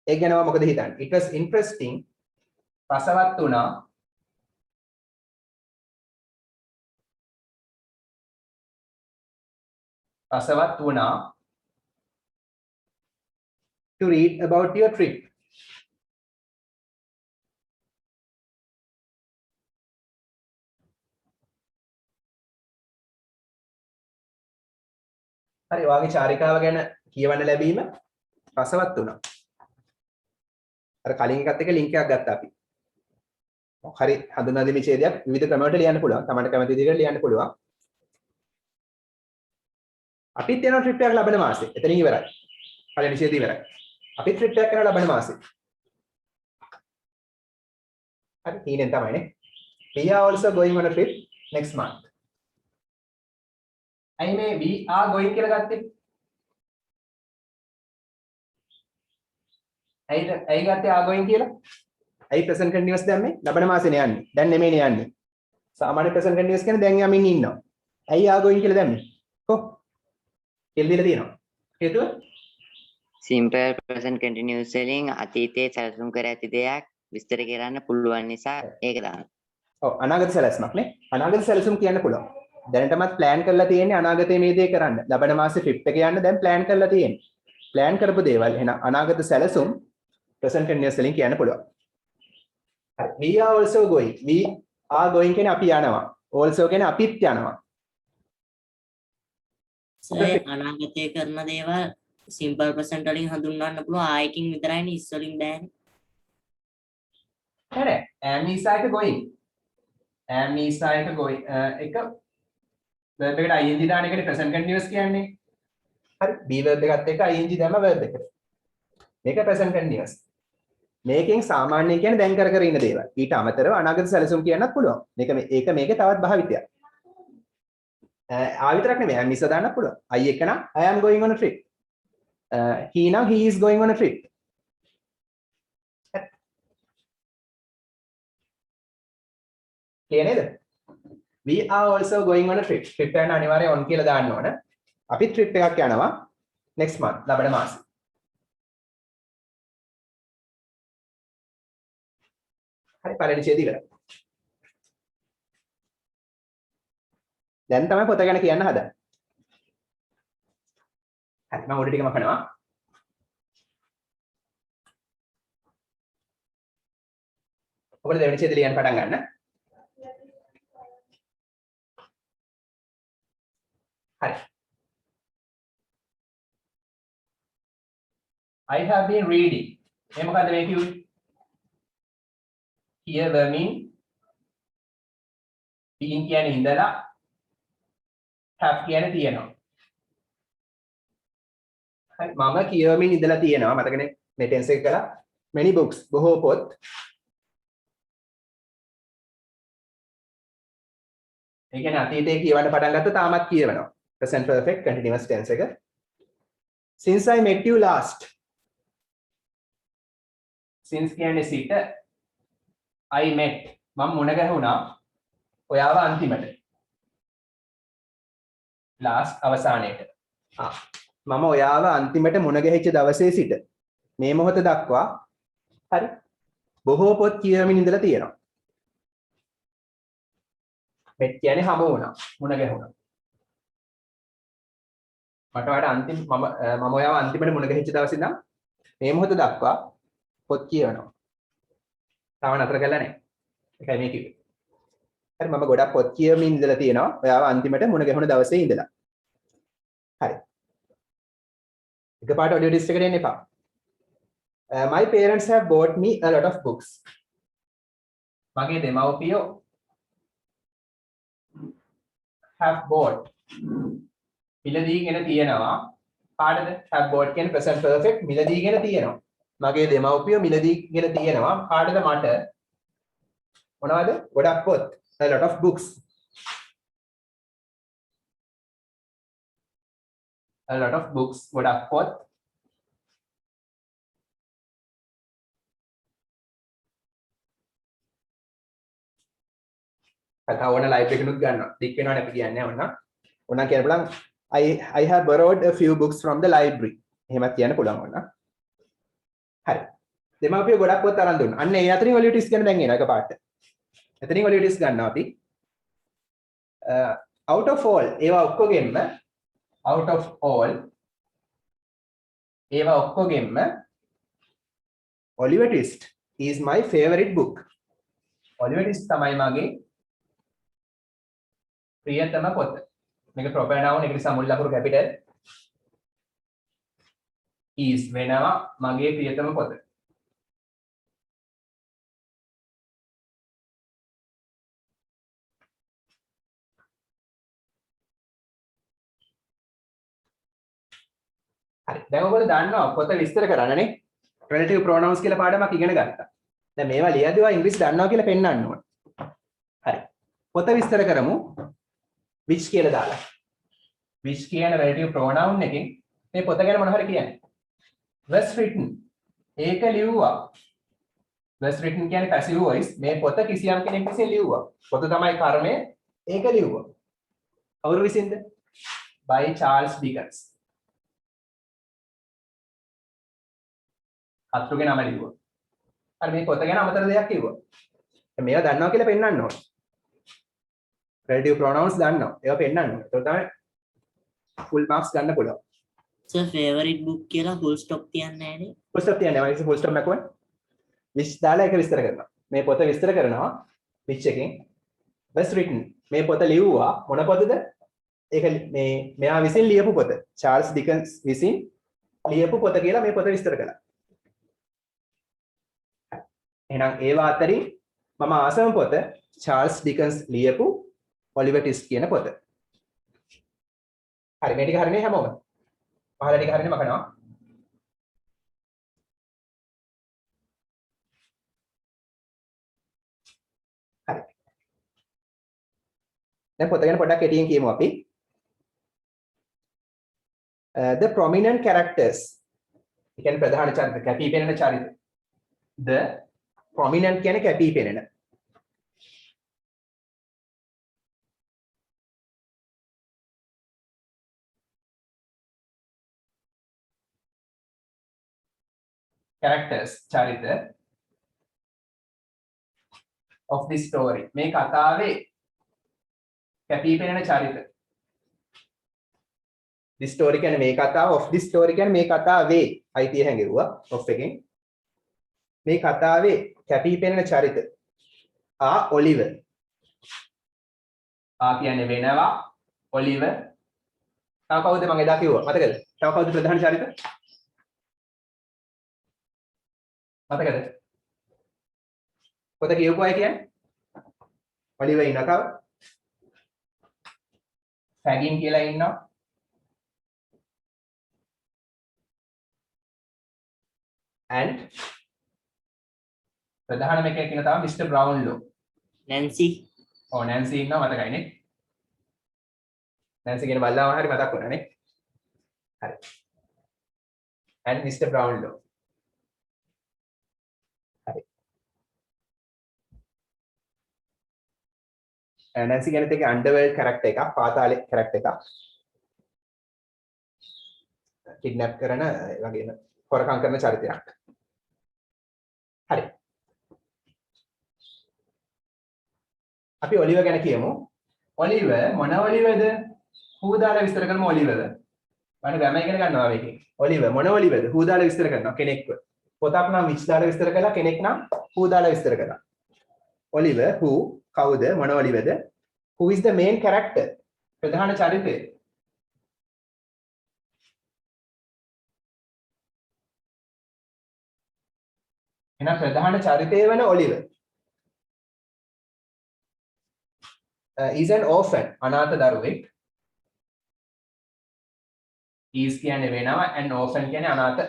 A: ඒක ගැන මොකද හිතන්නේ? It was interesting. රසවත් වුණා. රසවත් වුණා. To read about your trip. හරි ඔයාගේ චාරිකාව ගැන කියවන්න ලැබීම රසවත් වුණා. අර කලින් එකත් එක්ක ලින්ක් එකක් ගත්තා අපි. හරි හඳුනා දෙමි ඡේදයක් විවිධ ක්‍රම වලට ලියන්න පුළුවන්. තමන්ට කැමති විදිහට ලියන්න පුළුවන්. අපිත් යන ට්‍රිප් එකක් ලබන මාසේ. එතනින් ඉවරයි. පළවෙනි ඡේදය ඉවරයි. අපිත් ට්‍රිප් එකක් කරනවා ලබන මාසේ. හරි තීනෙන් තමයිනේ. We are also going on a trip next month. ඇයි මේ we are going කියලා ගත්තේ? ඇයි ගත්තේ are going කියලා? ඇයි present continuous දැම්මේ? ලබන මාසෙනේ යන්නේ. දැන් නෙමෙයිනේ යන්නේ. සාමාන්‍ය present continuous කියන්නේ දැන් යමින් ඉන්නවා. ඇයි are going කියලා දැම්මේ? කොහොම? කියලා දීලා තියෙනවා. හේතුව?
C: simple present continuous වලින් අතීතයේ සැලසුම් කර ඇති දෙයක් විස්තර කරන්න පුළුවන් නිසා ඒක දාන්න.
A: ඔව් අනාගත සැලසුමක් නේ. අනාගත සැලසුම් කියන්න පුළුවන්. දැනටමත් plan කරලා තියෙන්නේ අනාගතයේ මේ දේ කරන්න. ලබන මාසේ trip එක යන්න දැන් plan කරලා තියෙන්නේ. plan කරපු දේවල් එහෙනම් අනාගත සැලසුම් present continuous වලින් කියන්න පුළුවන්. හරි. We are also going. We are going කියන්නේ අපි යනවා. also කියන්නේ අපිත් යනවා.
B: අනාගතයේ කරන දේවල් simple present වලින් හඳුන්වන්න පුළුවන් ආයකින් විතරයිනේ is වලින් බෑනේ.
A: නෑ am is එක going. am is එක going එක verb එකට ing දාන එකනේ present continuous කියන්නේ. හරි. be verb එකත් එක්ක ing දැම්ම verb එකට. මේක present continuous. මේකෙන් සාමාන්‍ය කියන්නේ දැන් කර ඉන්න දේවල්. ඊට අමතරව අනාගත සැලසුම් කියන්නත් පුළුවන්. මේකේ තවත් භාවිතයක්. විතරක් නෙමෙයි මිස දාන්නත් පුළුවන්. I එක නම් I am going on a trip. He නම් he is going on a trip. නේද? We are also going on a trip. trip එක අනිවාර්යයෙන් on කියලා දාන්න ඕන. අපි trip එකක් යනවා next month ලබන මාසෙ. හරි පළවෙනි ඡේදය ඉවරයි. දැන් තමයි පොත ගැන කියන්න හදන්නේ. හරි මම උඩ ටිකම කරනවා. ඔබට දෙවෙනි ඡේදය ලියන්න පටන් ගන්න. Hi. I have been reading. මේ මොකද්ද මේ කිව්වේ? Here vermin. Being කියන්නේ ඉඳලා. Have කියන්නේ තියෙනවා. හරි මම කියවමින් ඉඳලා තියෙනවා. මතකනේ මේ ටෙන්ස් එක කළා. Many books. බොහෝ පොත්. ඒ කියන්නේ අතීතයේ කියවන්න පටන් ගත්තා තාමත් කියවනවා. Present perfect continuous tense එක. Since I met you last. Since කියන්නේ සිට I met මම මුණ ගැහුණා ඔයාව අන්තිමට. last අවසානයේට. මම ඔයාව අන්තිමට මුණ ගැහිච්ච දවසේ සිට මේ මොහොත දක්වා හරි බොහෝ පොත් කියවමින් ඉඳලා තියෙනවා. met කියන්නේ හමු වුණා මුණ ගැහුණා. මට වඩා අන්තිම මම ඔයාව අන්තිමට මුණ ගැහිච්ච දවසේ ඉඳන් මේ මොහොත දක්වා පොත් කියවනවා. තාම නතර කරලා නැහැ. ඒකයි මේ කිව්වේ. හරි මම ගොඩක් පොත් කියවමින් ඉඳලා තියෙනවා. ඔයාව අන්තිමට මුණ ගැහුණ දවසේ ඉඳලා. හරි. එකපාරට ඔඩියෝ ඩිස්ක් එකට එන්න එපා. My parents have bought me a lot of books. මගේ දෙමව්පියෝ have bought මිලදීගෙන තියෙනවා. කාටද? have bought කියන්නේ present perfect මිලදීගෙන තියෙනවා. මගේ දෙමව්පියෝ මිලදීගෙන තියෙනවා. කාටද? මට. මොනවද? ගොඩක් පොත්. A lot of books. A lot of books. ගොඩක් පොත්. කතා ඕන ලයිව් එකනුත් ගන්නවා. ටික් වෙනවනේ අපි කියන්නේ ඕන. ඕන කියන්න බලන්න I have borrowed a few books from the library. එහෙමත් කියන්න පුළුවන් ඕන. හරි. දෙමාපිය ගොඩක් පොත් අරන් දුන්නා. අන්න ඒ අතරින් ඔලියෝ ටිස් ගැන දැන් එනවා එකපාරට. එතනින් ඔලියෝ ටිස් ගන්නවා අපි. Out of all ඒවා ඔක්කොගෙම out of all ඒවා ඔක්කොගෙම Oliver Twist is my favorite book. Oliver Twist තමයි මගේ ප්‍රියතම පොත. මේක proper noun ඒක නිසා මුල් ලකුණු capital is වෙනවා මගේ ප්‍රියතම පොත. හරි. දැන් ඔයගොල්ලෝ දන්නවා පොත විස්තර කරන්නනේ. relative pronouns කියලා පාඩමක් ඉගෙන ගත්තා. දැන් මේවා ලියද්දී ඔයා ඉංග්‍රීසි දන්නවා කියලා පෙන්නන්න ඕන. හරි. පොත විස්තර කරමු. which කියලා දාලා. which කියන relative pronoun එකෙන් මේ පොත ගැන මොන හරි කියන්නේ. was written. ඒක ලිව්වා. was written කියන්නේ passive voice. මේ පොත කිසියම් කෙනෙක් විසින් ලිව්වා. පොත තමයි කර්මය. ඒක ලිව්වා. කවුරු විසින්ද? by Charles Dickens. අත්රුගේ නම ලිව්වා. හරි මේ පොත ගැන අමතර දෙයක් කිව්වා. මේවා දන්නවා කියලා පෙන්නන්න ඕන. relative pronouns දන්නවා. ඒවා පෙන්නන්න ඕන. ඒක තමයි full marks ගන්න පුළුවන්.
B: සර් favorite book කියලා full stop තියන්නේ නැහැ නේ.
A: full stop තියන්නේ නැහැ. මම full stop නැකුවනේ. which දාලා ඒක විස්තර කරනවා. මේ පොත විස්තර කරනවා which එකෙන් was written. මේ පොත ලිව්වා මොන පොතද? ඒක මේ මෙයා විසින් ලියපු පොත. Charles Dickens විසින් ලියපු පොත කියලා මේ පොත විස්තර කළා. එහෙනම් ඒවා අතරින් මම ආසම පොත Charles Dickens ලියපු Oliver Twist කියන පොත. හරි මේ ටික හරිනේ හැමෝම. පහළ ටික හරිනේ මකනවා. හරි. දැන් පොත ගැන පොඩ්ඩක් කෙටියෙන් කියමු අපි. The prominent characters. ඒ කියන්නේ ප්‍රධාන චරිත, කැපී පෙනෙන චරිත. The prominent කියන්නේ කැපී පෙනෙන. characters චරිත of this story මේ කතාවේ කැපී පෙනෙන චරිත this story කියන්නේ මේ කතාව of this story කියන්නේ මේ කතාවේ අයිතිය හැඟෙව්වා of එකෙන් මේ කතාවේ කැපී පෙනෙන චරිත ඔලිවර් කියන්නේ වෙනවා ඔලිවර් තව කවුද මම එදා කිව්වා මතකද තව කවුද ප්‍රධාන චරිත මතකද පොත කියවපු අය කියන්නේ ඔලිවර් ඉන්නවා තව ෆැගින් කියලා ඉන්නවා and ප්‍රධානම එකෙක් ඉන්න තමයි මිස්ටර් බ්‍රවුන්ලෝ
B: නැන්සි
A: නැන්සි ඉන්නවා මතකයිනේ නැන්සි කියන බල්ලාම හරි මතක් වුණානේ හරි and මිස්ටර් බ්‍රවුන්ලෝ හරි නැන්සි කියන්නේ තේක අන්ඩර්වර්ල්ඩ් කැරක්ටර් එකක් පාතාලේ කැරක්ටර් එකක් කිඩ්නැප් කරන වගේම හොරකම් කරන චරිතයක් හරි අපි ඔලිවර් ගැන කියමු ඔලිවර් මොන ඔලිවර්ද හූදාලා විස්තර කරමු ඔලිවර්ද මම ගම ඉගෙන ගන්නවා මේකේ ඔලිවර් මොන ඔලිවර්ද හූදාලා විස්තර කරනවා කෙනෙක්ව පොතක් නම් විච් දාලා විස්තර කළා කෙනෙක් නම් හූදාලා විස්තර කළා ඔලිවර් who කවුද මොන ඔලිවර්ද who is the main character ප්‍රධාන චරිතය එහෙනම් ප්‍රධාන චරිතය වෙන ඔලිවර් is an orphan අනාථ දරුවෙක් is කියන්නේ වෙනවා and orphan කියන්නේ අනාථ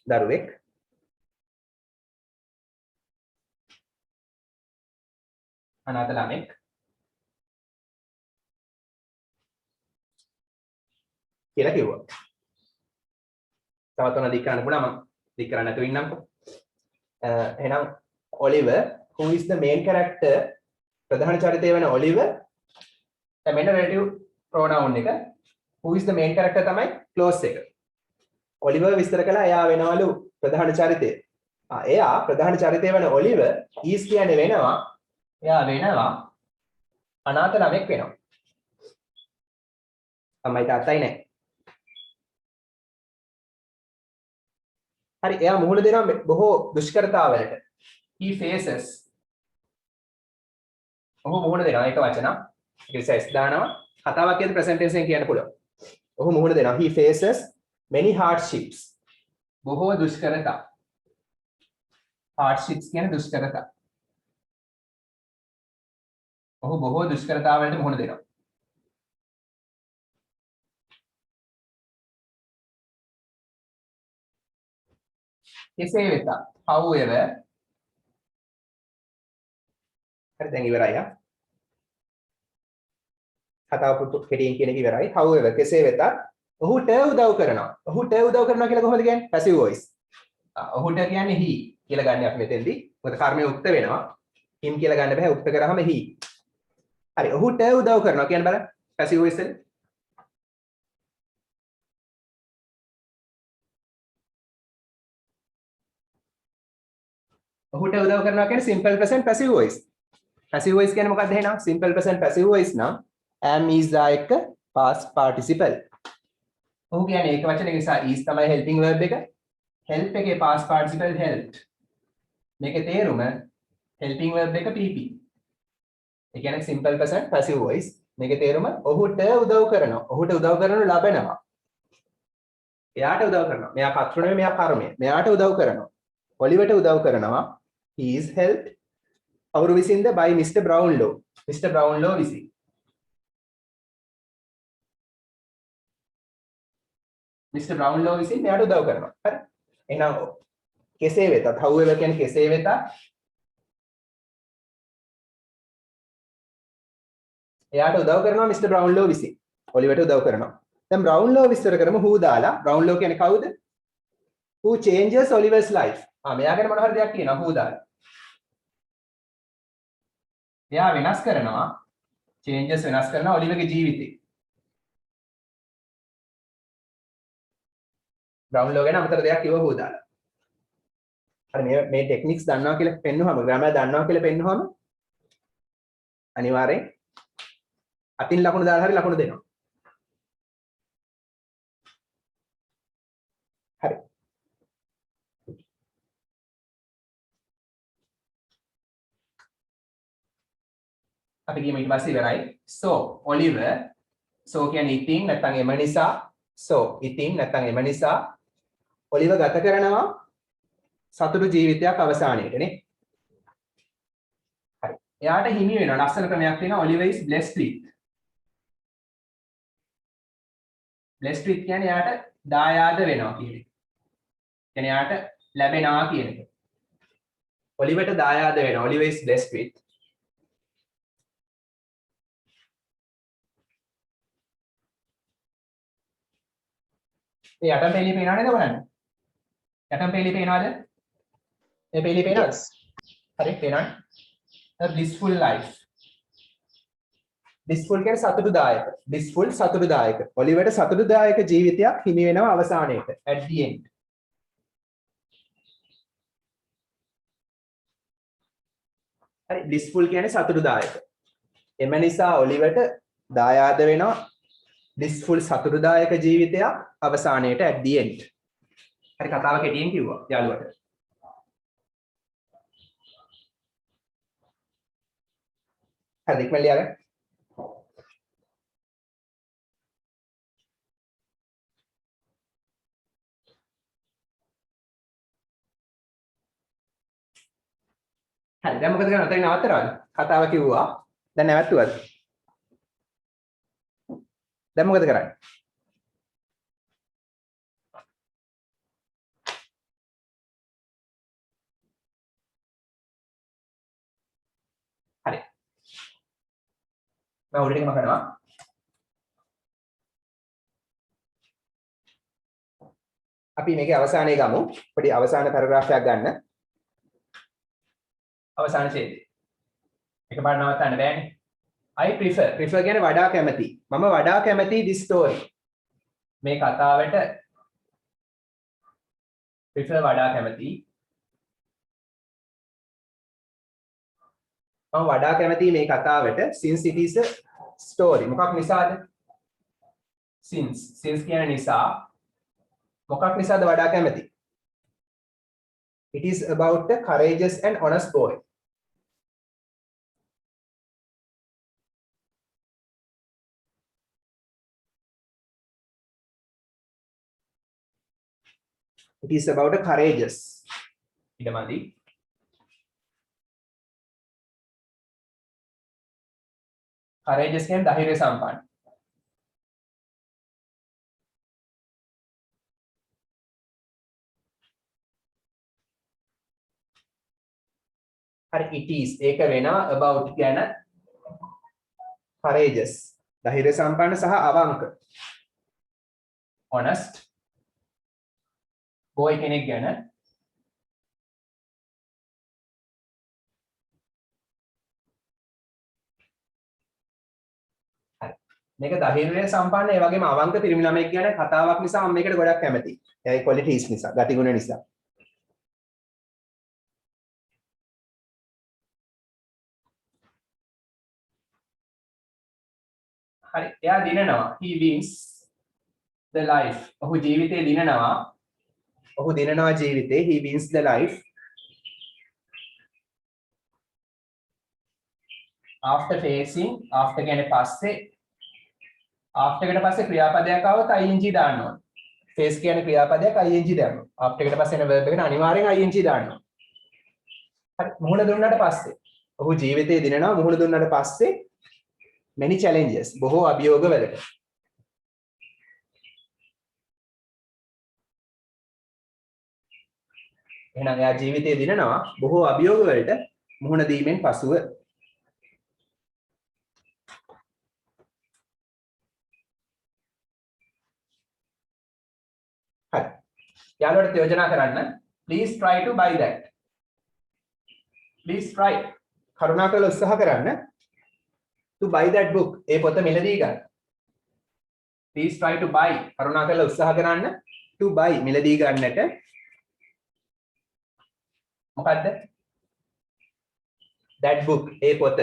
A: දරුවෙක් අනාථ ළමෙක් කියලා කිව්වා තවත් උන දික් කරන්න පුළුවන් මම දික් කරන්න නැතුව ඉන්නම්කෝ එහෙනම් Oliver who is the main character ප්‍රධාන චරිතය වෙන ඔලිවර් දැන් මෙන්න relative pronoun එක who is the main character තමයි close එක ඔලිවර් විස්තර කළා එයා වෙනවලු ප්‍රධාන චරිතය එයා ප්‍රධාන චරිතය වෙන ඔලිවර් is කියන්නේ වෙනවා එයා වෙනවා අනාථ ළමෙක් වෙනවා අම්මයි තාත්තයි නැහැ හරි එයා මුහුණ දෙනවා බොහෝ දුෂ්කරතාවලට he faces ඔහු මුහුණ දෙනවා ඒක වචන ඒක සෙස් දානවා කතාවක් කියන ප්‍රසන්ට් ටෙන්ස් එකෙන් කියන්න පුළුවන් ඔහු මුහුණ දෙනවා he faces many hardships බොහෝ දුෂ්කරතා hardships කියන්නේ දුෂ්කරතා ඔහු බොහෝ දුෂ්කරතාවලට මුහුණ දෙනවා කෙසේ වෙතත් however හරි දැන් ඉවරයි කතාව කෙටියෙන් කියන එක ඉවරයි however කෙසේ වෙතත් ඔහුට උදව් කරනවා කියලා කොහොමද කියන්නේ passive voice ඔහුට කියන්නේ he කියලා ගන්න අපි මෙතෙන්දී මොකද කර්මය උක්ත වෙනවා him කියලා ගන්න බෑ උක්ත කරාම he හරි ඔහුට උදව් කරනවා කියන්නේ බලන්න passive voice එකේ ඔහුට උදව් කරනවා කියන්නේ simple present passive voice passive voice කියන්නේ මොකක්ද එහෙනම් simple present passive voice නම් am is එක past participle ඔහු කියන්නේ ඒක වචන නිසා is තමයි helping verb එක help එකේ past participle helped මේකේ තේරුම helping verb එක pp ඒ කියන්නේ simple present passive voice මේකේ තේරුම ඔහුට උදව් කරනවා ඔහුට උදව් කරනු ලබනවා එයාට උදව් කරනවා මෙයා කර්තෘ නෙමෙයි මෙයා කර්මය මෙයාට උදව් කරනවා ඔලිවර්ට උදව් කරනවා he is helped අවුරු විසින්ද by Mr. Brownlow විසින් ඔහුට මිස්ටර් බ්‍රවුන්ලෝ විසින් මෙයාට උදව් කරනවා. හරි. එහෙනම් කෙසේ වෙතත් however කියන්නේ කෙසේ වෙතත් එයාට උදව් කරනවා මිස්ටර් බ්‍රවුන්ලෝ විසින්. ඔලිවර්ට උදව් කරනවා. දැන් බ්‍රවුන්ලෝ විස්තර කරමු who දාලා. බ්‍රවුන්ලෝ කියන්නේ කවුද? who changes Oliver's life. මෙයා ගැන මොන හරි දෙයක් කියනවා who දාලා. එයා වෙනස් කරනවා changes වෙනස් කරනවා ඔලිවර්ගේ ජීවිතේ. බ්‍රවුන්ලෝ ගැන අමතර දෙයක් කිව්ව who දාලා. හරි මේ ටෙක්නික්ස් දන්නවා කියලා පෙන්නුවම ග්‍රැමර් දන්නවා කියලා පෙන්නුවම අනිවාර්යෙන් අතින් ලකුණු දාලා හරි ලකුණු දෙනවා. හරි. අපි ගියම ඊට පස්සේ ඉවරයි. So Oliver so කියන්නේ ඉතින් නැත්නම් එම නිසා so ඉතින් නැත්නම් එම නිසා Oliver ගත කරනවා සතුටු ජීවිතයක් අවසානයේදී නේ. හරි. එයාට හිමි වෙනවා ලස්සන ක්‍රමයක් තියෙනවා Oliver is blessed with. blessed with කියන්නේ එයාට දායාද වෙනවා කියන එක. කියන්නේ එයාට ලැබෙනවා කියන එක. Oliverට දායාද වෙනවා. Oliver is blessed with. මේ යටම පෙළි පේනව නේද බලන්න. යටම පෙළි පේනවද? මේ පෙළි පේනවද? හරි පේනවනේ. a blissful life. blissful කියන්නේ සතුටුදායක. blissful සතුටුදායක. ඔලිවර්ට සතුටුදායක ජීවිතයක් හිමි වෙනවා අවසානයේට at the end. හරි blissful කියන්නේ සතුටුදායක. එම නිසා ඔලිවර්ට දායාද වෙනවා blissful සතුටුදායක ජීවිතයක් අවසානයේට at the end. හරි කතාව කෙටියෙන් කිව්වා යාළුවට. හරි ඉක්මන් ලියාගන්න. හරි දැන් මොකද කරන්නේ? අතරින් නවත්තරවද? කතාව කිව්වා. දැන් නැවතුවද? දැන් මොකද කරන්නේ? හරි. මම උඩට කරනවා. අපි මේකේ අවසානයේ ගමු. පොඩි අවසාන පැරග්‍රාෆ් එකක් ගන්න. අවසාන ඡේදය. එකපාර නවත්තන්න බෑනේ. I prefer කියන්නේ වඩා කැමති. මම වඩා කැමති this story. මේ කතාවට prefer වඩා කැමති. මම වඩා කැමති මේ කතාවට since it is a story. මොකක් නිසාද? since කියන නිසා මොකක් නිසාද වඩා කැමති? It is about a courageous and honest boy. It is about a courageous. ඉඩමදි. courageous කියන්නේ ධෛර්ය සම්පන්න. හරි it is ඒක වෙනවා about කියන courageous ධෛර්ය සම්පන්න සහ අවංක. honest boy කෙනෙක් ගැන මේක ධෛර්ය සම්පන්න ඒ වගේම අවංක පිරිමි ළමයෙක් ගැන කතාවක් නිසා මම මේකට ගොඩක් කැමතියි. එයාගේ qualities නිසා, ගතිගුණ නිසා. හරි එයා දිනනවා. he wins the life. ඔහු ජීවිතේ දිනනවා. ඔහු දිනනවා ජීවිතේ. he wins the life. after facing after කියන්නේ පස්සේ after එකට පස්සේ ක්‍රියාපදයක් આવොත් ing දාන්න ඕනේ. face කියන්නේ ක්‍රියාපදයක් ing දාන්න. after එකට පස්සේ එන verb එකට අනිවාර්යෙන් ing දාන්න ඕනේ. හරි මුහුණ දුන්නාට පස්සේ ඔහු ජීවිතේ දිනනවා. මුහුණ දුන්නාට පස්සේ many challenges බොහෝ අභියෝග වලට එහෙනම් එයා ජීවිතයේ දිනනවා බොහෝ අභියෝග වලට මුහුණ දීමෙන් පසුව. හරි. යාළුවට යෝජනා කරන්න. Please try to buy that. Please try. කරුණාකරලා උත්සාහ කරන්න to buy that book. ඒ පොත මිලදී ගන්න. Please try to buy. කරුණාකරලා උත්සාහ කරන්න to buy මිලදී ගන්නට. මොකද්ද? that book. ඒ පොත.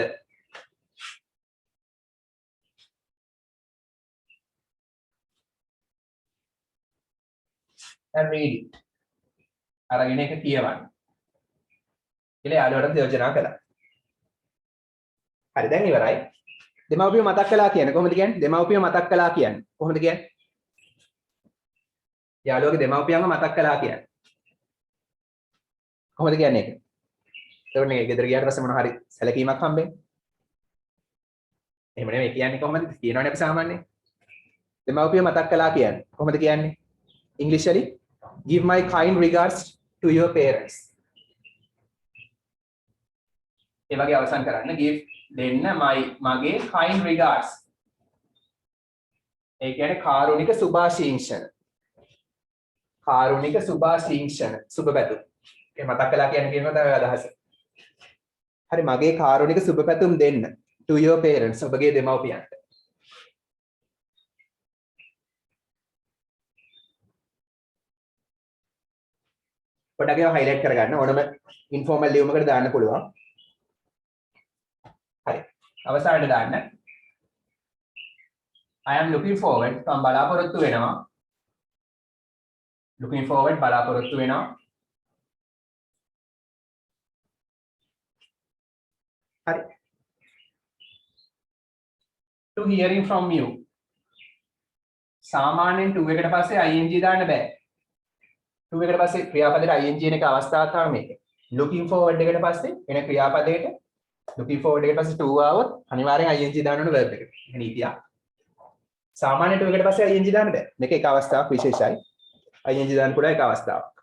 A: and read it. අරගෙන එක කියවන්න. කියලා යාළුවට යෝජනා කළා. හරි දැන් ඉවරයි. දෙමව්පියෝ මතක් කළා කියන්නේ කොහොමද කියන්නේ? දෙමව්පියෝ මතක් කළා කියන්නේ කොහොමද කියන්නේ? යාළුවගේ දෙමව්පියන්ව මතක් කළා කියන්නේ. කොහොමද කියන්නේ ඒක? එතකොට මේ ගෙදර ගියාට පස්සේ මොන හරි සැලකීමක් හම්බෙන්නේ? එහෙම නෙමෙයි කියන්නේ කොහොමද? කියනවනේ අපි සාමාන්‍යයෙන්. දෙමව්පියෝ මතක් කළා කියන්නේ කොහොමද කියන්නේ? English වලින් give my kind regards to your parents. ඒ වගේ අවසන් කරන්න give දෙන්න මගේ kind regards. ඒ කියන්නේ කාරුණික සුභාශිංසන. කාරුණික සුභාශිංසන සුබ පැතුම්. ඒ මතක් කළා කියන්නේ කියනවා තමයි අදහස. හරි මගේ කාරුණික සුබ පැතුම් දෙන්න to your parents ඔබගේ දෙමව්පියන්ට. පොඩ්ඩක් ඒවා highlight කරගන්න ඕනම informal ලියුමකට දාන්න පුළුවන්. හරි. අවසානයේ දාන්න. I am looking forward මම බලාපොරොත්තු වෙනවා. looking forward බලාපොරොත්තු වෙනවා. හරි. to hearing from you. සාමාන්‍යයෙන් to එකට පස්සේ ing දාන්න බෑ. to එකට පස්සේ ක්‍රියාපදයට ing එන එක අවස්ථාවක් තමයි මේක. looking forward එකට පස්සේ එන ක්‍රියාපදයට looking forward එකට පස්සේ to ආවොත් අනිවාර්යෙන් ing දාන්න ඕන verb එකට. ඒ නීතිය. සාමාන්‍ය to එකට පස්සේ ing දාන්න බෑ. මේක එක අවස්ථාවක් විශේෂයි. ing දාන්න පුළුවන් එක අවස්ථාවක්.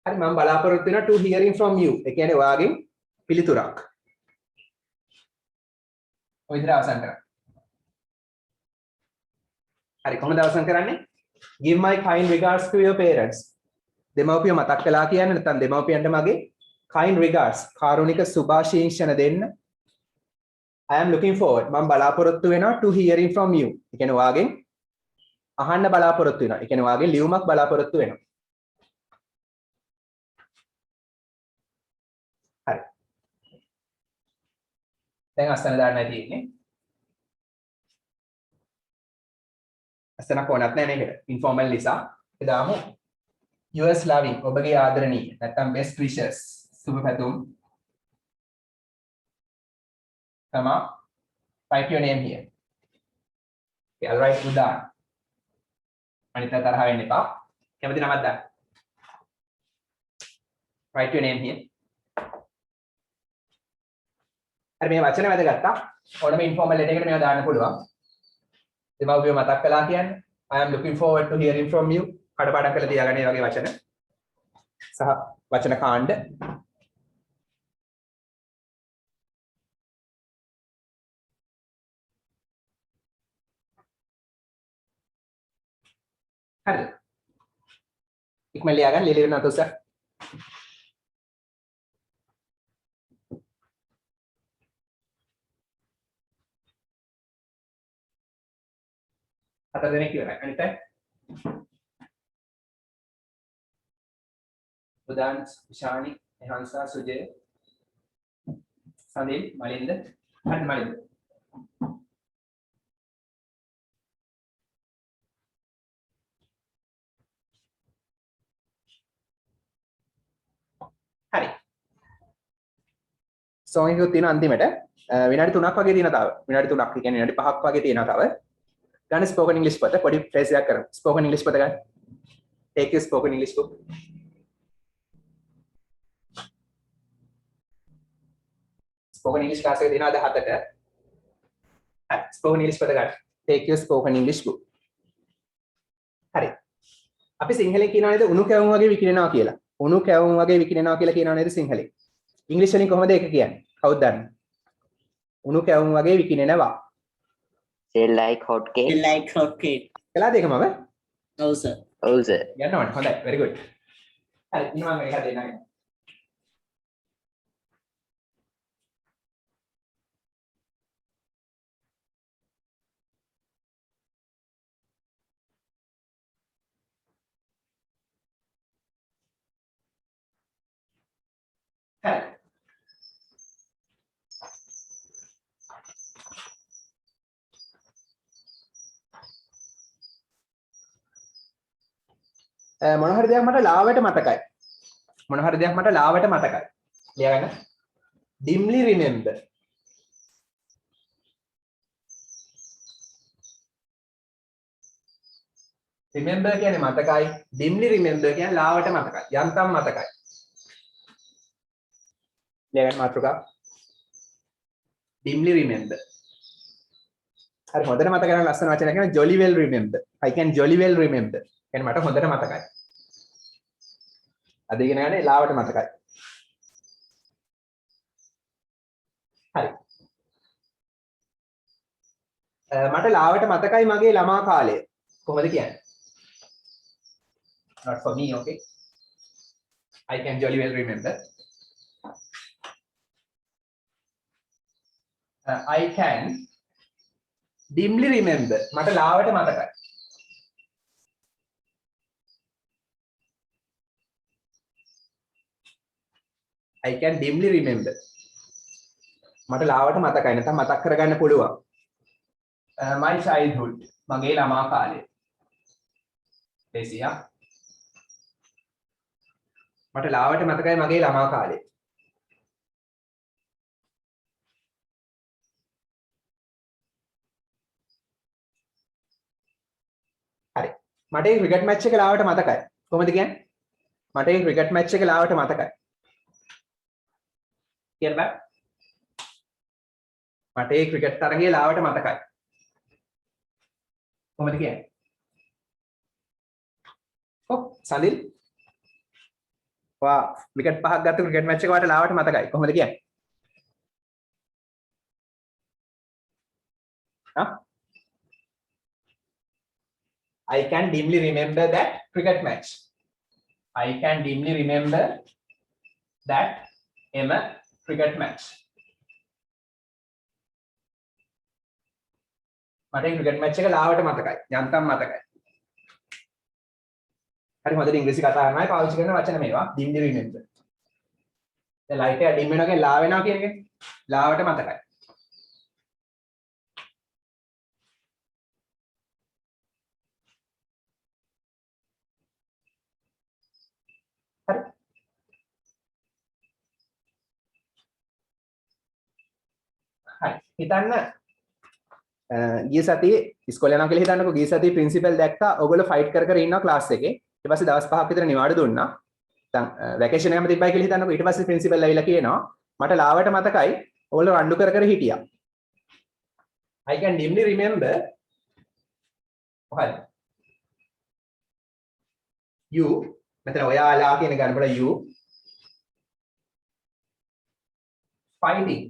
A: හරි මම බලාපොරොත්තු වෙනවා to hearing from you. ඒ කියන්නේ ඔයාගෙන් පිළිතුරක්. ඔය විදිහට අවසන් කරන්න. හරි කොහොමද අවසන් කරන්නේ? give my kind regards to your parents. දෙමව්පියෝ මතක් කළා කියන්නේ නැත්නම් දෙමව්පියන්ට මගේ kind regards කාරුණික සුභාශිංසන දෙන්න. I am looking forward මම බලාපොරොත්තු වෙනවා to hearing from you. ඒ කියන්නේ ඔයාගෙන් අහන්න බලාපොරොත්තු වෙනවා. ඒ කියන්නේ ඔයාගෙන් ලියුමක් බලාපොරොත්තු වෙනවා. හරි. දැන් අස්සන දාන්නයි තියෙන්නේ. අස්සනක් ඕනත් නැහැ නේද? informal නිසා. ඒ දාමු yours loving ඔබගේ ආදරණීය නැත්නම් best wishes සුබ පැතුම්. තමා write your name here. Okay, I'll write Udan. අනිත් තරහ වෙන්න එපා. කැමති නමක් දාන්න. write your name here. හරි මේ වචන වැදගත්තා. ඕනම informal letter එකකට මේවා දාන්න පුළුවන්. දෙමව්පියෝ මතක් කළා කියන්නේ I am looking forward to hearing from you. කඩපාඩම් කරලා තියාගන්න මේ වගේ වචන. සහ වචන කාණ්ඩ. හරිද? ඉක්මනට ලියාගන්න ලියලා නැතොත් සර්. හතර දෙනෙක් ඉවරයි. අනිත් අය උදාන් ශානි එහන්සා සුජය සඳිල් මලින්ද හරි මලින්ද හරි සෝන් එකක් තියෙන අන්තිමට විනාඩි 3ක් වගේ තියෙන තව විනාඩි 3ක් කියන්නේ විනාඩි 5ක් වගේ තියෙනවා තව ගන්න ස්පෝකන් ඉංග්‍රීසි පොත පොඩි ෆ්‍රේස් එකක් කරමු ස්පෝකන් ඉංග්‍රීසි පොත ගන්න take your spoken english book spoken english class එක දෙනවා 17ට හරි spoken english පොත ගන්න take your spoken english book හරි අපි සිංහලෙන් කියනවා නේද උණු කැවුම් වගේ විකිරෙනවා කියලා උණු කැවුම් වගේ විකිනෙනවා කියලා කියනවා නේද සිංහලෙන්? ඉංග්‍රීසි වලින් කොහොමද ඒක කියන්නේ? කවුද දන්නේ? උණු කැවුම් වගේ විකිනෙනවා.
C: Sell like hot cake.
B: like hot cake.
A: කළාද ඒක මම?
B: ඔව් සර්.
C: ඔව් sir.
A: යන්න ඕනේ. හොඳයි. very good. හරි. ඉන්න මම මේක දෙන්නම්. හරි. මොන හරි දෙයක් මට ලාවට මතකයි. මොන හරි දෙයක් මට ලාවට මතකයි. ලියාගන්න. dimly remember. remember කියන්නේ මතකයි. dimly remember කියන්නේ ලාවට මතකයි. යන්තම් මතකයි. ලියාගන්න මාතෘකාව. dimly remember. හරි හොඳට මතක ගන්න ලස්සන වචනයක් කියන jolly well remember. I can jolly well remember. කියන්නේ මට හොඳට මතකයි. අද ඉගෙන ගන්නේ ලාවට මතකයි. හරි. මට ලාවට මතකයි මගේ ළමා කාලය. කොහොමද කියන්නේ? Not for me, okay? I can jolly well remember. I can dimly remember. මට ලාවට මතකයි. I can dimly remember. මට ලාවට මතකයි නැත්නම් මතක් කරගන්න පුළුවන්. My childhood. මගේ ළමා කාලය. එසියා. මට ලාවට මතකයි මගේ ළමා කාලය. හරි. මට ඒ ක්‍රිකට් මැච් එක ලාවට මතකයි. කොහොමද කියන්නේ? මට ඒ ක්‍රිකට් මැච් එක ලාවට මතකයි. කියන්න බෑ. මට ඒ ක්‍රිකට් තරගය ලාවට මතකයි. කොහොමද කියන්නේ? ඔව් සඳිල්. වා විකට් පහක් ගත්ත ක්‍රිකට් මැච් එක වට ලාවට මතකයි. කොහොමද කියන්නේ? හා? I can dimly remember that cricket match. I can dimly remember that cricket match. මට ක්‍රිකට් මැච් එක ලාවට මතකයි. යන්තම් මතකයි. හරි හොඳට ඉංග්‍රීසි කතා කරනවා පාවිච්චි කරන වචන මේවා. dimly remember. දැන් ලයිට් එක ඩිම් වෙනවා කියන්නේ ලා වෙනවා කියන එක. ලාවට මතකයි. හරි. හරි. හිතන්න ගිය සතියේ ඉස්කෝලේ යනවා කියලා හිතන්නකෝ. ගිය සතියේ ප්‍රින්සිපල් දැක්කා ඔයගොල්ලෝ ෆයිට් කර කර ඉන්නවා ක්ලාස් එකේ. ඊට පස්සේ දවස් 5ක් විතර නිවාඩු දුන්නා. දැන් වැකේෂන් එකම තිබ්බයි කියලා හිතන්නකෝ. ඊට පස්සේ ප්‍රින්සිපල් ඇවිල්ලා කියනවා මට ලාවට මතකයි ඔයගොල්ලෝ රණ්ඩු කර කර හිටියා. I can dimly remember මොකද? you මෙතන ඔයාලා කියන ගන්නකොට you fighting.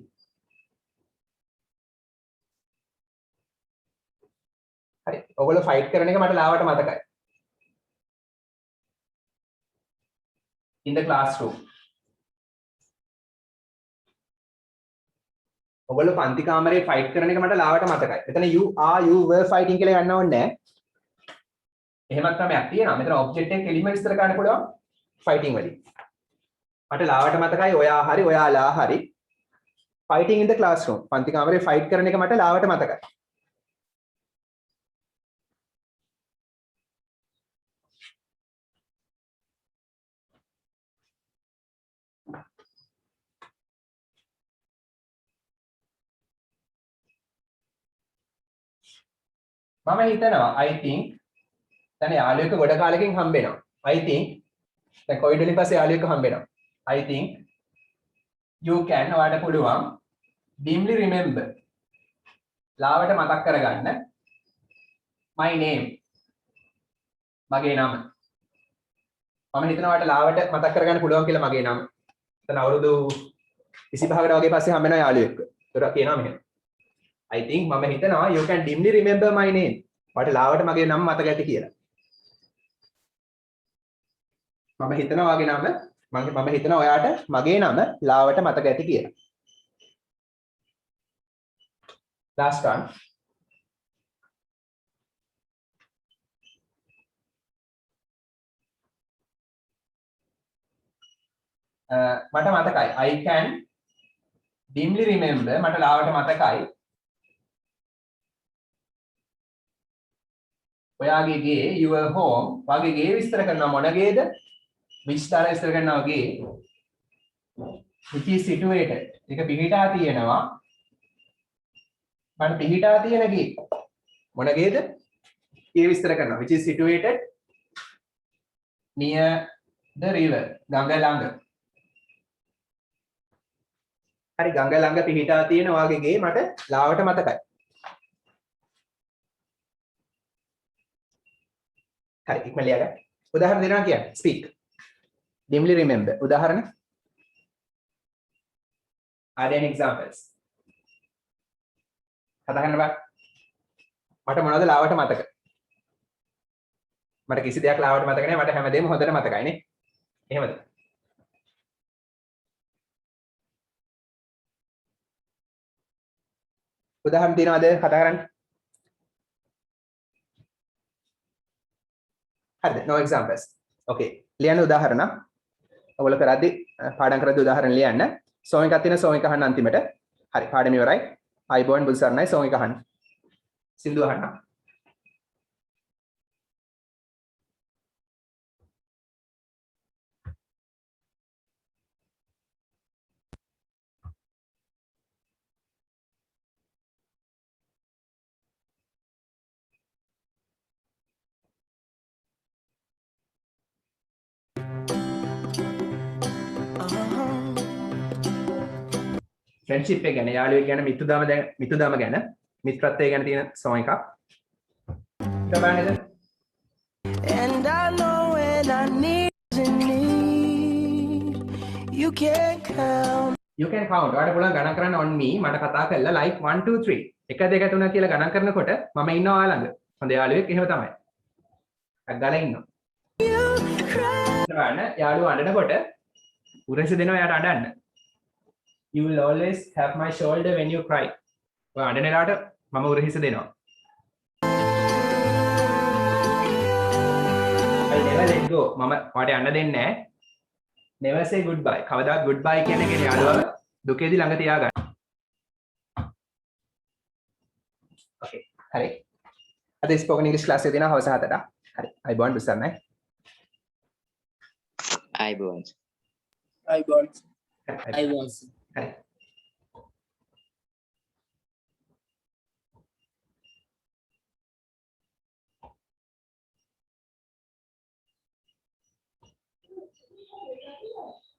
A: හරි. ඔයගොල්ලෝ ෆයිට් කරන එක මට ලාවට මතකයි. In the classroom. ඔයගොල්ලෝ පන්ති කාමරේ ෆයිට් කරන එක මට ලාවට මතකයි. මෙතන you were fighting කියලා ගන්න ඕනේ නැහැ. එහෙමත් ක්‍රමයක් තියෙනවා. මෙතන ඔබ්ජෙක්ට් එක කෙලින්ම විස්තර කරන්න පුළුවන් fighting වලින්. මට ලාවට මතකයි ඔයා හරි ඔයාලා හරි fighting in the classroom. පන්ති කාමරේ ෆයිට් කරන එක මට ලාවට මතකයි. මම හිතනවා I think දැන් යාළුවෙක් ගොඩ කාලෙකින් හම්බෙනවා. I think දැන් කොවිඩ් වලින් පස්සේ යාළුවෙක් හම්බෙනවා. I think you can ඔයාලට පුළුවන් dimly remember ලාවට මතක් කරගන්න my name මගේ නම. මම හිතනවා ඔයාලට ලාවට මතක් කරගන්න පුළුවන් කියලා මගේ නම. එතන අවුරුදු 25කට වගේ පස්සේ හම්බ වෙනවා යාළුවෙක්. ඒතර කියනවා මෙහෙම. I think මම හිතනවා you can dimly remember my name. ඔයාලට ලාවට මගේ නම මතක ඇති කියලා. මම හිතනවා වගේ නම මම හිතනවා ඔයාට මගේ නම ලාවට මතක ඇති කියලා. Last one. මට මතකයි I can dimly remember මට ලාවට මතකයි ඔයාගේ ගේ your home වගේ ගේ විස්තර කරනවා මොන ගේද විස්තර විස්තර කරනවා ගේ which is situated ඒක පිහිටා තියෙනවා මට පිහිටා තියෙන ගේ මොන ගේද ගේ විස්තර කරනවා which is situated near the river ගඟ ළඟ හරි ගඟ ළඟ පිහිටා තියෙන ඔයාගේ ගේ මට ලාවට මතකයි හරි ඉක්මනට ලියගන්න උදාහරණ දෙනවා කියන්නේ speak dimly remember උදාහරණ are there any examples කතා කරන්න බෑ මට මොනවද ලාවට මතක මට කිසි දෙයක් ලාවට මතක නැහැ මට හැමදේම හොඳට මතකයි නේ එහෙමද උදාහරණ තියනවාද කතා කරන්න හරිද no examples okay ලියන්න උදාහරණ ඔයගොල්ලෝ කරද්දි පාඩම් කරද්දි උදාහරණ ලියන්න සෝම එකක් තියෙන සෝම එක අහන්න අන්තිමට හරි පාඩම ඉවරයි අයිබෝන් බුල්සර්ණයි සෝම එක අහන්න සින්දු අහන්න friendship එක ගැන යාළුවෙක් ගැන මිතුදම ගැන මිත්‍රත්වය ගැන තියෙන සෝම එකක් බලන්නද
E: And I know when I need you can count.
A: you can count ඔයාලට පුළුවන් ගණන් කරන්න on me මට කතා කරලා like 1 2 3 1 2 3 කියලා ගණන් කරනකොට මම ඉන්නවා ඔයා ළඟ හොඳ යාළුවෙක් එහෙම තමයි අග්ගලා ඉන්නවා බලන්න යාළුවා අඬනකොට උරස දෙනවා එයාට අඬන්න you will always have my shoulder when you cry ඔයා අඬන වෙලාවට මම උරහිස දෙනවා I never let go මම ඔයාට යන්න දෙන්නේ නැහැ never say goodbye කවදාවත් goodbye කියන එක යාළුවා දුකේදී ළඟ තියාගන්න okay හරි අද ස්පෝකන් ඉංග්‍රීසි ක්ලාස් එකේ දෙනවා හවස 7ට හරි අයිබෝන් බුසර්ණයි
C: අයිබෝන්
B: I was
A: හරි